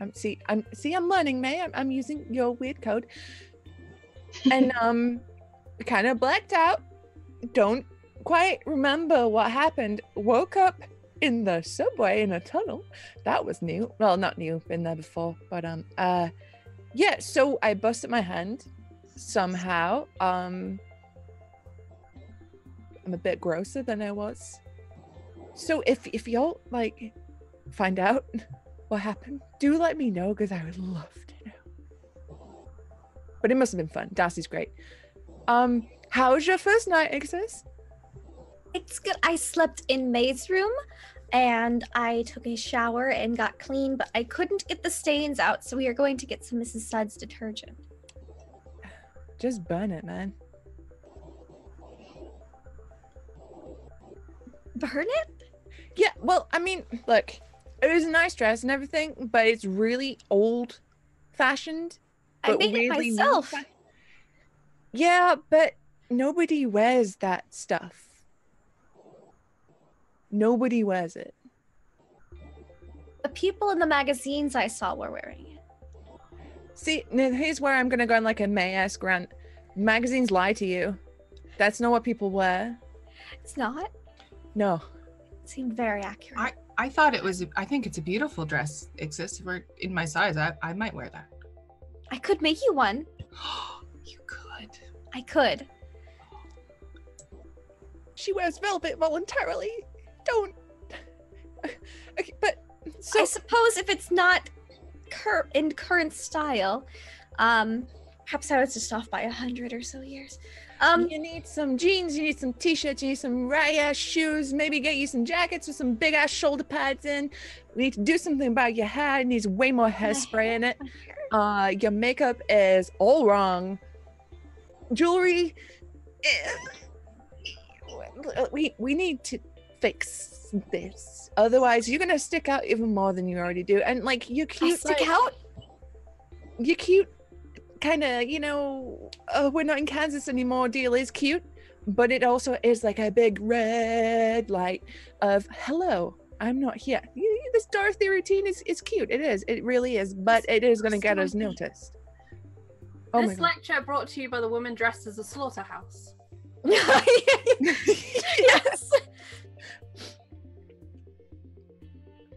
learning, May. I'm using your weird code. And kind of blacked out. Don't quite remember what happened. Woke up in the subway in a tunnel. That was new. Well, not new, been there before, but yeah, so I busted my hand somehow. I'm a bit grosser than I was. So if y'all like find out what happened, do let me know, because I would love to but it must have been fun. Darcy's great. How was your first night, Ixis? It's good. I slept in May's room and I took a shower and got clean, but I couldn't get the stains out, so we are going to get some Mrs. Suds detergent. Just burn it, man. Burn it? Yeah, well, I mean, look, it was a nice dress and everything, but it's really old-fashioned. I made it myself. Yeah, but nobody wears that stuff. Nobody wears it. The people in the magazines I saw were wearing it. See, now here's where I'm gonna go on like a May-esque rant. Magazines lie to you. That's not what people wear. It's not? No. It seemed very accurate. I thought it was, I think it's a beautiful dress, Ixis. If we're in my size, I might wear that. I could make you one. You could. I could. She wears velvet voluntarily. Don't. Okay, but so I suppose if it's not in current style, perhaps I was just off by 100 or so years. You need some jeans, you need some t-shirts, you need some right-ass shoes, maybe get you some jackets with some big-ass shoulder pads in. We need to do something about your hair. It needs way more hairspray in it. Your makeup is all wrong. Jewelry, we need to fix this. Otherwise, you're gonna stick out even more than you already do. And like, you're cute. Stick out? You're cute. Kind of, you know, we're not in Kansas anymore deal is cute, but it also is like a big red light of hello, I'm not here. This Dorothy routine is cute. It is. It really is. But it is going to get us noticed. Oh this lecture brought to you by the woman dressed as a slaughterhouse. Yes.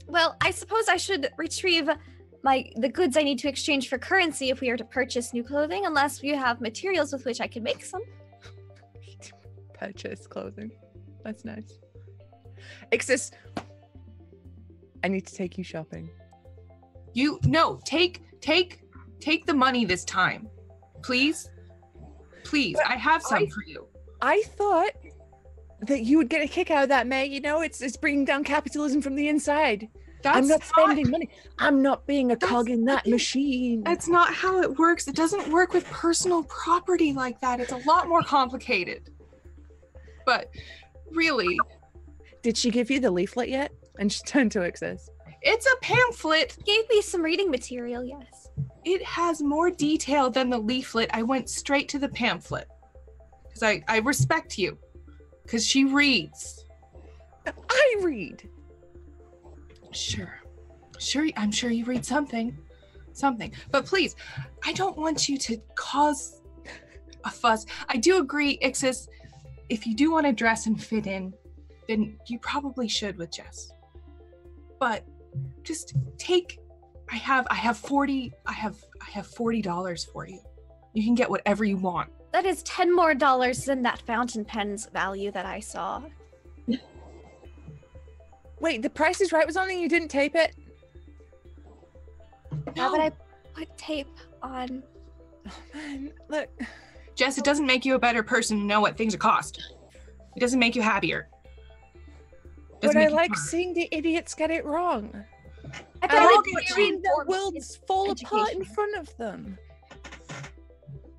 Well, I suppose I should retrieve the goods I need to exchange for currency if we are to purchase new clothing, unless you have materials with which I can make some. Purchase clothing. That's nice. Ixis, I need to take you shopping. Take the money this time. Please. Please, I have some for you. I thought that you would get a kick out of that, May. You know, it's bringing down capitalism from the inside. I'm not spending money. I'm not being a cog in that machine. That's not how it works. It doesn't work with personal property like that. It's a lot more complicated. But really. Did she give you the leaflet yet? And she turned to Ixis. It's a pamphlet. Gave me some reading material, yes. It has more detail than the leaflet. I went straight to the pamphlet. Because I respect you. Because she reads. I read. Sure, I'm sure you read something. But please, I don't want you to cause a fuss. I do agree, Ixis, if you do want to dress and fit in, then you probably should with Jess. But just take, I have $40 for you. You can get whatever you want. That is $10 more than that fountain pen's value that I saw. Wait, the Price is Right was on and you didn't tape it? How would I put tape on? Oh man, look. Jess, it doesn't make you a better person to know what things cost. It doesn't make you happier. But I like seeing the idiots get it wrong. I like watching the worlds fall apart in front of them.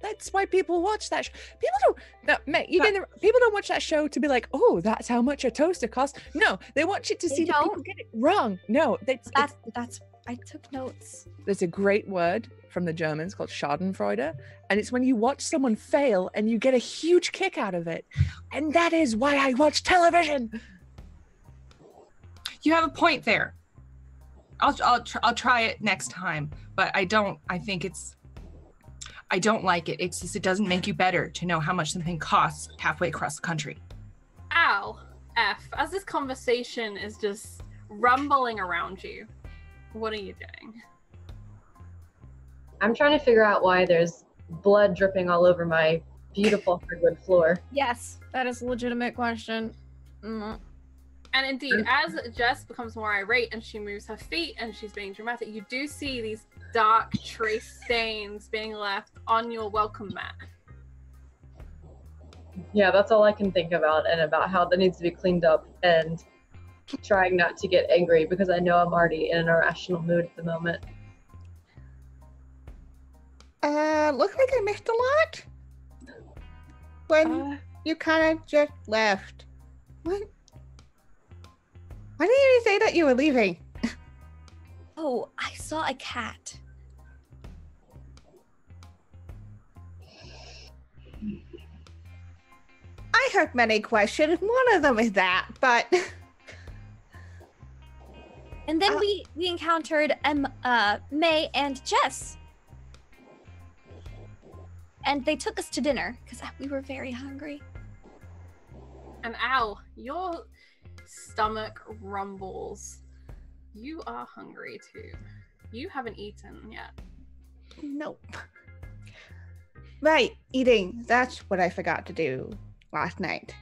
That's why people watch that show. People don't. No, mate, people don't watch that show to be like, oh, that's how much a toaster costs. No, they watch it to see that people get it wrong. No, that's. I took notes. There's a great word from the Germans called Schadenfreude, and it's when you watch someone fail and you get a huge kick out of it, and that is why I watch television. You have a point there. I'll try it next time, but I don't like it. It's just, it doesn't make you better to know how much something costs halfway across the country. Ow. F. As this conversation is just rumbling around you, what are you doing? I'm trying to figure out why there's blood dripping all over my beautiful hardwood floor. Yes, that is a legitimate question. And indeed, as Jess becomes more irate and she moves her feet and she's being dramatic, you do see these dark trace stains being left on your welcome mat. Yeah, that's all I can think about, and about how that needs to be cleaned up, and trying not to get angry because I know I'm already in an irrational mood at the moment. Looks like I missed a lot. When you kind of just left. What? Why didn't you say that you were leaving? Oh, I saw a cat. I heard many questions. One of them is that, but... And then we encountered May and Jess. And they took us to dinner because we were very hungry. And Al, your stomach rumbles. You are hungry too. You haven't eaten yet. Nope. Right, eating. That's what I forgot to do last night.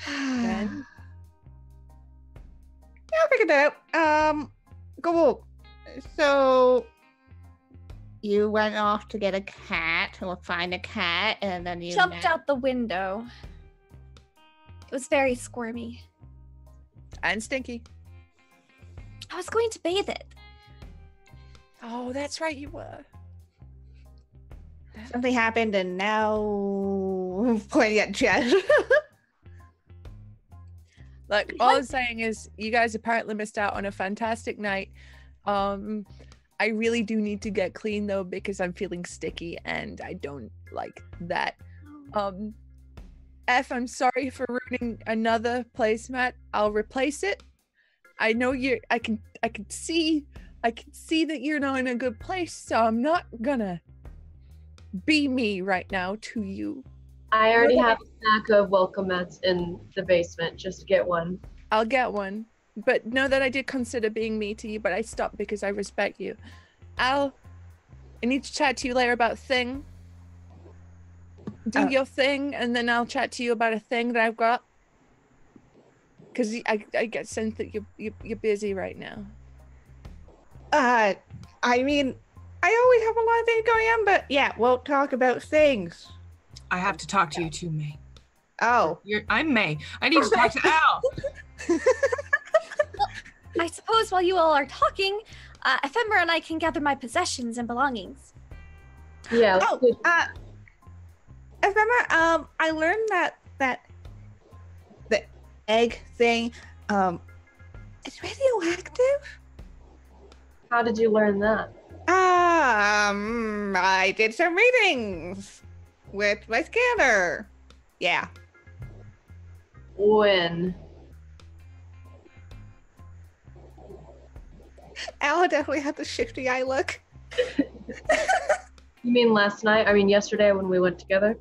Then? Yeah, I'll figure that out. Cool. So you went off to get a cat or find a cat, and then you Jumped out the window. It was very squirmy. And stinky. I was going to bathe it. Oh, that's right, you were. Something happened, and now pointing at Jess. Look, all I'm saying is you guys apparently missed out on a fantastic night. I really do need to get clean though because I'm feeling sticky and I don't like that. F, I'm sorry for ruining another placemat. I'll replace it. I know I can see that you're not in a good place, so I'm not gonna be me right now to you. I already have a stack of welcome mats in the basement. Just get one. I'll get one. But know that I did consider being me to you, but I stopped because I respect you. Al, I need to chat to you later about thing. Do your thing, and then I'll chat to you about a thing that I've got. Because I get sense that you're busy right now. I mean, I always have a lot of things going on, but yeah, we'll talk about things. I have to talk to you too, May. Oh. I'm May. I need to talk to Al. I suppose while you all are talking, Ephemera and I can gather my possessions and belongings. Yeah. Ephemera, I learned that the egg thing, it's radioactive. How did you learn that? I did some readings with my scanner. Yeah. When? Al definitely had the shifty eye look. You mean last night? I mean yesterday when we went together?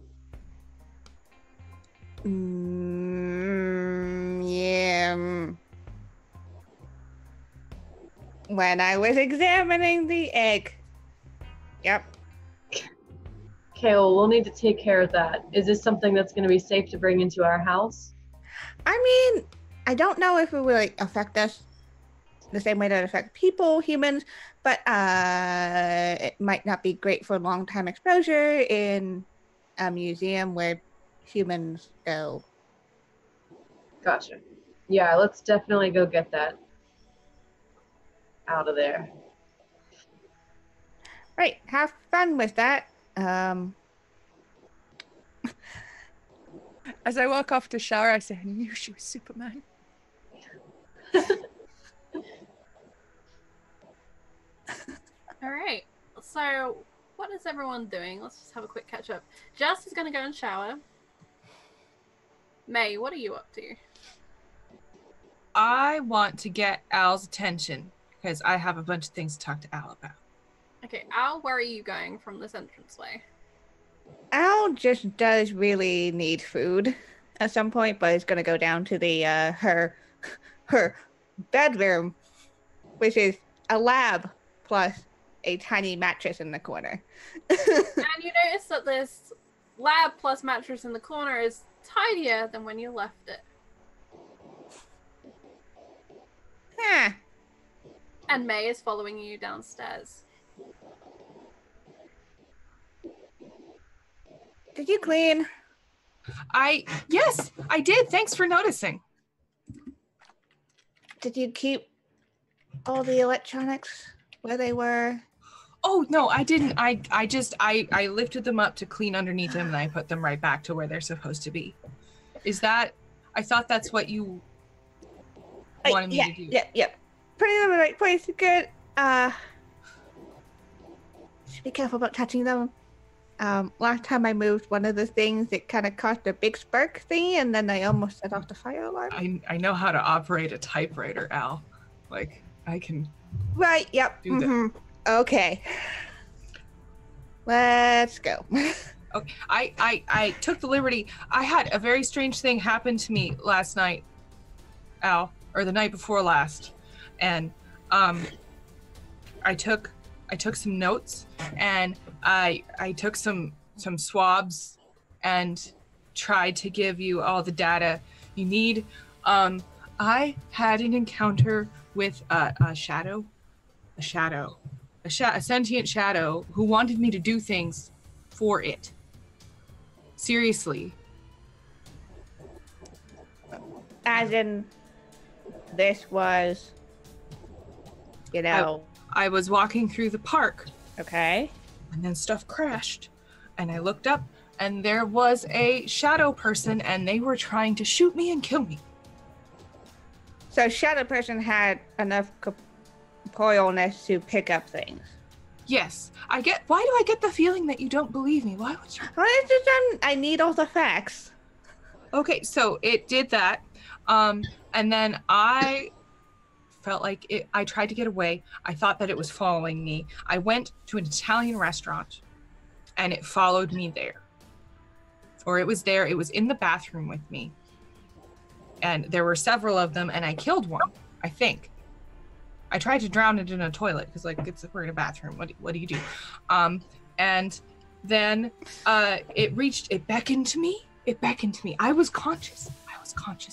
Yeah. When I was examining the egg. Yep. Okay, well, we'll need to take care of that. Is this something that's going to be safe to bring into our house? I mean, I don't know if it will affect us the same way that it affects people, humans, but it might not be great for long-time exposure in a museum where humans go. Gotcha. Yeah, let's definitely go get that out of there. Right, have fun with that. As I walk off to shower, I say, I knew she was Superman. All right. So, what is everyone doing? Let's just have a quick catch up. Jess is going to go and shower. May, what are you up to? I want to get Al's attention because I have a bunch of things to talk to Al about. Okay, Al, where are you going from this entranceway? Al just does really need food at some point, but is going to go down to the her bedroom, which is a lab plus a tiny mattress in the corner. And you notice that this lab plus mattress in the corner is tidier than when you left it. Huh. And May is following you downstairs. Did you clean? Yes, I did. Thanks for noticing. Did you keep all the electronics where they were? Oh no, I didn't. I lifted them up to clean underneath them and I put them right back to where they're supposed to be. I thought that's what you wanted me to do. Yep. Putting them in the right place. Good. Should be careful about touching them. Last time I moved one of the things, it kind of caused a big spark thingy, and then I almost set off the fire alarm. I know how to operate a typewriter, Al. Like, I can Right, yep. do that. Okay. Let's go. Okay. I took the liberty. I had a very strange thing happen to me last night, Al, or the night before last. And I took some notes and I took some swabs and tried to give you all the data you need. I had an encounter with a sentient shadow who wanted me to do things for it. Seriously. As in, this was, you know. I was walking through the park. Okay. And then stuff crashed. And I looked up and there was a shadow person and they were trying to shoot me and kill me. So shadow person had enough corporealness to pick up things. Yes. Why do I get the feeling that you don't believe me? Why would you? Well, it's just, I need all the facts. Okay, so it did that. And then I felt like I tried to get away. I thought that it was following me. I went to an Italian restaurant and it followed me there. Or it was there. It was in the bathroom with me. And there were several of them and I killed one, I think. I tried to drown it in a toilet because we're in a bathroom. What do you do? And then it beckoned to me. I was conscious,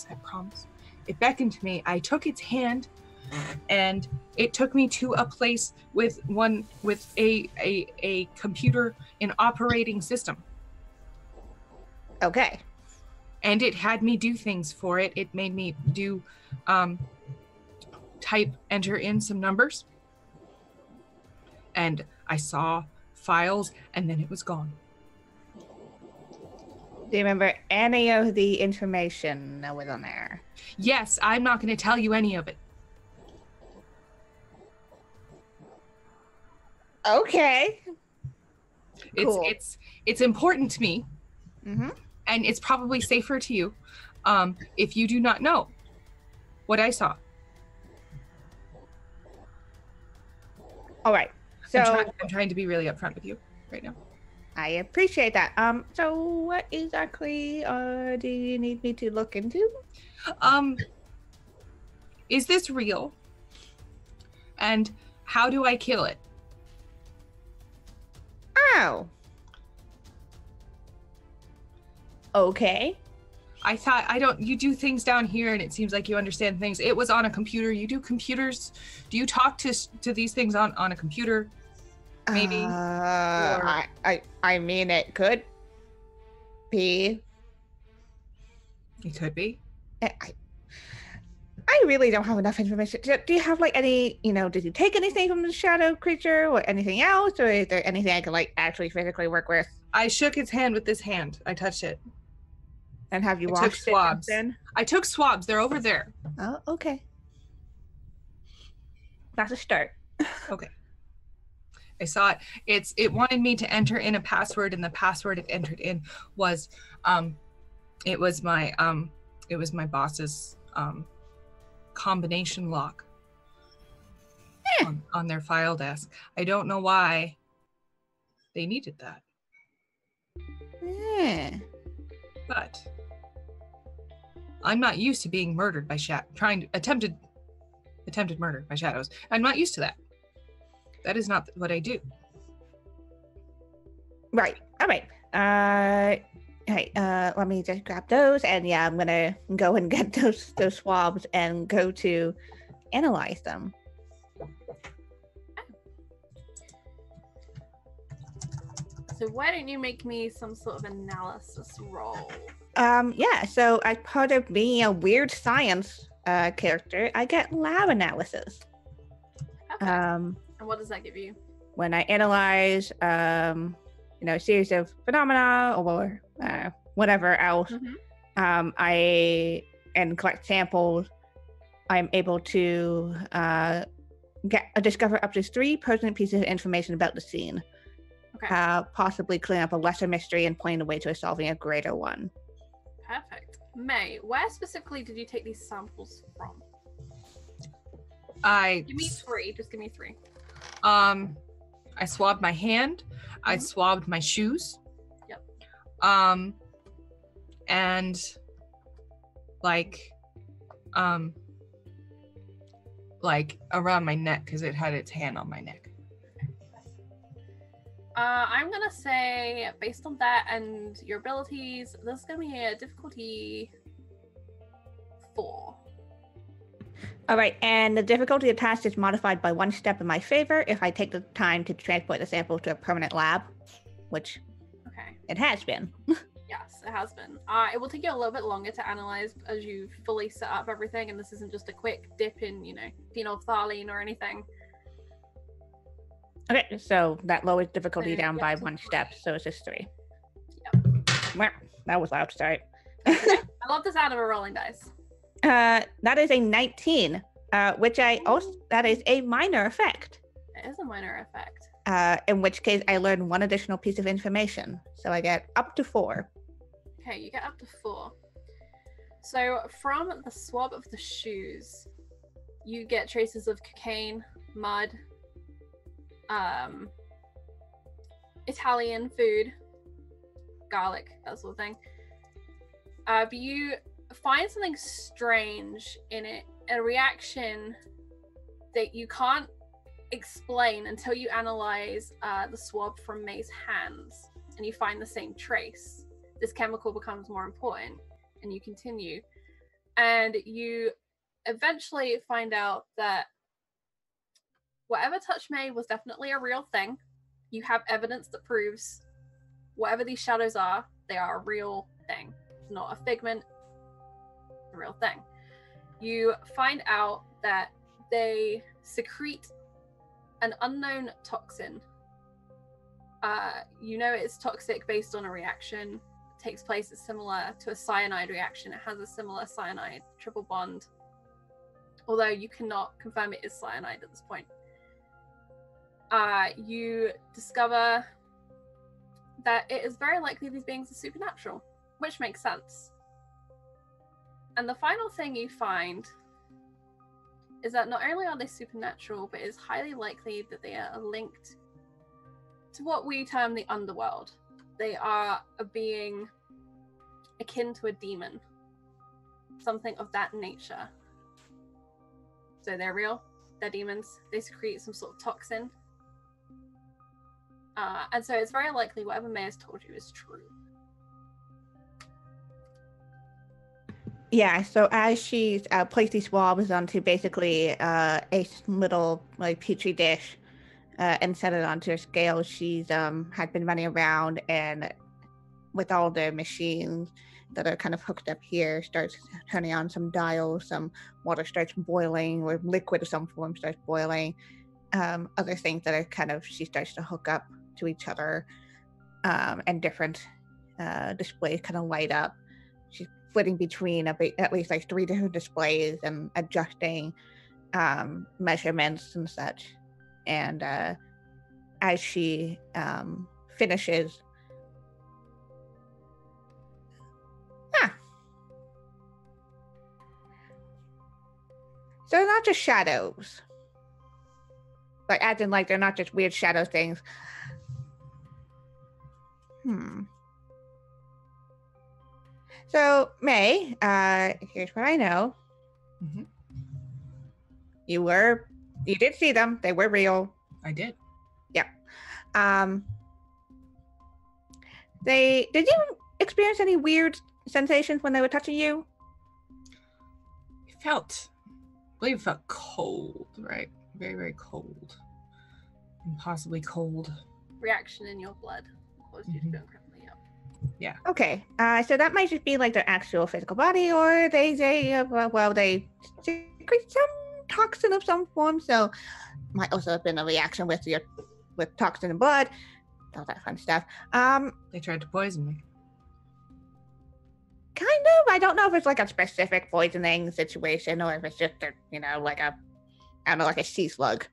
I promise. It beckoned to me. I took its hand and it took me to a place with a computer and operating system. Okay. And it had me do things for it. It made me do enter in some numbers. And I saw files and then it was gone. Do you remember any of the information that was on there? Yes, I'm not going to tell you any of it. Okay. Cool. It's important to me. Mm-hmm. And it's probably safer to you if you do not know what I saw. All right. So I'm trying to be really upfront with you right now. I appreciate that. So what exactly do you need me to look into? Is this real? And how do I kill it? Oh. Okay. I thought you do things down here and it seems like you understand things. It was on a computer. You do computers. Do you talk to these things on a computer? Maybe. I mean, it could be. It could be. I really don't have enough information. Do you have any, did you take anything from the shadow creature or anything else? Or is there anything I can actually physically work with? I shook its hand with this hand. I touched it. And have you I took washed swabs. it then? I took swabs. They're over there. Oh, okay. That's a start. Okay. I saw it. It wanted me to enter in a password, and the password it entered in was it was my boss's combination lock on their file desk. I don't know why they needed that. Yeah. But I'm not used to being murdered by attempted murder by shadows. I'm not used to that. That is not what I do. Right. All right. Let me just grab those, and yeah, I'm gonna go and get those swabs and go to analyze them. So why don't you make me some sort of analysis roll? Yeah, so as part of being a weird science character, I get lab analysis. Okay. And what does that give you? When I analyze, a series of phenomena or whatever else, and collect samples, I'm able to discover up to 3 pertinent pieces of information about the scene. Okay. Possibly clean up a lesser mystery and pointing the way to solving a greater one. Perfect. May, where specifically did you take these samples from? Give me 3. Just give me 3. I swabbed my hand. I swabbed my shoes. Yep. And like around my neck because it had its hand on my neck. I'm gonna say, based on that and your abilities, this is gonna be a difficulty 4. All right, and the difficulty of the task is modified by 1 step in my favor if I take the time to transport the sample to a permanent lab, which it has been. Yes, it has been. It will take you a little bit longer to analyze as you fully set up everything, and this isn't just a quick dip in, phenolphthalein or anything. Okay, so that lowers difficulty down by 1 step, so it's just 3. Yep. Well, that was loud, sorry. I love the sound of a rolling dice. That is a 19, which that is a minor effect. It is a minor effect. In which case I learn 1 additional piece of information, so I get up to 4. Okay, you get up to 4. So from the swab of the shoes, you get traces of cocaine, mud, Italian food, garlic, that sort of thing. But you find something strange in it, a reaction that you can't explain until you analyze the swab from May's hands and you find the same trace. This chemical becomes more important and you continue, and you eventually find out that whatever touched May was definitely a real thing. You have evidence that proves whatever these shadows are, they are a real thing. It's not a figment, a real thing. You find out that they secrete an unknown toxin. It's toxic based on a reaction. It takes place similar to a cyanide reaction. It has a similar cyanide triple bond, although you cannot confirm it is cyanide at this point. You discover that it is very likely these beings are supernatural, which makes sense. And the final thing you find is that not only are they supernatural, but it is highly likely that they are linked to what we term the underworld. They are a being akin to a demon, something of that nature. So they're real, they're demons, they secrete some sort of toxin. And so it's very likely whatever May has told you is true. Yeah, so as she placed these swabs onto basically a little petri dish and set it onto a scale, she's had been running around and with all the machines that are kind of hooked up here, starts turning on some dials, some water starts boiling, or liquid of some form starts boiling. Other things that are she starts to hook up to each other, and different displays kind of light up. She's flitting between at least 3 different displays and adjusting measurements and such. And as she finishes, so they're not just shadows. As in, they're not just weird shadow things. So, May, here's what I know. Mm-hmm. You did see them. They were real. I did. Yep. Did you experience any weird sensations when they were touching you? I felt believe it felt cold, right? Very, very cold. Impossibly cold. Reaction in your blood caused you to feel incredibly up. Yeah. Okay. So that might just be like their actual physical body, or they secrete some toxin of some form. So might also have been a reaction with toxin in blood, all that fun stuff. They tried to poison me. Kind of. I don't know if it's like a specific poisoning situation, or if it's just like a sea slug.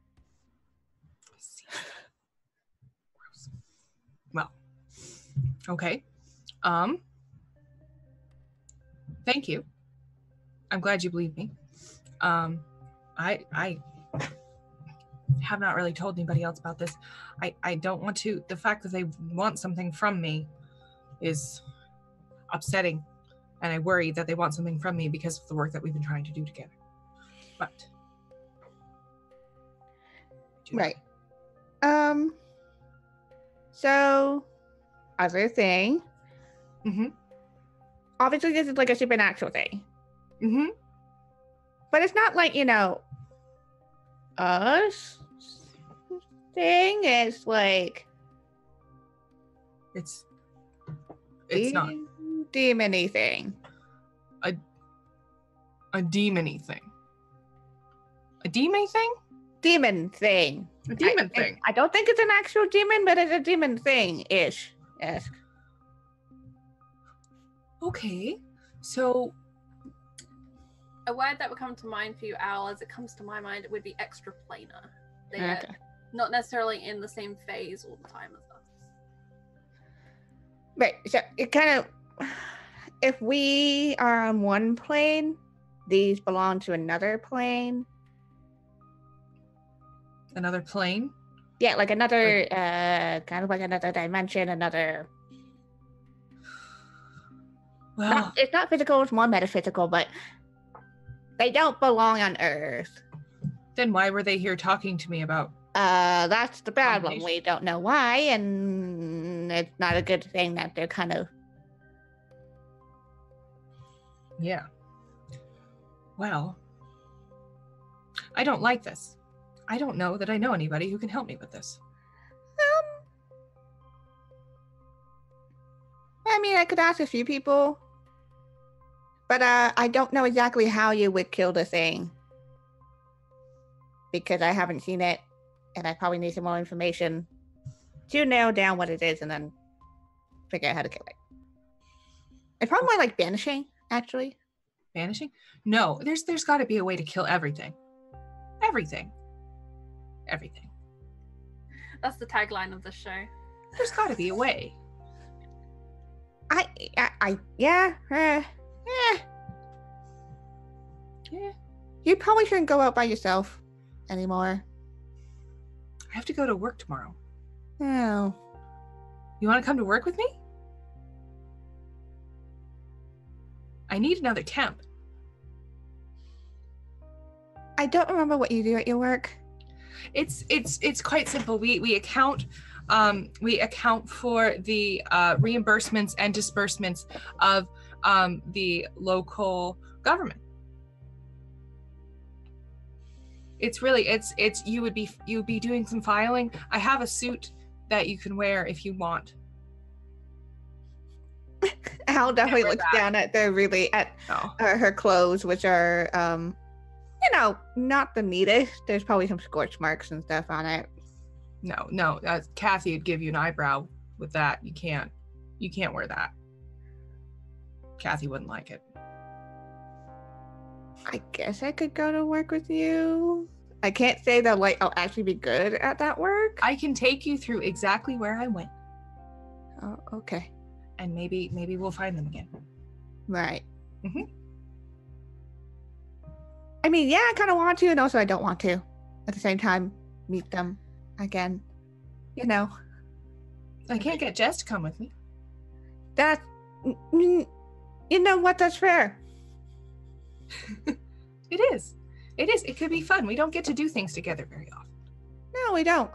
Well, okay. Thank you. I'm glad you believe me. I have not really told anybody else about this. I don't want to. The fact that they want something from me is upsetting, and I worry that they want something from me because of the work that we've been trying to do together. But right. So other thing. Obviously this is like a supernatural thing. But it's not like, us thing. It's like it's not demon-y thing. A demon-y thing. A demon thing? Demon thing. A demon thing. I don't think it's an actual demon, but it's a demon thing-ish. Yes. Okay. So a word that would come to mind for you, Owl, as it comes to my mind, it would be extraplanar. They are not necessarily in the same phase all the time as us. Right. So it kind of, if we are on one plane, these belong to another plane. Another plane? Yeah, like another, kind of like another dimension, another. Well, it's not physical, it's more metaphysical, but they don't belong on Earth. Then why were they here talking to me about? That's the problem. We don't know why, and it's not a good thing that they're kind of. Yeah. Well, I don't like this. I don't know that I know anybody who can help me with this. I mean, I could ask a few people, but I don't know exactly how you would kill the thing because I haven't seen it, and I probably need some more information to nail down what it is and then figure out how to kill it. It's probably more like banishing, actually. Banishing? No, there's got to be a way to kill everything. Everything. That's the tagline of the show. There's got to be a way. Yeah. You probably shouldn't go out by yourself anymore. I have to go to work tomorrow. Oh. You want to come to work with me? I need another temp. I don't remember what you do at your work. It's quite simple. We account for the reimbursements and disbursements of the local government. You would be doing some filing. I have a suit that you can wear if you want. Al definitely looks down at her clothes, which are not the neatest. There's probably some scorch marks and stuff on it. No. Kathy would give you an eyebrow with that. You can't wear that. Kathy wouldn't like it. I guess I could go to work with you. I can't say that I'll actually be good at that work. I can take you through exactly where I went. Oh, okay. And maybe we'll find them again. Right. I mean, yeah, I kind of want to, and also I don't want to. At the same time, meet them again. I can't get Jess to come with me. You know what? That's fair. It is. It could be fun. We don't get to do things together very often. No, we don't.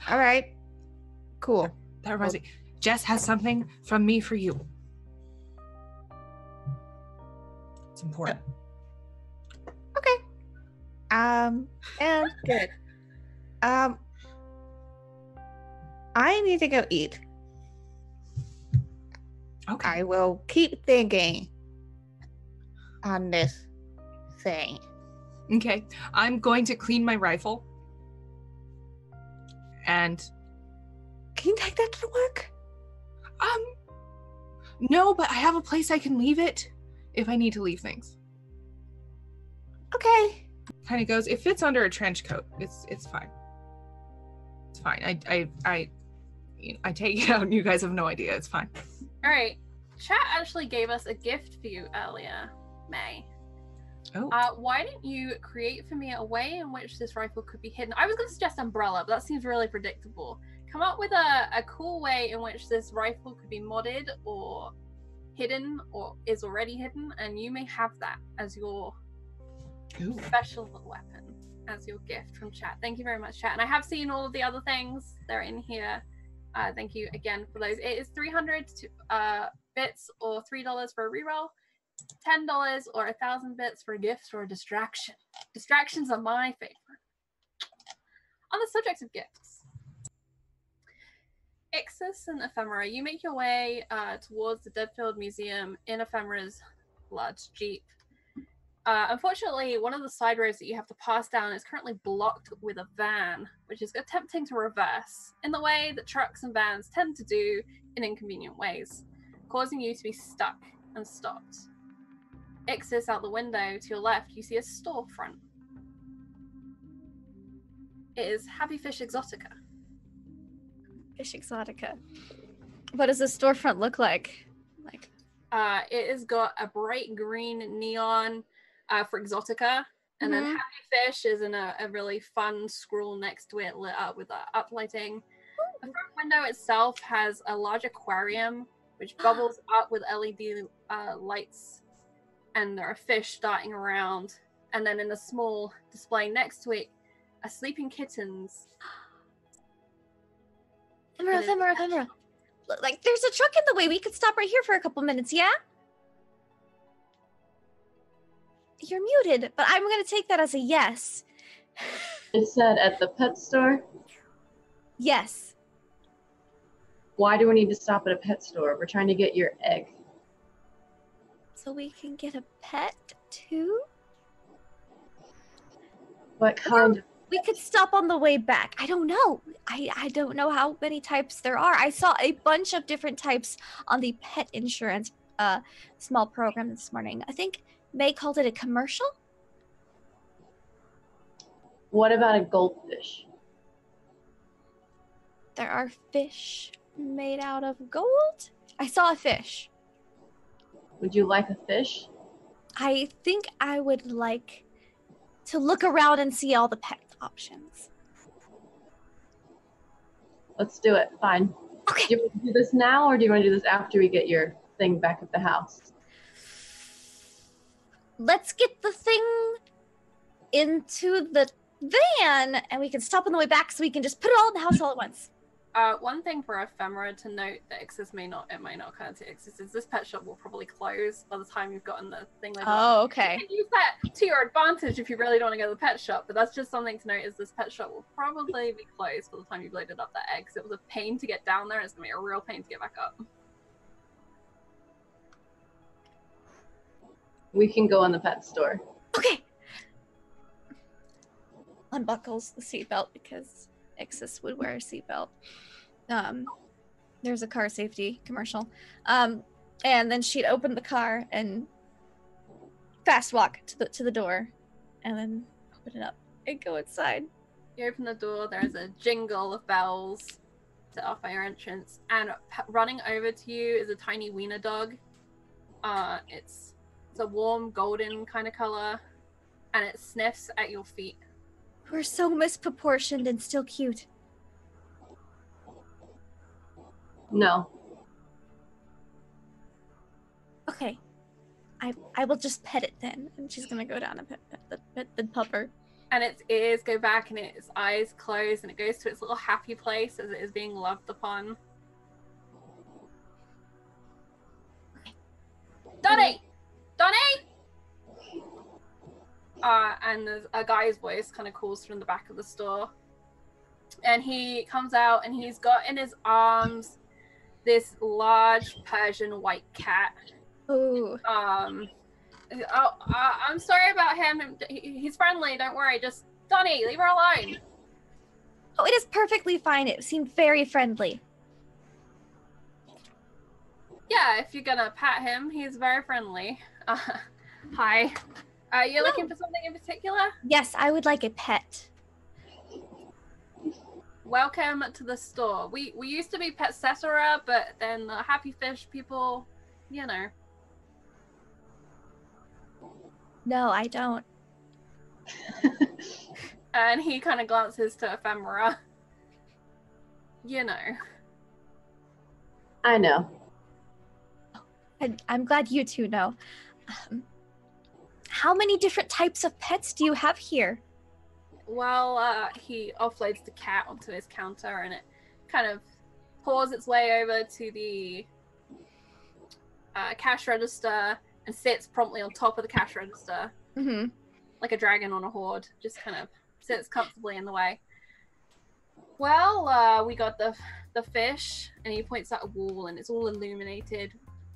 All right. Cool. That reminds me. Jess has something from me for you. It's important. Okay. And good. I need to go eat. Okay. I will keep thinking on this thing. Okay. I'm going to clean my rifle. And Can you take that to work? no, but I have a place I can leave it if I need to leave things. Okay. Kind of goes. It fits under a trench coat. It's fine. It's fine. I take it out and you guys have no idea. It's fine. All right. Chat actually gave us a gift for you earlier, May. Oh. Why don't you create for me a way in which this rifle could be hidden? I was going to suggest umbrella, but that seems really predictable. Come up with a cool way in which this rifle could be modded or hidden or is already hidden, and you may have that as your special little weapon, as your gift from chat. Thank you very much, chat. And I have seen all of the other things. They're in here. Thank you again for those. It is 300 bits or $3 for a reroll, $10 or 1,000 bits for a gift or a distraction. Distractions are my favorite. On the subject of gifts, Ixis and Ephemera, you make your way towards the Deadfield Museum in Ephemera's large jeep. Unfortunately, one of the side roads that you have to pass down is currently blocked with a van, which is attempting to reverse in the way that trucks and vans tend to do in inconvenient ways, causing you to be stuck and stopped. Ixis, out the window to your left, you see a storefront. It is Happy Fish Exotica. Fish Exotica. What does the storefront look like? It has got a bright green neon for Exotica, and then Happy Fish is in a really fun scroll next to it, lit up with uplighting. The front window itself has a large aquarium which bubbles up with LED lights, and there are fish darting around. And then in a small display next to it are sleeping kittens. Ephemera. Like, there's a truck in the way. We could stop right here for a couple minutes, yeah? You're muted, but I'm going to take that as a yes. It said at the pet store. Yes. Why do we need to stop at a pet store? We're trying to get your egg. So we can get a pet, too? What kind of... We could stop on the way back. I don't know. I don't know how many types there are. I saw a bunch of different types on the pet insurance small program this morning. I think May called it a commercial. What about a goldfish? There are fish made out of gold. I saw a fish. Would you like a fish? I think I would like to look around and see all the pet options. Let's do it. Fine. Okay. Do you want to do this now, or do you want to do this after we get your thing back at the house? Let's get the thing into the van, and we can stop on the way back so we can just put it all in the house all at once. One thing for Ephemera to note that Ixis may not occur to Ixis is this pet shop will probably close by the time you've gotten the thing later. Oh, okay. You can use that to your advantage if you really don't want to go to the pet shop, but that's just something to note is this pet shop will probably be closed by the time you've loaded up that egg, because it was a pain to get down there, and it's going to be a real pain to get back up. We can go in the pet store. Okay. Unbuckles the seatbelt because Ixis would wear a seatbelt. There's a car safety commercial. And then she'd open the car and fast walk to the door, and then open it up and go inside. You open the door, there's a jingle of bells to offer your entrance, and running over to you is a tiny wiener dog. It's a warm golden kind of color, and it sniffs at your feet. We're so misproportioned and still cute. No. Okay. I will just pet it then. And she's gonna go down and pet the pupper. And its ears go back and its eyes close, and it goes to its little happy place as it is being loved upon. Donnie! Donnie! and there's a guy's voice kind of calls from the back of the store. And he comes out and he's got in his arms this large Persian white cat. Ooh. I'm sorry about him. He's friendly, don't worry. Just, Donnie, leave her alone. Oh, it is perfectly fine. It seemed very friendly. Yeah, if you're gonna pat him, he's very friendly. Hi. You're looking for something in particular? Yes, I would like a pet. Welcome to the store. We used to be Pet Cetera, but then the Happy Fish people, you know. No, I don't. And he kind of glances to Ephemera. You know. I know. I'm glad you two know. How many different types of pets do you have here? Well, he offloads the cat onto his counter and it kind of paws its way over to the cash register and sits promptly on top of the cash register. Mm-hmm. Like a dragon on a horde. Just kind of sits comfortably in the way. Well, we got the fish, and he points at a wall and it's all illuminated.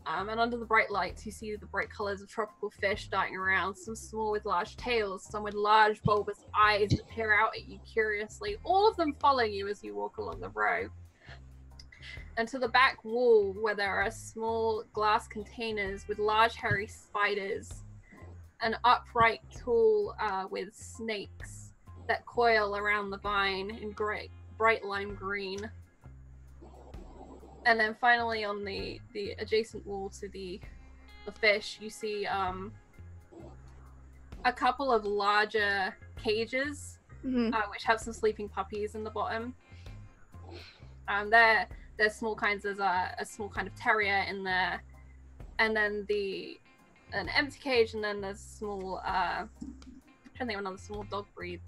And under the bright lights, you see the bright colors of tropical fish darting around, some small with large tails, some with large bulbous eyes that peer out at you curiously. All of them follow you as you walk along the row. And to the back wall, where there are small glass containers with large hairy spiders, an upright tool with snakes that coil around the vine in bright lime green. And then finally on the adjacent wall to the fish, you see a couple of larger cages, which have some sleeping puppies in the bottom. There's small kinds. There's a small kind of terrier in there, and then an empty cage, and then there's small. I'm trying to think of another small dog breed.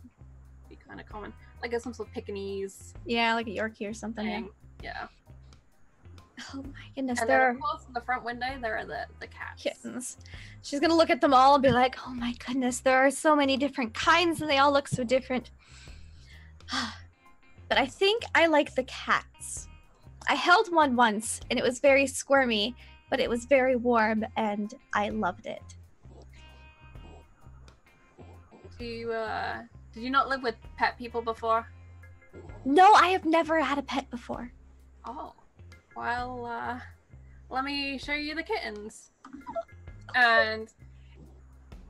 Be kind of common, like some sort of Pekingese. Yeah, like a Yorkie or something. Thing. Yeah. Oh my goodness, And there then, are of course, in the front window, there are the cats. kittens. She's gonna look at them all and be like, oh my goodness, there are so many different kinds and they all look so different. But I think I like the cats. I held one once and it was very squirmy, but it was very warm and I loved it. Did you not live with pet people before? No, I have never had a pet before. Oh. Well, let me show you the kittens. And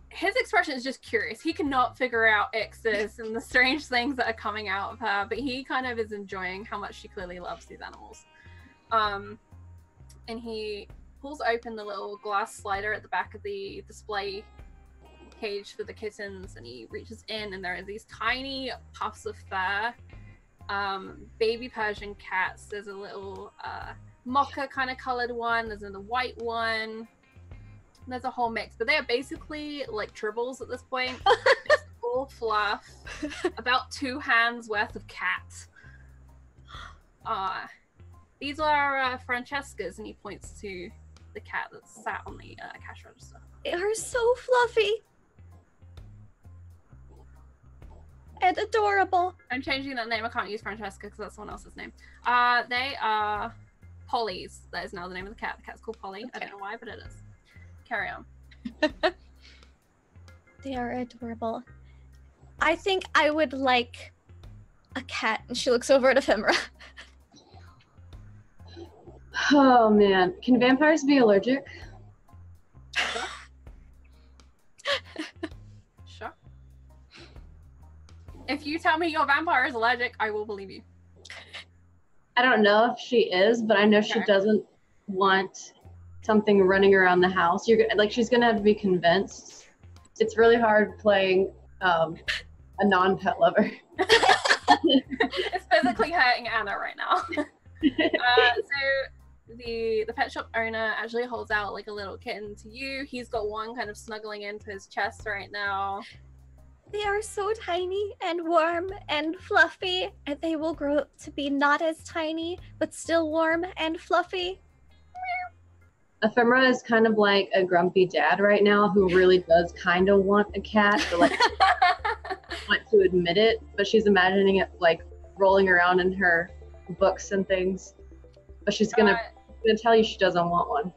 his expression is just curious. He cannot figure out Ixis and the strange things that are coming out of her, but he kind of is enjoying how much she clearly loves these animals. And he pulls open the little glass slider at the back of the display cage for the kittens, and he reaches in, and there are these tiny puffs of fur. Baby Persian cats. There's a little mocha kind of colored one. There's a white one. There's a whole mix, but they are basically like tribbles at this point. Just all fluff. About 2 hands worth of cat. These are Francesca's, and he points to the cat that's sat on the cash register. They are so fluffy. And adorable. I'm changing that name. I can't use Francesca because that's someone else's name. They are Polly's. That is now the name of the cat. The cat's called Polly. Okay. I don't know why, but it is. Carry on. They are adorable. I think I would like a cat. And she looks over at Ephemera. Oh man, can vampires be allergic? Sure. If you tell me your vampire is allergic, I will believe you. I don't know if she is, but I know she doesn't want something running around the house. She's gonna have to be convinced. It's really hard playing a non-pet lover. It's physically hurting Anna right now. So the pet shop owner actually holds out like a little kitten to you. He's got one kind of snuggling into his chest right now. They are so tiny and warm and fluffy, and they will grow up to be not as tiny, but still warm and fluffy. Ephemera is kind of like a grumpy dad right now who really does kind of want a cat, but like want to admit it. But she's imagining it like rolling around in her books and things. But she's gonna tell you she doesn't want one.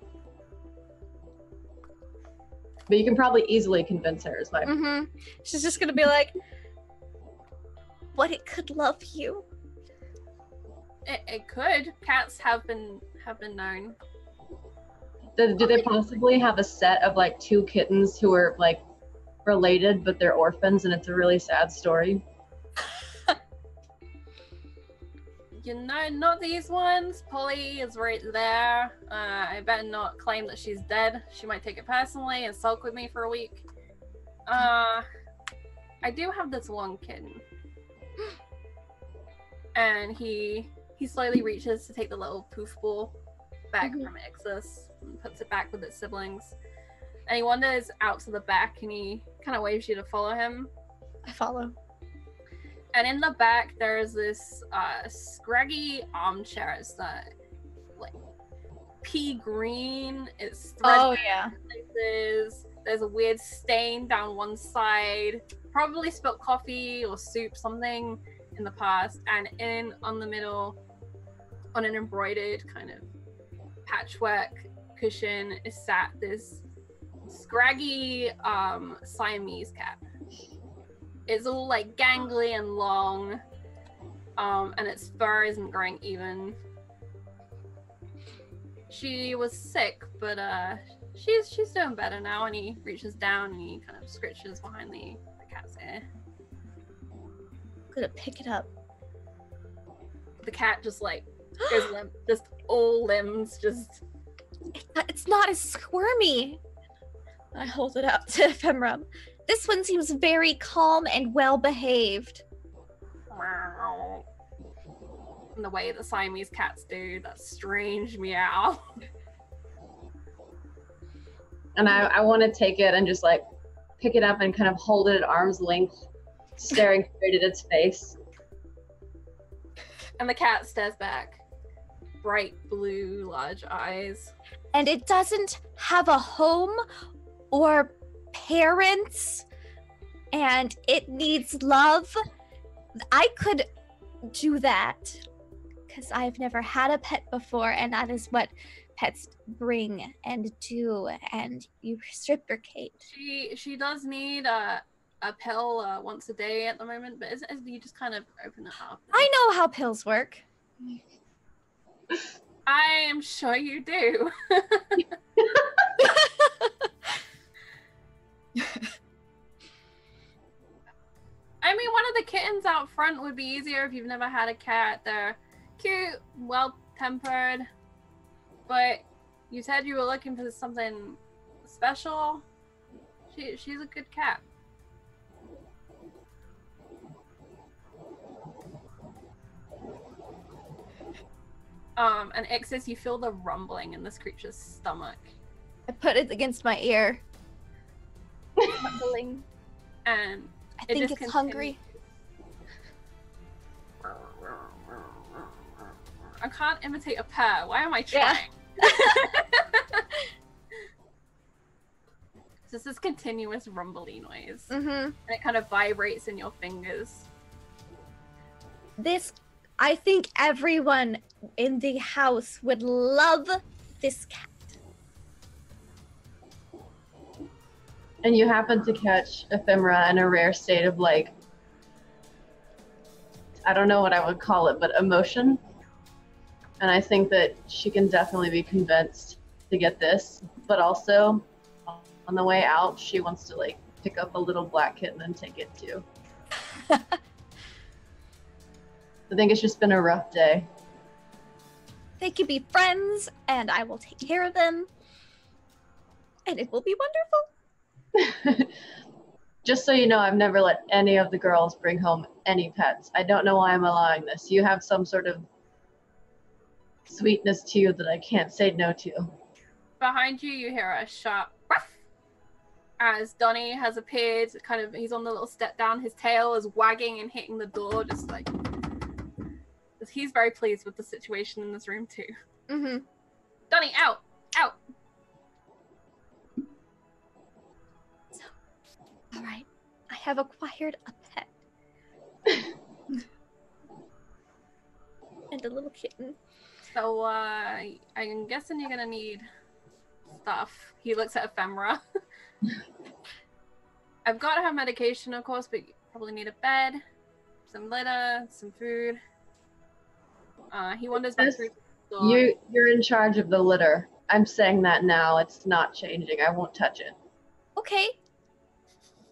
But you can probably easily convince her. Is my She's just gonna be like, "What it could love you." It could. Cats have been known. Do they possibly have a set of like 2 kittens who are like related but they're orphans and it's a really sad story? You know, not these ones. Polly is right there. I better not claim that she's dead. She might take it personally and sulk with me for a week. I do have this one kitten. And he slowly reaches to take the little poof ball back from Ixis and puts it back with its siblings. And he wanders out to the back and he kind of waves you to follow him. I follow. And in the back, there is this scraggy armchair. It's like pea green. It's threadbare places. There's a weird stain down one side. Probably spilt coffee or soup, something in the past. And on the middle, on an embroidered kind of patchwork cushion, is sat this scraggy Siamese cat. It's all like gangly and long, and its fur isn't growing even. She was sick, but she's doing better now. And he reaches down and he kind of scritches behind the cat's ear. I'm gonna pick it up. The cat just like goes limp, just all limbs, just. It's not as squirmy. I hold it out to Ephemera. This one seems very calm and well behaved. And the way that Siamese cats do, that strange meow. And I want to take it and just like pick it up and kind of hold it at arm's length, staring straight at its face. And the cat stares back. Bright blue, large eyes. And it doesn't have a home or parents, and it needs love. I could do that because I've never had a pet before, and that is what pets bring and do, and you reciprocate. She does need a pill once a day at the moment, but you just kind of open it up. I know how pills work. I am sure you do. I mean, one of the kittens out front would be easier if you've never had a cat. They're cute, well-tempered, but you said you were looking for something special. She's a good cat. And Ixis, you feel the rumbling in this creature's stomach. I put it against my ear. Rumbling. And I think it's hungry. I can't imitate a purr. Why am I trying? Yeah. It's this continuous rumbly noise. Mm-hmm. And it kind of vibrates in your fingers. I think everyone in the house would love this cat. And you happen to catch Ephemera in a rare state of like, I don't know what I would call it, but emotion. And I think that she can definitely be convinced to get this, but also on the way out, she wants to like pick up a little black kitten and take it too. I think it's just been a rough day. They can be friends, and I will take care of them, and it will be wonderful. Just so you know, I've never let any of the girls bring home any pets. I don't know why I'm allowing this. You have some sort of sweetness to you that I can't say no to. Behind you, you hear a sharp ruff as Donnie has appeared. Kind of, he's on the little step down. His tail is wagging and hitting the door, just like. He's very pleased with the situation in this room too. Mm-hmm. Donnie, out! have acquired a pet. And a little kitten. So, I'm guessing you're gonna need stuff. He looks at Ephemera. I've got her medication, of course, but you probably need a bed, some litter, some food. He wanders back through the door. You're in charge of the litter. I'm saying that now. It's not changing. I won't touch it. Okay.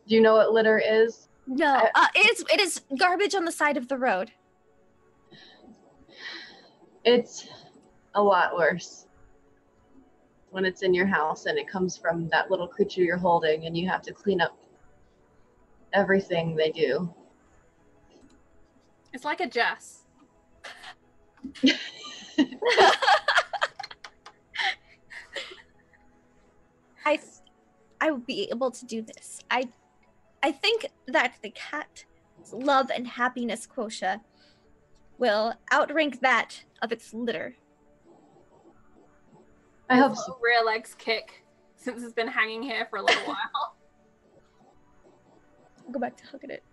Do you know what litter is? No, it is garbage on the side of the road. It's a lot worse when it's in your house and it comes from that little creature you're holding and you have to clean up everything they do. It's like a Jess. I will be able to do this. I think that the cat's love and happiness quotient will outrank that of its litter. I hope so. Rear legs kick since it's been hanging here for a little while. I'll go back to hugging it.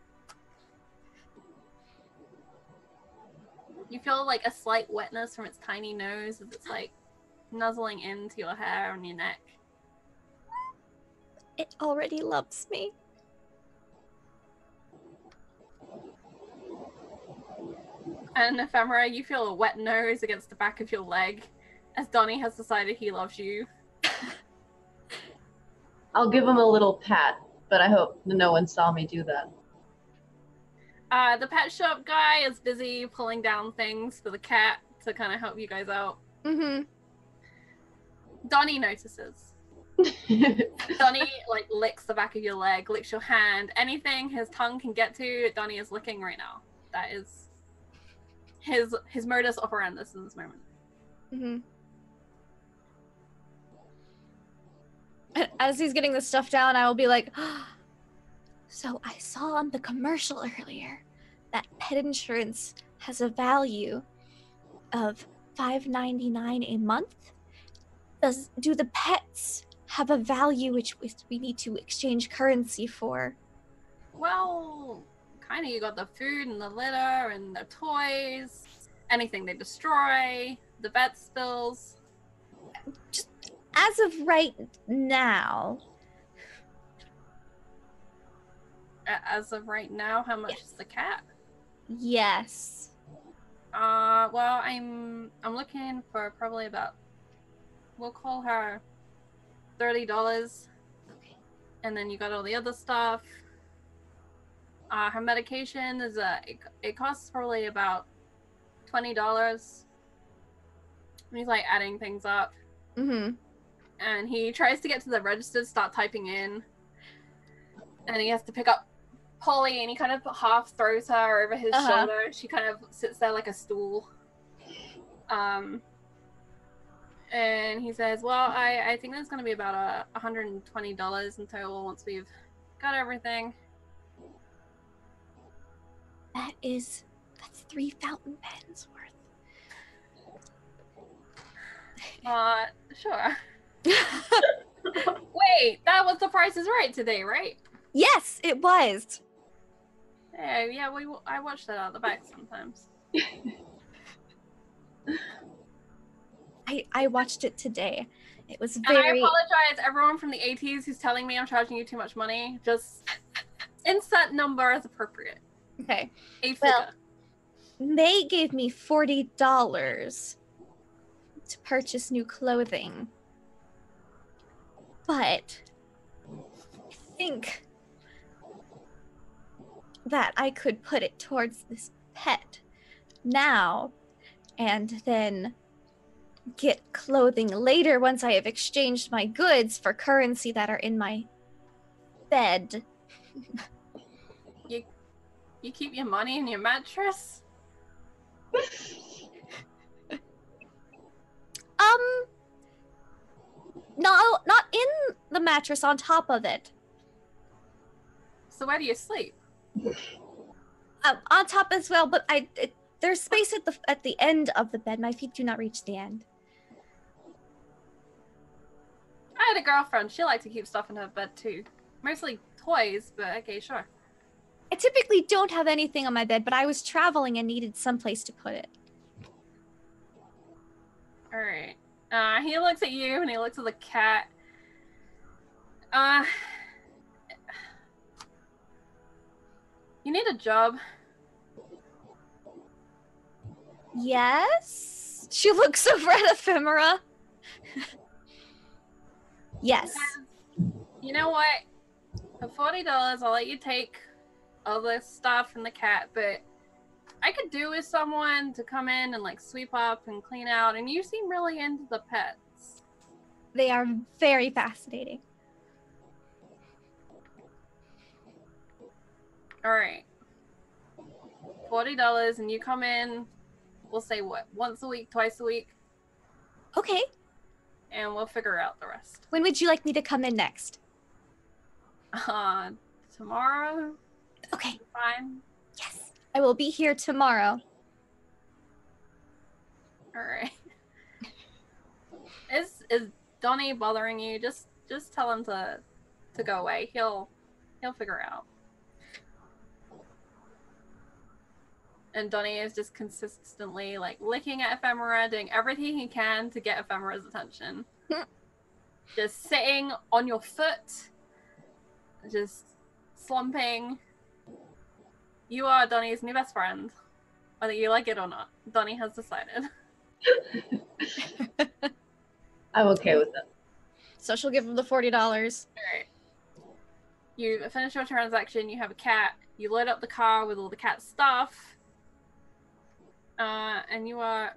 You feel like a slight wetness from its tiny nose as it's like nuzzling into your hair and your neck. It already loves me. And Ephemera, you feel a wet nose against the back of your leg as Donnie has decided he loves you. I'll give him a little pat, but I hope no one saw me do that. The pet shop guy is busy pulling down things for the cat to kind of help you guys out. Mm-hmm. Donnie notices. Donnie like licks the back of your leg, licks your hand. Anything his tongue can get to, Donnie is licking right now. That is his modus operandus in this moment. Mm-hmm. As he's getting the stuff down, I will be like, so I saw on the commercial earlier that pet insurance has a value of $5.99 a month. Do the pets have a value which we need to exchange currency for? Well, kind of. You got the food and the litter and the toys, anything they destroy, the vet spills. Just as of right now. As of right now, how much is the cat? Yes. Well, I'm looking for probably about, we'll call her $30. Okay. And then you got all the other stuff. Her medication is it costs probably about $20. And he's like adding things up. Mm-hmm. And he tries to get to the register to start typing in. And he has to pick up Polly, and he kind of half throws her over his shoulder. She kind of sits there like a stool. And he says, well, I think that's going to be about $120 in total once we've got everything. That's 3 fountain pens worth. Sure. Wait, that was The Price is Right today, right? Yes, it was. Yeah, I watch that out the back sometimes. I watched it today. It was And very... I apologize, everyone from the 80's who's telling me I'm charging you too much money. Just insert number as appropriate. Okay. A figure. Well, they gave me $40 to purchase new clothing. But I think that I could put it towards this pet now and then get clothing later once I have exchanged my goods for currency that are in my bed. You keep your money in your mattress? No, not in the mattress, on top of it. So where do you sleep? On top as well, but there's space at the end of the bed. My feet do not reach the end. I had a girlfriend. She liked to keep stuff in her bed too. Mostly toys, but okay, sure. I typically don't have anything on my bed, but I was traveling and needed someplace to put it. All right. He looks at you and he looks at the cat. You need a job. Yes? She looks over at Ephemera. Yes. You know what? For $40, I'll let you take all the stuff from the cat, but I could do with someone to come in and like sweep up and clean out, and you seem really into the pets. They are very fascinating. All right. $40 and you come in, we'll say what, once a week, twice a week, Okay. and we'll figure out the rest. When would you like me to come in next? Tomorrow? Okay. Fine. Yes. I will be here tomorrow. All right. Is Donnie bothering you? Just tell him to go away. He'll figure it out. And Donnie is just consistently like looking at Ephemera, doing everything he can to get Ephemera's attention. Just sitting on your foot, just slumping. You are Donnie's new best friend, whether you like it or not. Donnie has decided. I'm okay with it. So she'll give him the $40. Alright. You finish your transaction, you have a cat, you load up the car with all the cat stuff, and you are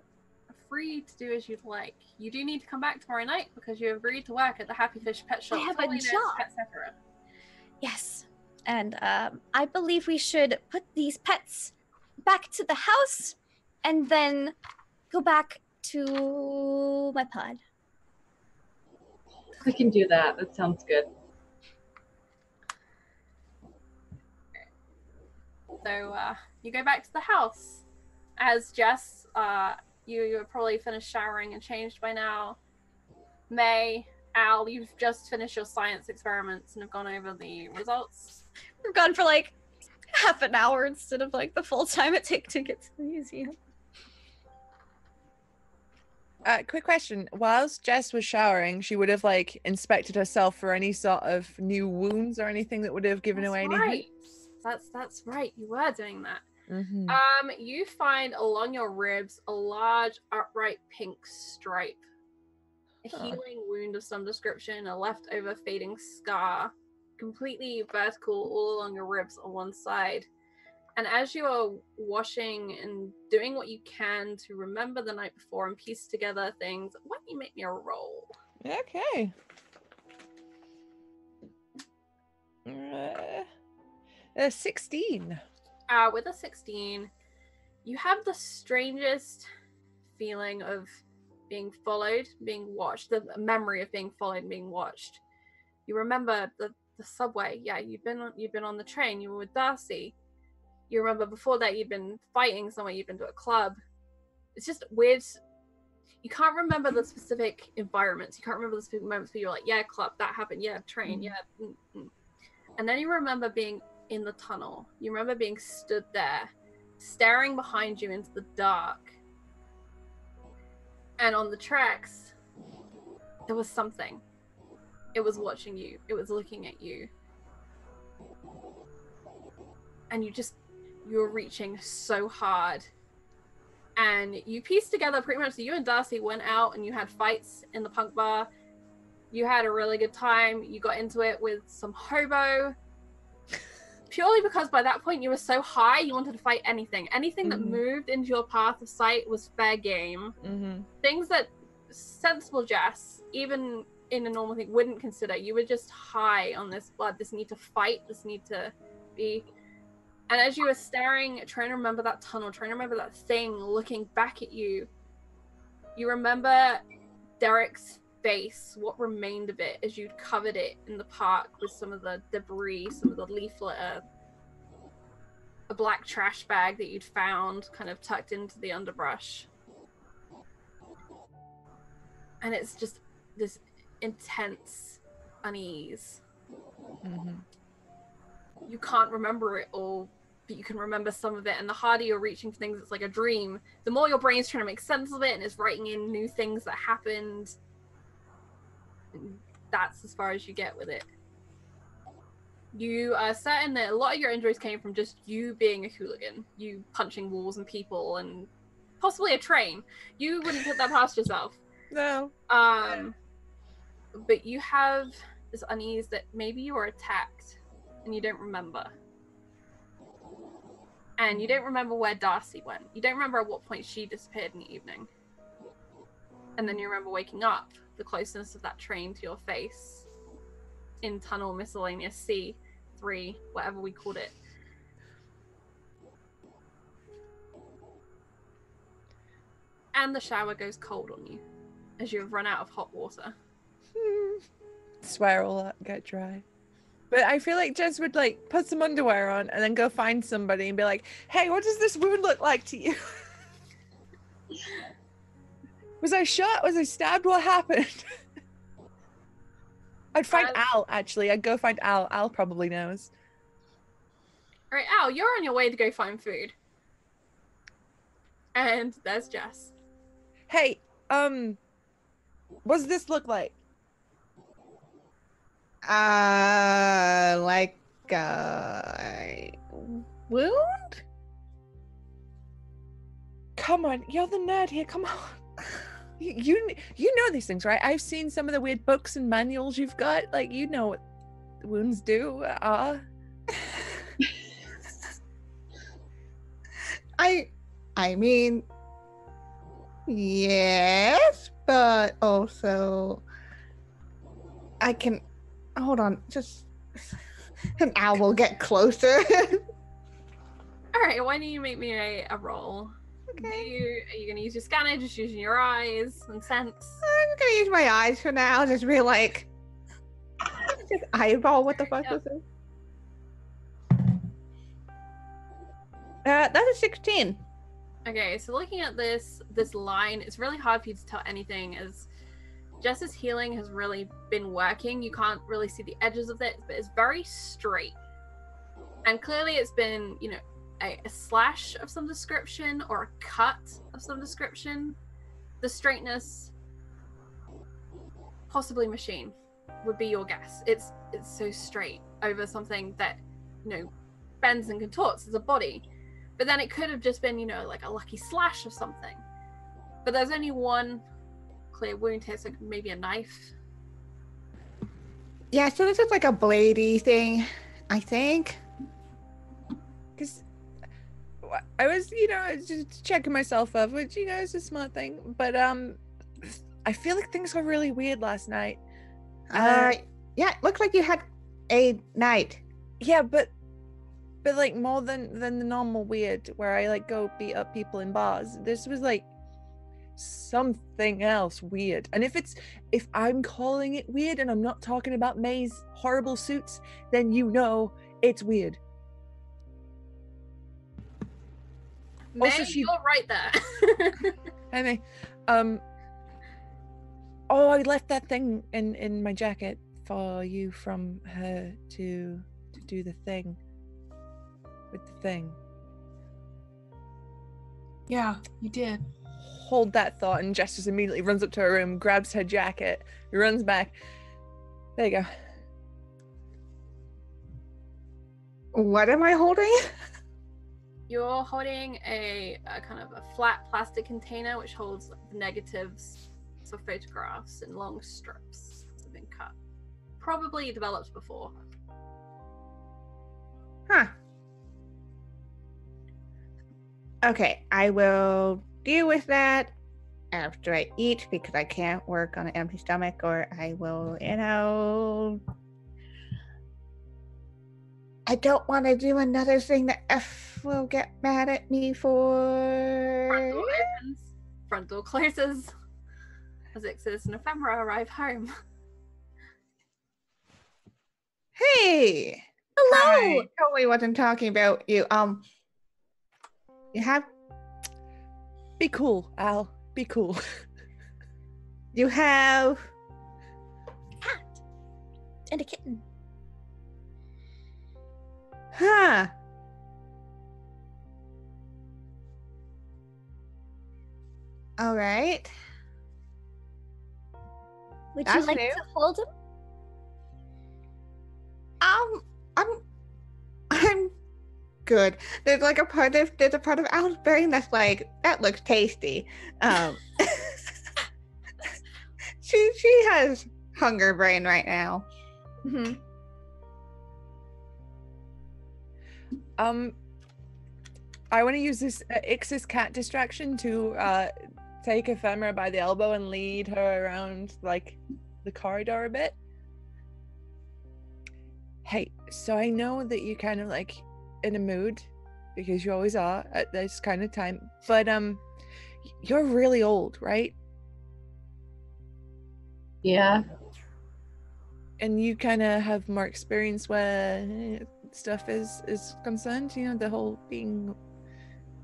free to do as you'd like. You do need to come back tomorrow night because you agreed to work at the Happy Fish Pet Shop. I have a formerly known as job. Pet Cypher. Yes. And I believe we should put these pets back to the house and then go back to my pod. We can do that. That sounds good. So you go back to the house. As Jess, you have probably finished showering and changed by now. May, Al, you've just finished your science experiments and have gone over the results. We're gone for like half an hour instead of like the full time it takes to get to the museum. Quick question. Whilst Jess was showering, she would have like inspected herself for any sort of new wounds or anything that would have given away any right. heat. That's right. You were doing that. Mm-hmm. You find along your ribs a large upright pink stripe. A healing wound of some description, a leftover fading scar, completely vertical all along your ribs on one side. And as you are washing and doing what you can to remember the night before and piece together things, why don't you make me a roll? Okay. 16. With a 16, you have the strangest feeling of being followed, being watched, the memory of being followed and being watched. You remember the subway. Yeah, you've been on the train. You were with Darcy. You remember before that you'd been fighting somewhere. You'd been to a club. It's just weird. You can't remember the specific environments. You can't remember the specific moments where you're like, yeah, club, that happened. Yeah, train. Yeah. And then you remember being in the tunnel. You remember being stood there, staring behind you into the dark. And on the tracks, there was something. It was watching you. It was looking at you. And you were reaching so hard. And you pieced together pretty much that you and Darcy went out and you had fights in the punk bar. You had a really good time. You got into it with some hobo. Purely because by that point you were so high, you wanted to fight anything. Anything that moved into your path of sight was fair game. Things that sensible Jess, even in a normal thing, wouldn't consider. You were just high on this blood, this need to fight, this need to be. And as you were staring, trying to remember that tunnel, trying to remember that thing looking back at you, you remember Derek's face, what remained of it as you'd covered it in the park with some of the debris, some of the leaf litter, a black trash bag that you'd found kind of tucked into the underbrush. And it's just this intense unease. you can't remember it all, but you can remember some of it. And the harder you're reaching for things, it's like a dream. The more your brain's trying to make sense of it, and it's writing in new things that happened. And that's as far as you get with it. You are certain that a lot of your injuries came from just you being a hooligan, you punching walls and people, and possibly a train. You wouldn't put that past yourself. No. But you have this unease that maybe you were attacked and you don't remember. And you don't remember where Darcy went. You don't remember at what point she disappeared in the evening. And then you remember waking up, the closeness of that train to your face in Tunnel Miscellaneous C3, whatever we called it. And the shower goes cold on you as you have run out of hot water. Swear will get dry. But I feel like Jess would like put some underwear on and then go find somebody and be like, hey, what does this wound look like to you? Was I shot? Was I stabbed? What happened? I'd find Al, actually. I'd go find Al. Al probably knows. All right, Al, you're on your way to go find food. And there's Jess. Hey, what does this look like? Like a wound? Come on, you're the nerd here. Come on. You know these things, right? I've seen some of the weird books and manuals you've got. Like, you know what wounds do. I mean, yes, but also I can hold on, just an owl will get closer. All right, why don't you make me a roll? Okay. Are you gonna use your scanner, just using your eyes and sense? I'm gonna use my eyes for now, just be like, just eyeball what the fuck is this? That's a 16. Okay, so looking at this line, it's really hard for you to tell anything as Jess's healing has really been working. You can't really see the edges of it, but it's very straight. And clearly it's been, you know, a slash of some description or a cut of some description. The straightness, possibly machine, would be your guess. It's so straight over something that, you know, bends and contorts as a body. But then it could have just been, you know, like a lucky slash of something. But there's only one clear wound here, so maybe a knife. Yeah, so this is like a bladey thing, I think. Because I was, you know, just checking myself up, which, you know, is a smart thing. But I feel like things got really weird last night. Yeah, it looks like you had a night. Yeah, but like more than the normal weird where I like go beat up people in bars. This was like something else weird. And if I'm calling it weird and I'm not talking about May's horrible suits, then you know it's weird. May, Also, you're right there. I mean, oh, I left that thing in my jacket for you from her to do the thing with the thing. Yeah, you did. Hold that thought, and Jess just immediately runs up to her room, grabs her jacket, runs back. There you go. What am I holding? You're holding a kind of a flat plastic container which holds the negatives of photographs in long strips that have been cut. Probably developed before. Huh. Okay, I will deal with that after I eat because I can't work on an empty stomach, or I will, you know... I don't want to do another thing that F will get mad at me for. Front door opens, front door closes, as Ixis and Ephemera arrive home. Hey! Hello! I totally wasn't talking about you. You have... Be cool, Al. Be cool. You have... A cat. And a kitten. Huh. All right. Would That's you like new. to hold him? I'm good. There's a part of Alice brain that's like, that looks tasty. She has hunger brain right now. Mm-hmm. I want to use this Ixis cat distraction to take Ephemera by the elbow and lead her around like the corridor a bit. Hey, so I know that you're kind of like in a mood because you always are at this kind of time, but you're really old, right? Yeah. And you kind of have more experience where stuff is concerned, you know, the whole being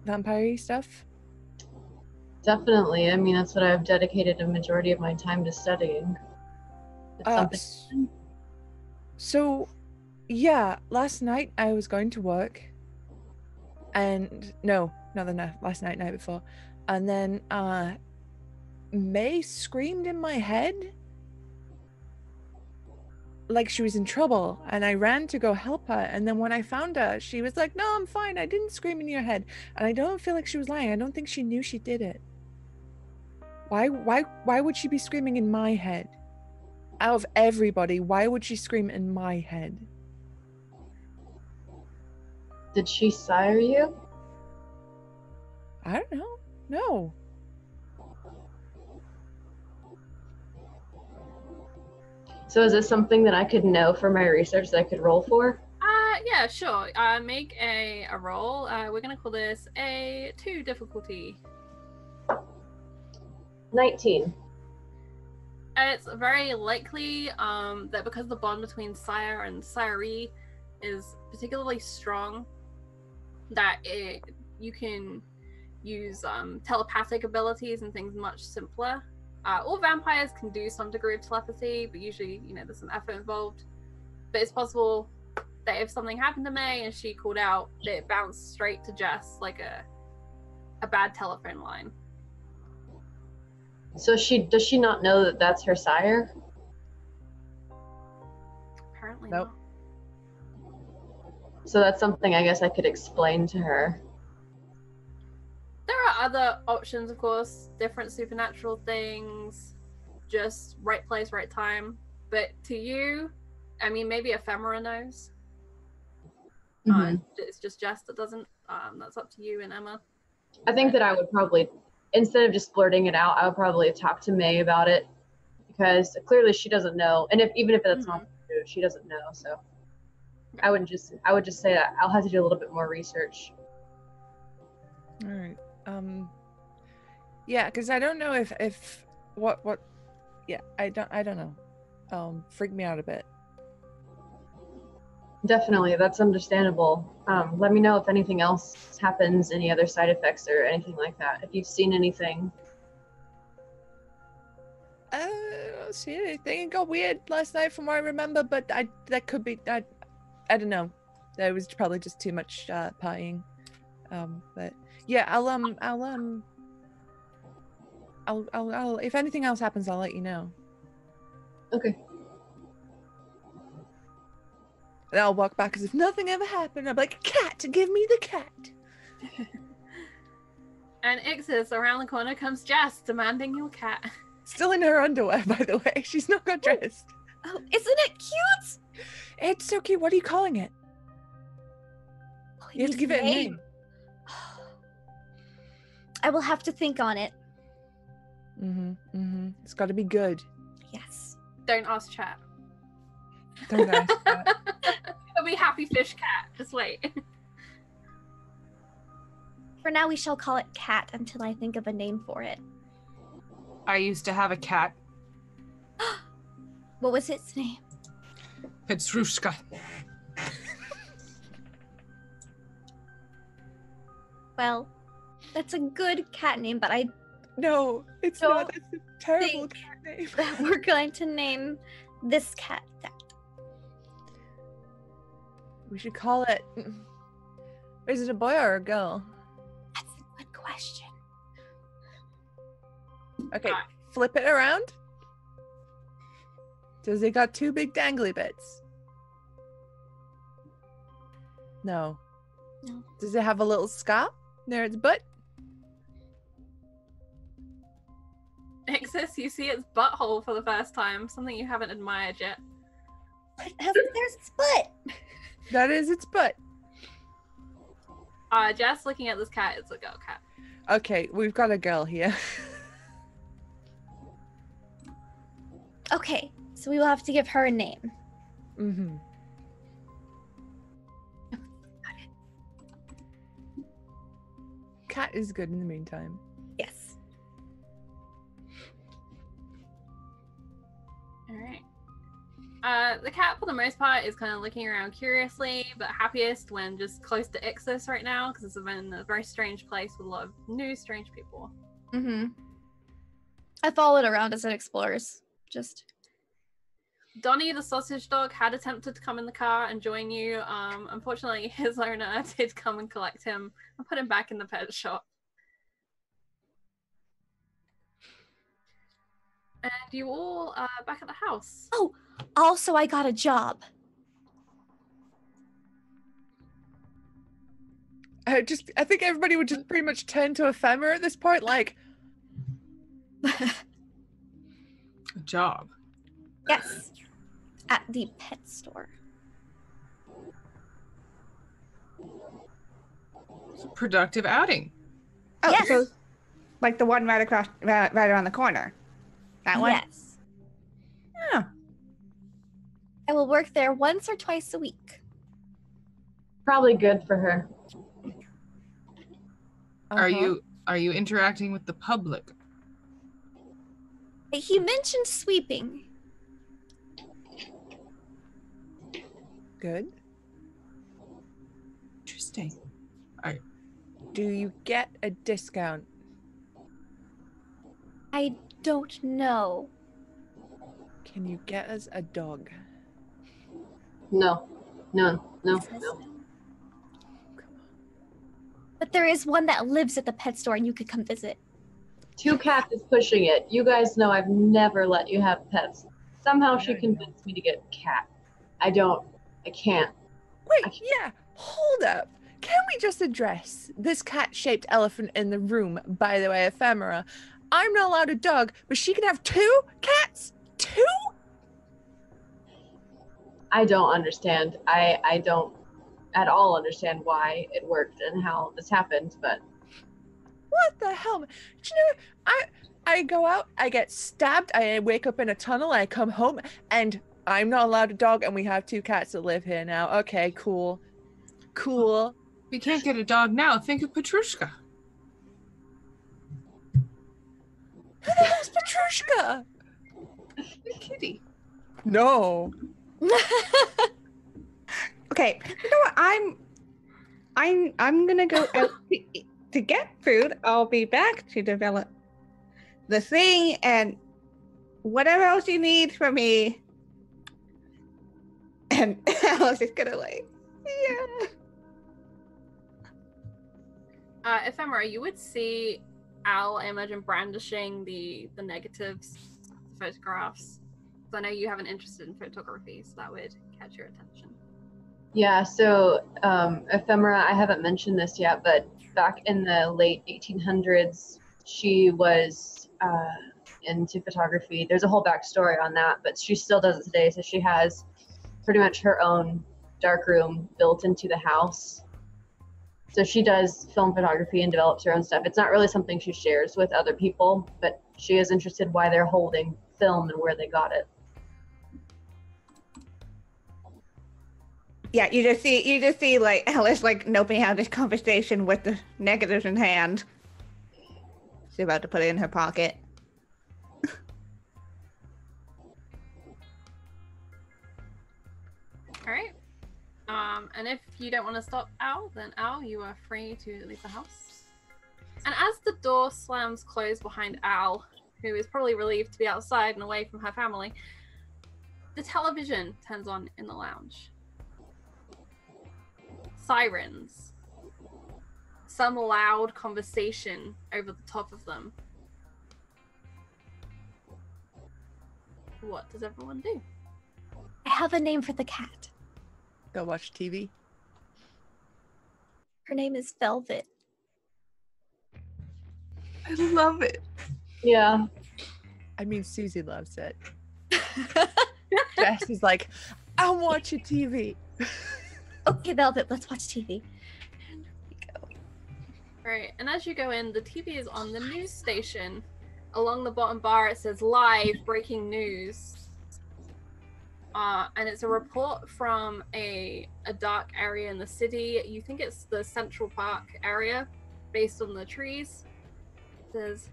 vampire stuff. Definitely. I mean, that's what I've dedicated a majority of my time to studying. It's something. So, yeah, last night I was going to work, and no, not the night, last night, night before, and then May screamed in my head like she was in trouble, and I ran to go help her, and then when I found her, she was like, "No, I'm fine. I didn't scream in your head," and I don't feel like she was lying. I don't think she knew she did it. Why would she be screaming in my head? Out of everybody, why would she scream in my head? Did she sire you? I don't know. No. So is this something that I could know for my research that I could roll for? Yeah, sure. Make a roll. We're gonna call this a 2 difficulty. 19. It's very likely that because the bond between sire and siree is particularly strong, that you can use telepathic abilities and things much simpler. All vampires can do some degree of telepathy, but usually, you know, there's some effort involved. But it's possible that if something happened to May and she called out, that it bounced straight to Jess like a bad telephone line. So does she not know that that's her sire? Apparently Nope. not. So that's something I guess I could explain to her. There are other options, of course, different supernatural things, just right place, right time. But to you, I mean, maybe Ephemera knows. It's just Jess that doesn't. That's up to you and Emma. I think that I would probably, instead of just blurting it out, I would probably talk to May about it, because clearly she doesn't know, and even if that's not true, she doesn't know. So I would just say that I'll have to do a little bit more research. All right. Yeah, because I don't know if what. Yeah, I don't know. Freak me out a bit. Definitely, that's understandable. Let me know if anything else happens, any other side effects or anything like that. If you've seen anything. I don't see anything. It got weird last night from what I remember, but that could be I don't know. There was probably just too much partying. But yeah, I'll if anything else happens, I'll let you know. Okay. And I'll walk back as if nothing ever happened. I'm like, cat, give me the cat. And Ixis, around the corner comes Jess, demanding your cat. Still in her underwear, by the way. She's not got dressed. Oh, isn't it cute? It's so cute. What are you calling it? Oh, You have to give it a name. I will have to think on it. It's got to be good. Yes. Don't ask chat. Don't ask that. It'll be Happy Fish Cat. Just wait. For now, we shall call it Cat until I think of a name for it. I used to have a cat. What was its name? Petrushka. Well, that's a good cat name, but I No, it's Don't not. That's a terrible think cat name. that we're going to name this cat that. We should call it. Is it a boy or a girl? That's a good question. Okay, flip it around. Does it got two big dangly bits? No. No. Does it have a little scar near its butt? Ixis, you see its butthole for the first time, something you haven't admired yet. There's its butt. That is its butt. Jess, looking at this cat, it's a girl cat. Okay, we've got a girl here. Okay, so we will have to give her a name. Mm-hmm. Cat is good in the meantime. Yes. Alright. The cat, for the most part, is kind of looking around curiously, but happiest when just close to Ixis right now, because it's in a very strange place with a lot of new, strange people. Mm-hmm. I follow it around as it explores. Just... Donnie, the sausage dog, had attempted to come in the car and join you. Unfortunately, his owner did come and collect him and put him back in the pet shop. And you all are back at the house. Oh, also I got a job. I think everybody would just pretty much turn to Ephemera at this point, like... A job. Yes. At the pet store. It's a productive outing. Oh, Yes. so like the one right around the corner. That one? Yes. Oh. I will work there once or twice a week. Probably good for her. Are you interacting with the public? He mentioned sweeping. Good. Interesting. Do you get a discount? I don't know. Can you get us a dog? No. But there is one that lives at the pet store and you could come visit. 2 cats is pushing it. You guys know I've never let you have pets. Somehow she convinced me to get a cat. I can't. Wait, yeah, hold up. Can we just address this cat-shaped elephant in the room, by the way, Ephemera? I'm not allowed a dog, but she can have 2 cats? 2? I don't understand. I don't at all understand why it worked and how this happened, but What the hell? Do you know, I go out, I get stabbed, I wake up in a tunnel, I come home, and I'm not allowed a dog, and we have 2 cats that live here now. Okay, cool. Cool. We can't get a dog now. Think of Petrushka. Who the hell's Petrushka? The kitty. No. Okay, you know what? I'm gonna go out to get food. I'll be back to develop the thing and whatever else you need from me. And Alice is gonna like, yeah. Ephemera, you would see Al, I imagine, brandishing the negatives, the photographs. So I know you have an interest in photography, so that would catch your attention. yeah, so Ephemera, I haven't mentioned this yet, but back in the late 1800s, she was into photography. There's a whole backstory on that, but she still does it today. So she has pretty much her own darkroom built into the house. So she does film photography and develops her own stuff. It's not really something she shares with other people, but she is interested why they're holding film and where they got it. Yeah, you just see like Alice like noping out this conversation with the negatives in hand. She's about to put it in her pocket. All right. And if you don't want to stop Al, then Al, you are free to leave the house. And as the door slams closed behind Al, who is probably relieved to be outside and away from her family, the television turns on in the lounge. sirens, some loud conversation over the top of them. What does everyone do? I have a name for the cat. Go watch TV. Her name is Velvet. I love it. Yeah. I mean, Susie loves it. Jess is like, I'm watching TV. Okay, Velvet, let's watch TV. And we go. Right, and as you go in, the TV is on the news station. Along the bottom bar, it says live breaking news. And it's a report from a dark area in the city. You think it's the Central Park area, based on the trees. It says,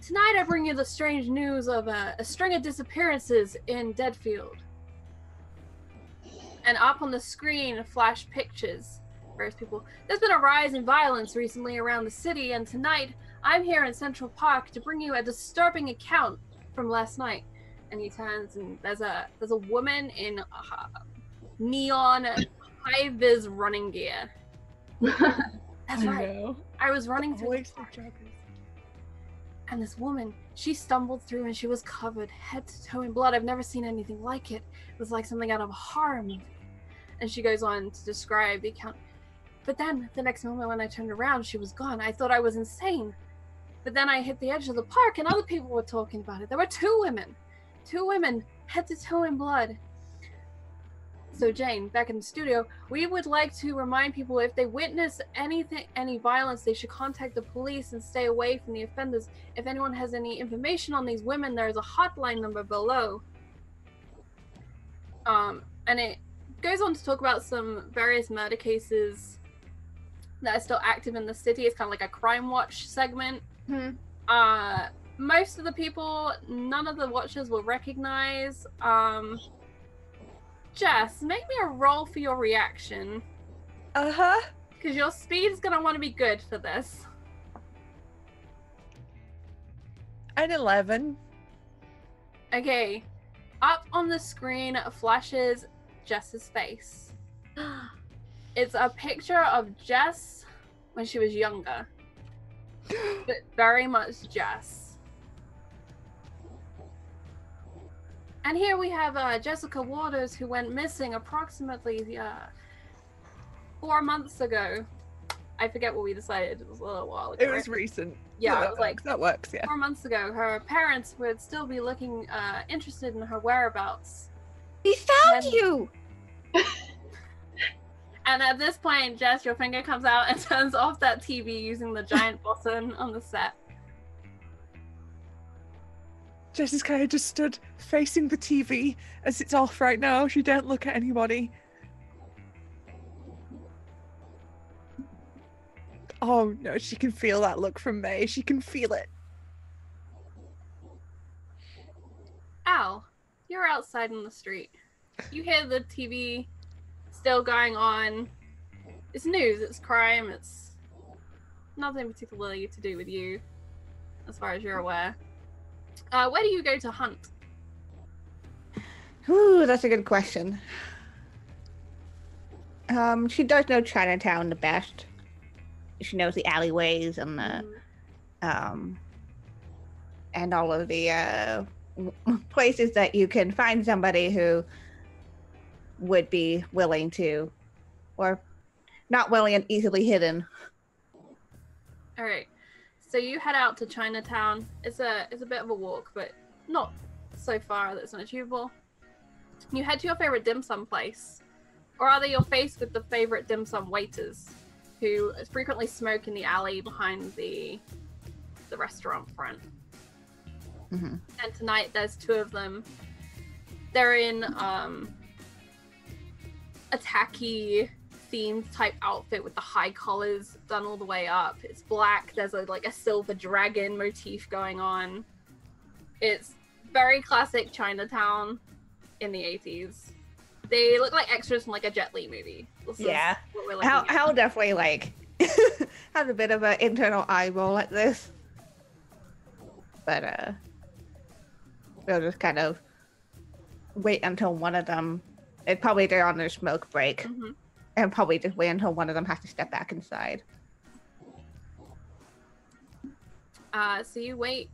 tonight I bring you the strange news of a string of disappearances in Deadfield. And up on the screen flash pictures. Various people. There's been a rise in violence recently around the city, and tonight I'm here in Central Park to bring you a disturbing account from last night. And he turns, and there's a woman in neon high-vis running gear. That's right. No. I was running through Always the park, the joggers. and this woman, she stumbled through, and she was covered head to toe in blood. I've never seen anything like it. It was like something out of a horror movie. And she goes on to describe the account. But then, the next moment when I turned around, she was gone. I thought I was insane. But then I hit the edge of the park, and other people were talking about it. There were two women, head to toe in blood. So Jane, back in the studio, we would like to remind people if they witness any violence, they should contact the police and stay away from the offenders. If anyone has any information on these women, there's a hotline number below. And it goes on to talk about some various murder cases that are still active in the city. It's kind of like a crime watch segment. Most of the people, none of the watchers will recognize. Jess, make me a roll for your reaction. Uh-huh. Because your speed is going to want to be good for this. An 11. Okay. Up on the screen flashes Jess's face. It's a picture of Jess when she was younger. But very much Jess. And here we have Jessica Waters, who went missing approximately 4 months ago. I forget what we decided. It was a little while ago. It was recent. Yeah, that it was like that works, yeah. 4 months ago. Her parents would still be looking interested in her whereabouts. We found And- you! And at this point, Jess, your finger comes out and turns off that TV using the giant button on the set. Jess kind of just stood facing the TV as it's off right now. She don't look at anybody. Oh no, she can feel that look from May. She can feel it. Al, you're outside in the street. You hear the TV still going on. It's news, it's crime, it's nothing particularly to do with you, as far as you're aware. Where do you go to hunt? Ooh, that's a good question. She does know Chinatown the best. She knows the alleyways and the and all of the places that you can find somebody who would be willing to, or not willing and easily hidden. All right. So you head out to Chinatown. It's a bit of a walk, but not so far that it's unachievable. You head to your favorite dim sum place, or rather you're faced with the favorite dim sum waiters, who frequently smoke in the alley behind the restaurant front. Mm-hmm. And tonight there's two of them. They're in a tacky themed type outfit with the high collars done all the way up. It's black. There's a silver dragon motif going on. It's very classic Chinatown in the 80s. They look like extras from like a Jet Li movie. This is Yeah. what we're looking at. Hal definitely had a bit of an internal eye roll at this. But we'll just kind of wait until one of them, probably they're on their smoke break. Mm-hmm. and probably just wait until one of them has to step back inside. So you wait,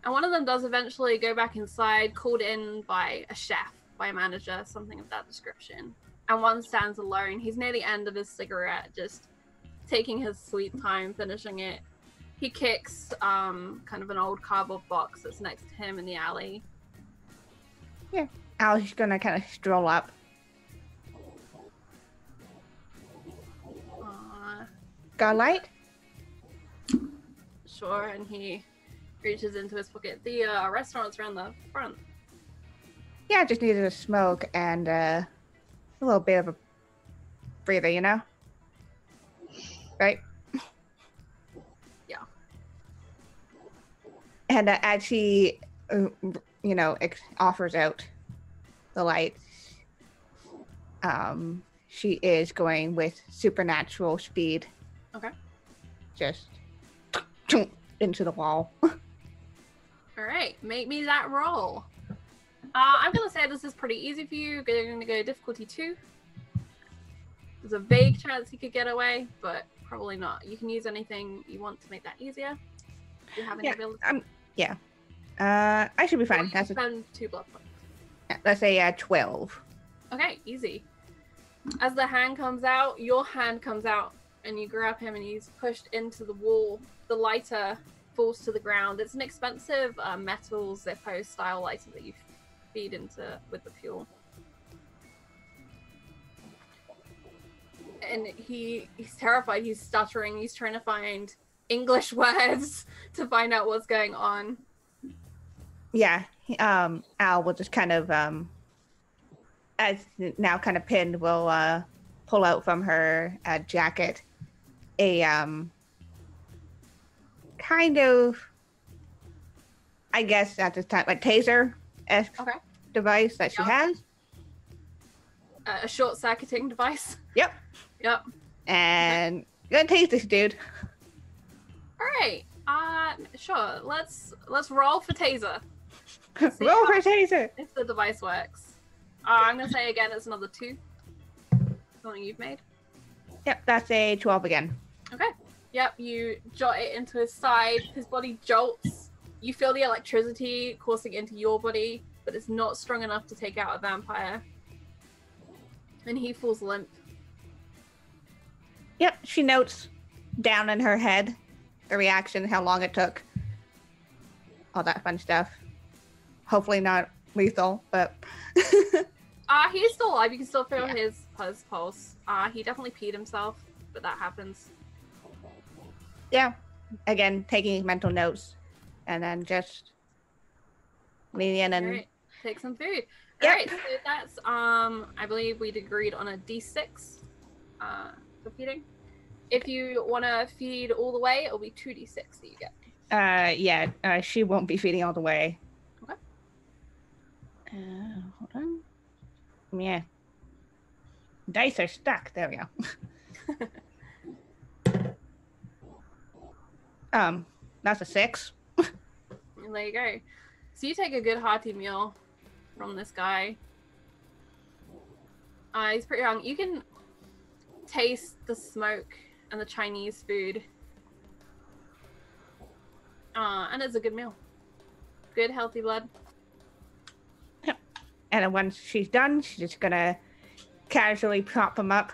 and one of them does eventually go back inside, called in by a chef, by a manager, something of that description. And one stands alone. He's near the end of his cigarette, just taking his sweet time, finishing it. He kicks kind of an old cardboard box that's next to him in the alley. Yeah. Al's gonna kind of stroll up. Got a light? Sure, and he reaches into his pocket. The restaurant's around the front. Yeah, I just needed a smoke and a little bit of a breather, you know? Right? Yeah. And as he, offers out the light, she is going with supernatural speed. Okay. Just into the wall. All right, make me that roll. I'm gonna say this is pretty easy for you. You're gonna go difficulty 2. There's a vague chance he could get away, but probably not. You can use anything you want to make that easier. If you have any ability. I should be fine. That's spend 2 blood points. Yeah, let's say 12. Okay, easy. As the hand comes out, your hand comes out, and you grab him, and he's pushed into the wall. The lighter falls to the ground. It's an expensive metal Zippo style lighter that you feed into with the fuel. And he's terrified. He's stuttering. He's trying to find English words to find out what's going on. Yeah, Al will just kind of, as now kind of pinned, will pull out from her jacket a kind of, I guess at this time, like taser-esque device that she has. A short-circuiting device. Yep. Yep. And you're gonna tase this dude. All right. Sure. Let's roll for taser. Roll for taser. If the device works. I'm gonna say again, it's another 2. Something you've made. Yep, that's a 12 again. Okay. Yep, you jot it into his side. His body jolts. You feel the electricity coursing into your body, but it's not strong enough to take out a vampire. And he falls limp. Yep, she notes down in her head the reaction, how long it took. All that fun stuff. Hopefully not lethal, but... He's still alive. You can still feel his pulse. He definitely peed himself, but that happens. Yeah. Again, taking mental notes. And then just leaning in and... All right. Take some food. Yep. Alright, so that's, I believe we'd agreed on a D6 for feeding. If you want to feed all the way, it'll be 2d6 that you get. She won't be feeding all the way. Okay. Hold on. Yeah. Dice are stuck. There we go. That's a 6. And there you go. So you take a good hearty meal from this guy. He's pretty young. You can taste the smoke and the Chinese food. And it's a good meal. Good, healthy blood. And then once she's done, she's just gonna casually prop him up.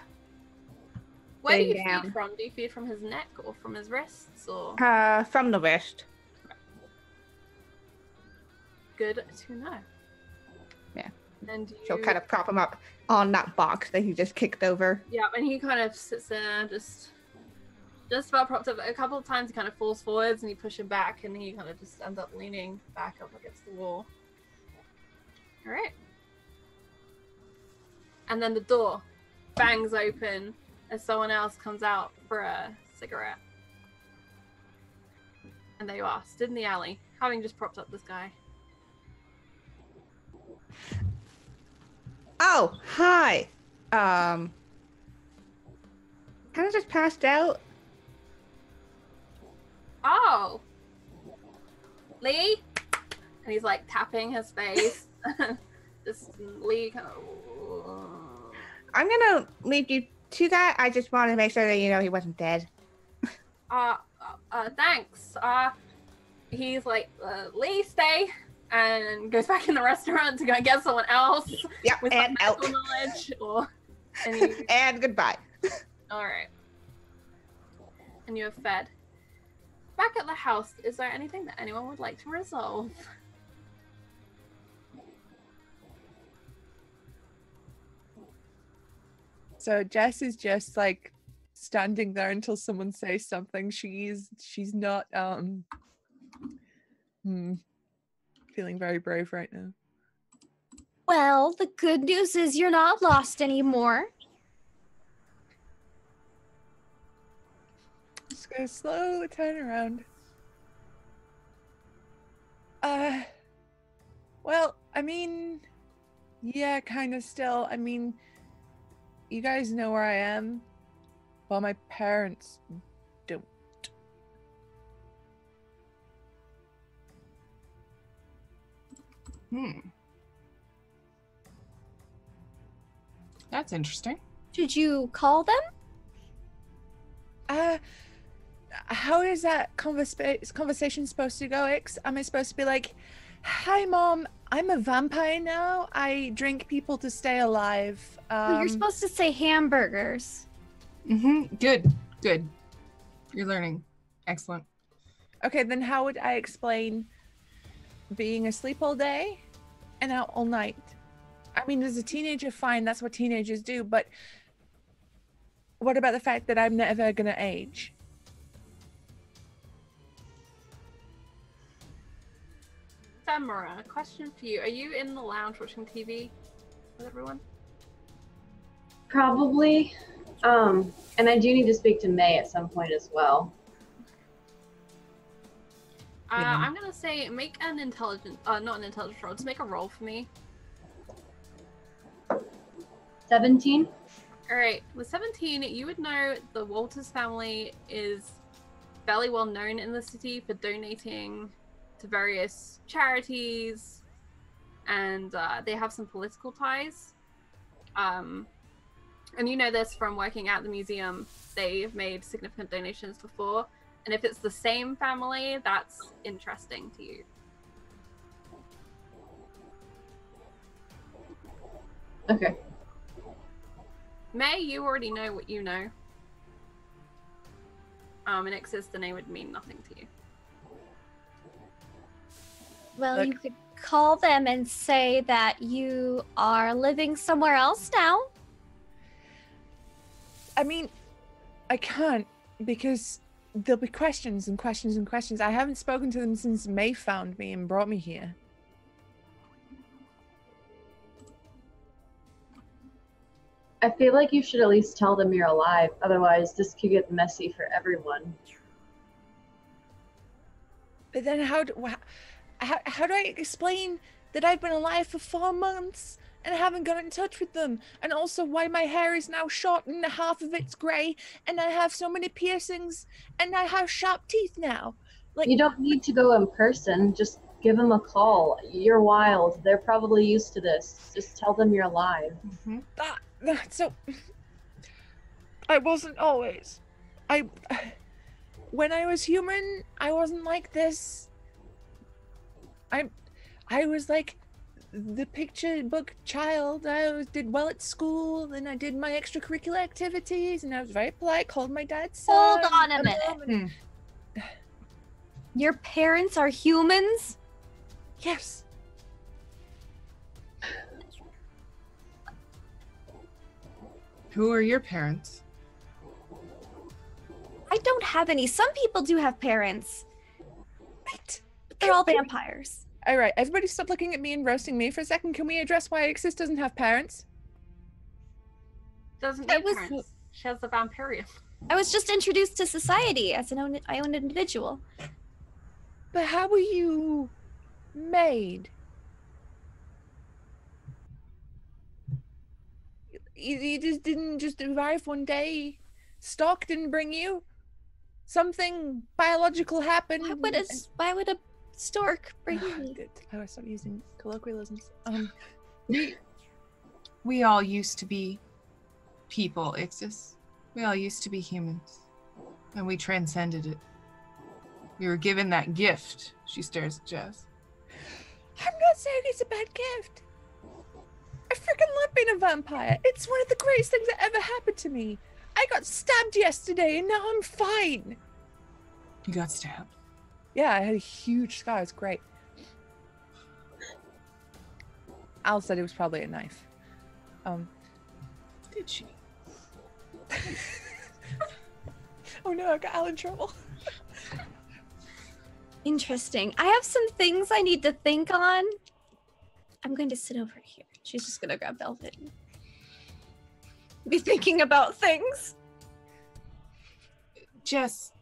Where do you feed from? Do you feed from his neck or from his wrists or? From the wrist. Good to know. Yeah. And She'll kind of prop him up on that box that he just kicked over. Yeah, and he kind of sits there, just about propped up. A couple of times he kind of falls forwards and you push him back and he kind of just ends up leaning back up against the wall. All right. And then the door bangs open as someone else comes out for a cigarette. And there you are, stood in the alley, having just propped up this guy. Oh, hi. Kind of just passed out. Oh, Lee? And he's like tapping his face. Just Lee kind of... I'm gonna lead you to that. I just wanted to make sure that he wasn't dead. Thanks. He's like, Lee, stay, and goes back in the restaurant to go and get someone else. Yeah, with and some out. medical knowledge, or And goodbye. all right. And you have fed. Back at the house, is there anything that anyone would like to resolve? So Jess is just like standing there until someone says something. She's not feeling very brave right now. Well, the good news is you're not lost anymore. Just gonna slowly turn around. Well, I mean, yeah, kind of still. I mean, you guys know where I am. Well, my parents don't. That's interesting. Did you call them? How is that conversation supposed to go, Ix? Am I supposed to be like, hi, Mom, I'm a vampire now. I drink people to stay alive. Oh, you're supposed to say hamburgers. Good. You're learning. Excellent. Okay, then how would I explain being asleep all day and out all night? I mean, as a teenager, fine, that's what teenagers do, but what about the fact that I'm never gonna age? Samara, question for you. Are you in the lounge watching TV with everyone? Probably. And I do need to speak to May at some point as well. I'm gonna say make an intelligence, not an intelligence roll, just make a roll for me. 17? Alright, with 17, you would know the Walters family is fairly well known in the city for donating to various charities, and they have some political ties. And you know this from working at the museum, they've made significant donations before, and if it's the same family, that's interesting to you. Okay. May, you already know what you know. And Ixis, the name would mean nothing to you. Well, Look. you could call them and say that you are living somewhere else now. I mean, I can't because there'll be questions and questions and questions. I haven't spoken to them since May found me and brought me here. I feel like you should at least tell them you're alive. Otherwise, this could get messy for everyone. But then how do I explain that I've been alive for 4 months and I haven't got in touch with them? And also why my hair is now short and half of it's grey and I have so many piercings and I have sharp teeth now. Like, You don't need to go in person. Just give them a call. You're wild. They're probably used to this. Just tell them you're alive. So I wasn't always. When I was human, I wasn't like this. I was like the picture book child. Did well at school, and I did my extracurricular activities, and I was very polite, called my dad son. Hold on a minute. Your parents are humans? Yes. Who are your parents? I don't have any. Some people do have parents. Right. But they're all vampires. All right, everybody stop looking at me and roasting me for a second. Can we address why Ixis doesn't have parents? Doesn't That need was- parents. She has the vampirium. I was just introduced to society as my own individual. But how were you made? You just didn't just arrive one day. Stock didn't bring you. Something biological happened. Why would a stork bring me? Good. How do I stop using colloquialisms? We all used to be people, Ixis. We all used to be humans, and we transcended it. We were given that gift. She stares at Jess. I'm not saying it's a bad gift. I freaking love being a vampire. It's one of the greatest things that ever happened to me. I got stabbed yesterday and now I'm fine. You got stabbed? Yeah, I had a huge scar. It's great. Al said it was probably a knife. Did she? Oh no, I got Al in trouble. Interesting. I have some things I need to think on. I'm going to sit over here. She's just going to grab Velvet and be thinking about things. Jess,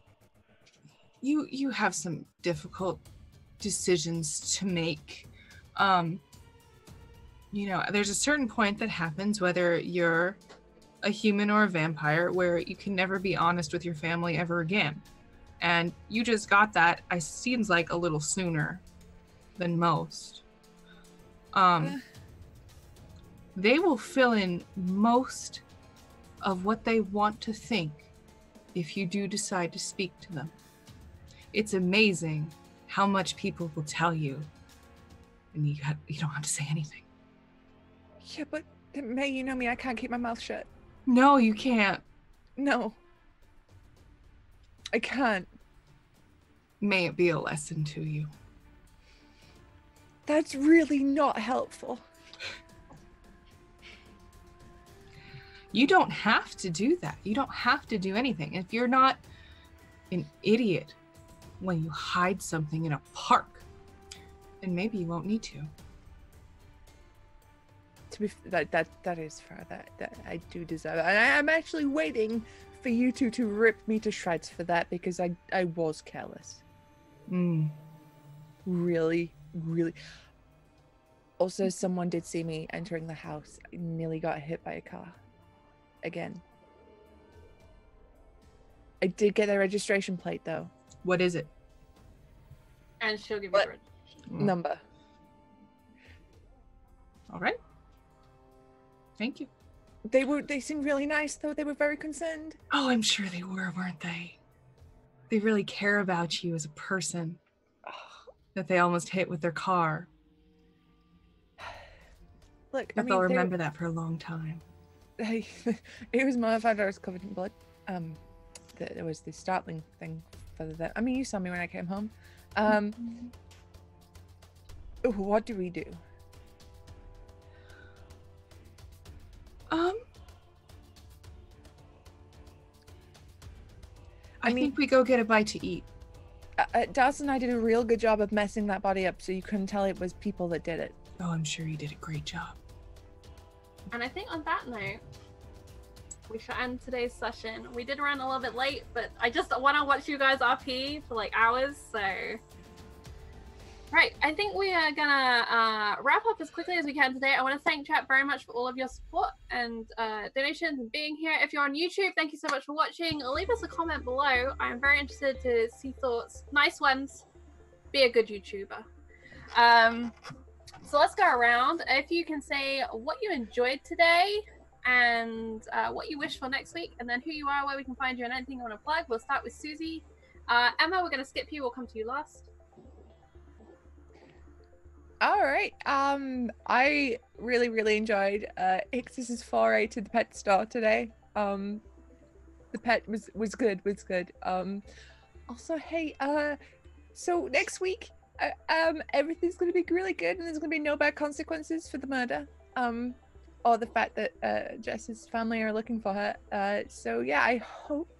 you have some difficult decisions to make. You know, there's a certain point that happens, whether you're a human or a vampire, where you can never be honest with your family ever again. And you just got that, I seems like, a little sooner than most. They will fill in most of what they want to think if you do decide to speak to them. It's amazing how much people will tell you, and you don't have to say anything. Yeah, but May, you know me, I can't keep my mouth shut. No, you can't. No. I can't. May it be a lesson to you. That's really not helpful. You don't have to do that. You don't have to do anything. If you're not an idiot when you hide something in a park, then maybe you won't need to. To be that is fair. That I do deserve it. And I'm actually waiting for you two to rip me to shreds for that, because I was careless. Really. Also, someone did see me entering the house. I nearly got hit by a car. Again. I did get their registration plate though. What is it? And she'll give you the registration number. All right. Thank you. They seemed really nice though. They were very concerned. Oh, I'm sure they were, weren't they? They really care about you as a person. That they almost hit with their car. Look, But they'll remember that for a long time. It was modified. I was covered in blood. There was this startling thing for that. I mean, you saw me when I came home. What do we do? I think we go get a bite to eat. Daz and I did a real good job of messing that body up, so you couldn't tell it was people that did it. Oh, I'm sure you did a great job. And I think on that note, we should end today's session. We did run a little bit late, but I just want to watch you guys RP for like hours, so... Right, I think we are gonna wrap up as quickly as we can today. I want to thank chat very much for all of your support and donations and being here. If you're on YouTube, thank you so much for watching. Leave us a comment below. I'm very interested to see thoughts. Nice ones. Be a good YouTuber. So let's go around. If you can say what you enjoyed today and what you wish for next week, and then who you are, where we can find you, and anything you want to plug. We'll start with Susie. Emma, we're going to skip you. We'll come to you last. All right. I really enjoyed Ixis's foray to the pet store today. The pet was good. Also, hey, so next week, everything's gonna be really good, and there's gonna be no bad consequences for the murder. Or the fact that Jess's family are looking for her. So yeah, I hope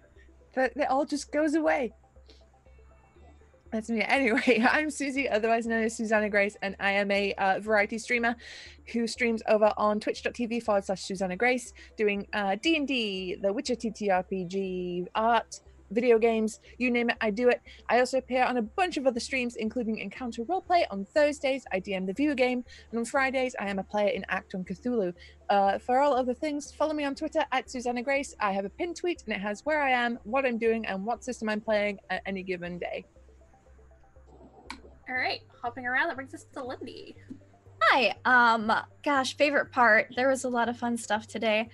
that it all just goes away. That's me. Anyway, I'm Susie, otherwise known as Susanna Grace, and I am a variety streamer who streams over on twitch.tv/Susanna Grace, doing D&D, The Witcher TTRPG, art, video games, you name it, I do it. I also appear on a bunch of other streams, including Encounter Roleplay. On Thursdays, I DM the viewer game, and on Fridays, I am a player in Act on Cthulhu. For all other things, follow me on Twitter at Susanna Grace. I have a pinned tweet, and it has where I am, what I'm doing, and what system I'm playing at any given day. All right, hopping around, that brings us to Lindy. Hi. Gosh, favorite part. There was a lot of fun stuff today.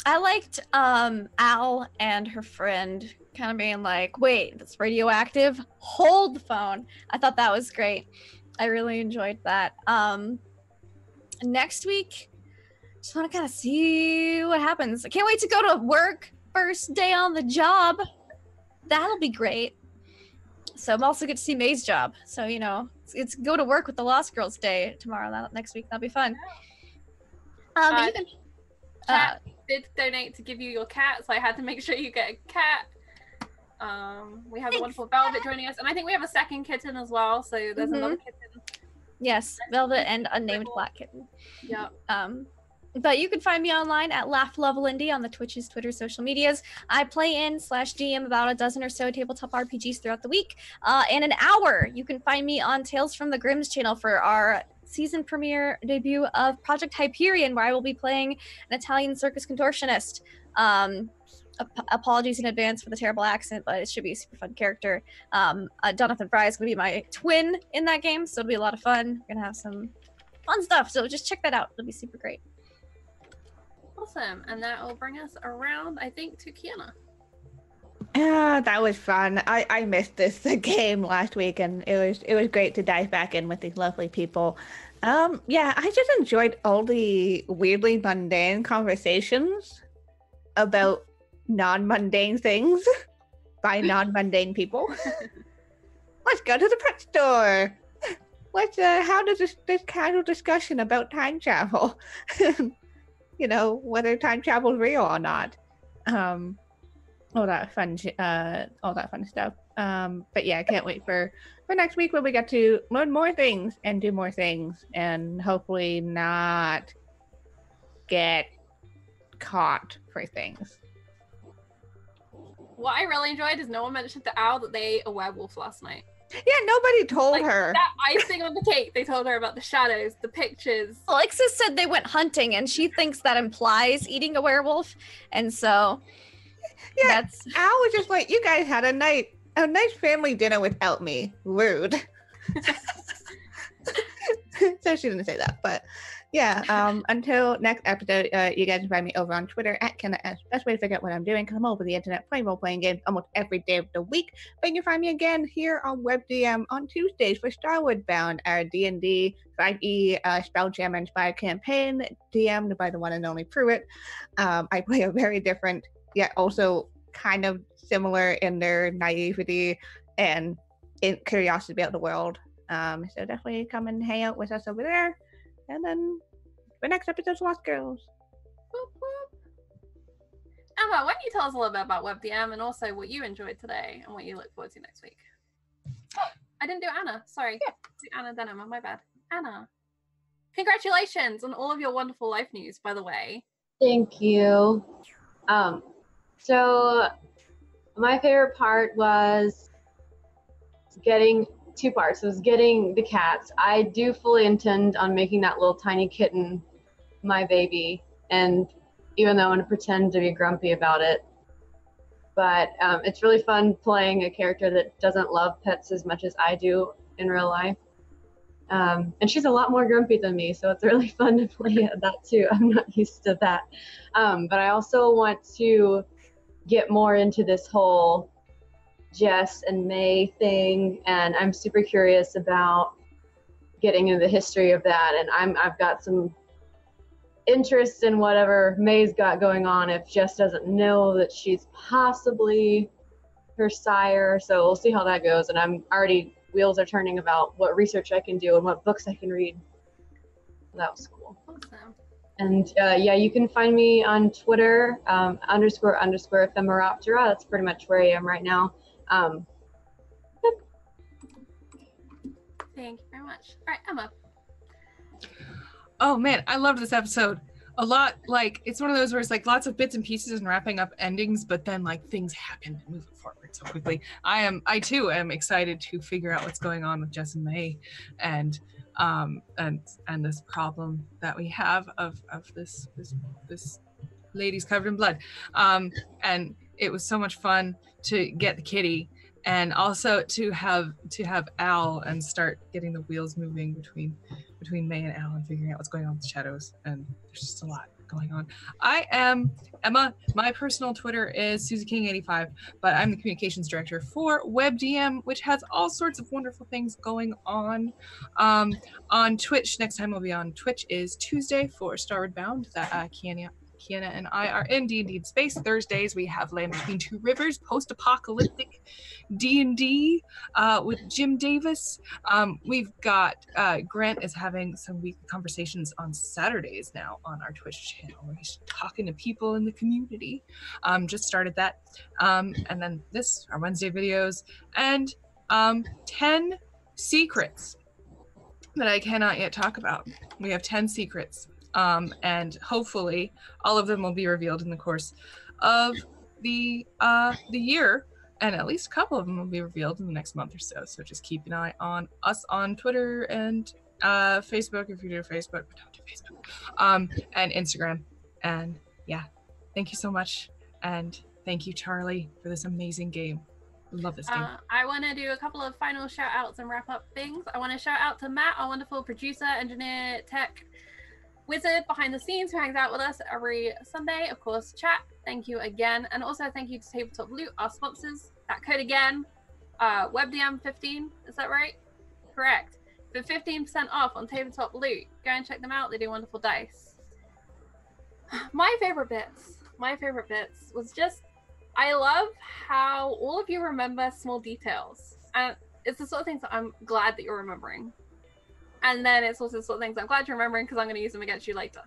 I liked Al and her friend kind of being like, wait, that's radioactive? Hold the phone. I thought that was great. I really enjoyed that. Next week, just want to kind of see what happens. I can't wait to go to work. First day on the job. That'll be great. So I'm also good to see May's job. So, you know, it's go to work with the Lost Girls Day tomorrow, next week. That'll be fun. But you can... Chat did donate to give you your cat, so I had to make sure you get a cat. We have a wonderful Velvet joining us, and I think we have a second kitten as well, so there's another kitten. Yes, Velvet and unnamed black kitten. Yeah. But you can find me online at LaughLoveLindy on the Twitches, Twitter, social medias. I play in/GM about a dozen or so tabletop RPGs throughout the week. In an hour, you can find me on Tales from the Grimm's channel for our season premiere debut of Project Hyperion, where I will be playing an Italian circus contortionist. Apologies in advance for the terrible accent, but it should be a super fun character. Jonathan Fry is going to be my twin in that game, so it'll be a lot of fun. We're going to have some fun stuff, so just check that out. It'll be super great. Awesome, and that will bring us around, I think, to Kiana. Yeah, that was fun. I missed this game last week, and it was great to dive back in with these lovely people. Yeah, I just enjoyed all the weirdly mundane conversations about non-mundane things by non-mundane people. Let's go to the pet store. Let's how does this casual discussion about time travel? You know, whether time travel is real or not. All that fun stuff. But yeah, I can't wait for next week when we get to learn more things and do more things and hopefully not get caught for things. What I really enjoyed is no one mentioned to Al that they ate a werewolf last night. Yeah, nobody told her. That icing on the cake, they told her about the shadows, the pictures. Ixis said they went hunting, and she thinks that implies eating a werewolf, and so yeah, Al was just like, you guys had a nice family dinner without me. Rude. So she didn't say that, but yeah, until next episode, you guys can find me over on Twitter at KennaS. Best way to figure out what I'm doing, because I'm all over the internet playing role-playing games almost every day of the week. But you can find me again here on WebDM on Tuesdays for Starwood Bound, our D&D 5e Spelljammer inspired campaign, DM'd by the one and only Pruitt. I play a very different, yet also kind of similar in their naivety and in curiosity about the world. So definitely come and hang out with us over there. And then the next episode's Lost Girls. Whoop, whoop. Emma, why don't you tell us a little bit about WebDM and also what you enjoyed today and what you look forward to next week? Oh, I didn't do Anna. Sorry. Yeah. Do Anna, then Emma. My bad. Anna. Congratulations on all of your wonderful life news, by the way. Thank you. So my favorite part was getting two parts. It was getting the cats. I do fully intend on making that little tiny kitten my baby, and even though I'm going to pretend to be grumpy about it, but it's really fun playing a character that doesn't love pets as much as I do in real life. And she's a lot more grumpy than me, so it's really fun to play that too. I'm not used to that. But I also want to get more into this whole Jess and May thing, and I'm super curious about getting into the history of that, and I've got some interest in whatever May's got going on if Jess doesn't know that she's possibly her sire, so we'll see how that goes, and I'm already, wheels are turning about what research I can do and what books I can read. That was cool. Awesome. And yeah, you can find me on Twitter, __ Ephemeroptera. That's pretty much where I am right now. Thank you very much. All right, Emma. Oh man, I loved this episode a lot. Like, it's one of those where it's like lots of bits and pieces and wrapping up endings, but then like things happen and move forward so quickly. I too am excited to figure out what's going on with Jess and May, and this problem that we have of this lady's covered in blood. And it was so much fun to get the kitty, and also to have Al and start getting the wheels moving between May and Al and figuring out what's going on with the shadows. And there's just a lot going on. I am Emma. My personal Twitter is SusieKing85, but I'm the communications director for WebDM, which has all sorts of wonderful things going on. On Twitch, next time I'll be on Twitch is Tuesday for Starward Bound. That Kiana and I are in D&D space. Thursdays we have Land Between Two Rivers, post-apocalyptic D&D with Jim Davis. We've got Grant is having some weekly conversations on Saturdays now on our Twitch channel where he's talking to people in the community. Just started that. And then this, our Wednesday videos, and 10 secrets that I cannot yet talk about. We have 10 secrets. And hopefully all of them will be revealed in the course of the year, and at least a couple of them will be revealed in the next month or so. So just keep an eye on us on Twitter and Facebook if you do Facebook, but don't do Facebook, and Instagram. And yeah, thank you so much, and thank you, Charlie, for this amazing game. Love this game. I want to do a couple of final shout outs and wrap up things. I want to shout out to Matt, our wonderful producer, engineer, tech wizard behind the scenes who hangs out with us every Sunday. Of course, chat, thank you again. And also thank you to Tabletop Loot, our sponsors. That code again, WebDM15, is that right? Correct. For 15% off on Tabletop Loot. Go and check them out, they do wonderful dice. My favorite bits was just, I love how all of you remember small details. And it's the sort of things that I'm glad that you're remembering. And then it's also the sort of things I'm glad you're remembering because I'm going to use them against you later.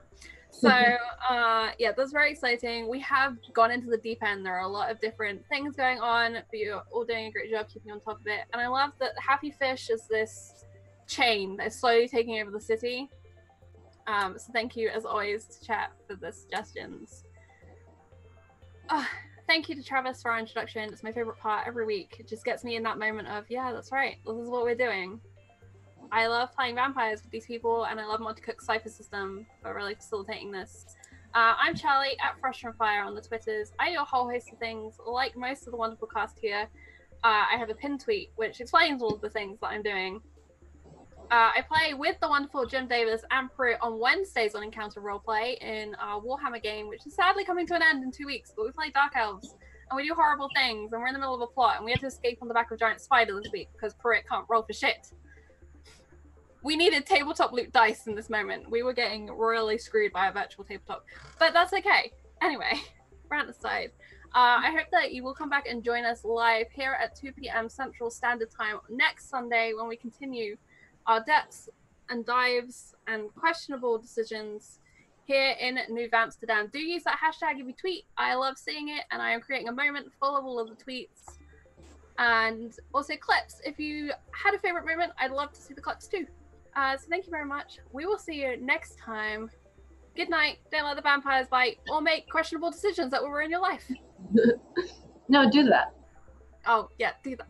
So, yeah, that's very exciting. We have gone into the deep end. There are a lot of different things going on, but you're all doing a great job keeping on top of it. And I love that Happy Fish is this chain that is slowly taking over the city. So thank you, as always, to chat for the suggestions. Thank you to Travis for our introduction. It's my favorite part every week. It just gets me in that moment of, yeah, that's right. This is what we're doing. I love playing vampires with these people, and I love Montecook's Cypher system for really facilitating this. I'm Charlie, at Fresh from Fire on the Twitters. I do a whole host of things, like most of the wonderful cast here. I have a pinned tweet, which explains all of the things that I'm doing. I play with the wonderful Jim Davis and Pruitt on Wednesdays on Encounter Roleplay in our Warhammer game, which is sadly coming to an end in 2 weeks, but we play Dark Elves, and we do horrible things, and we're in the middle of a plot, and we have to escape on the back of a giant spider this week, because Pruitt can't roll for shit. We needed tabletop loot dice in this moment. We were getting royally screwed by a virtual tabletop, but that's okay. Anyway, rant aside, I hope that you will come back and join us live here at 2 p.m. Central Standard Time next Sunday when we continue our depths and dives and questionable decisions here in New Amsterdam. Do use that hashtag if you tweet. I love seeing it, and I am creating a moment full of all of the tweets. And also clips. If you had a favorite moment, I'd love to see the clips too. So thank you very much. We will see you next time. Good night. Don't let the vampires bite or make questionable decisions that will ruin your life. No, do that. Oh, yeah, do that.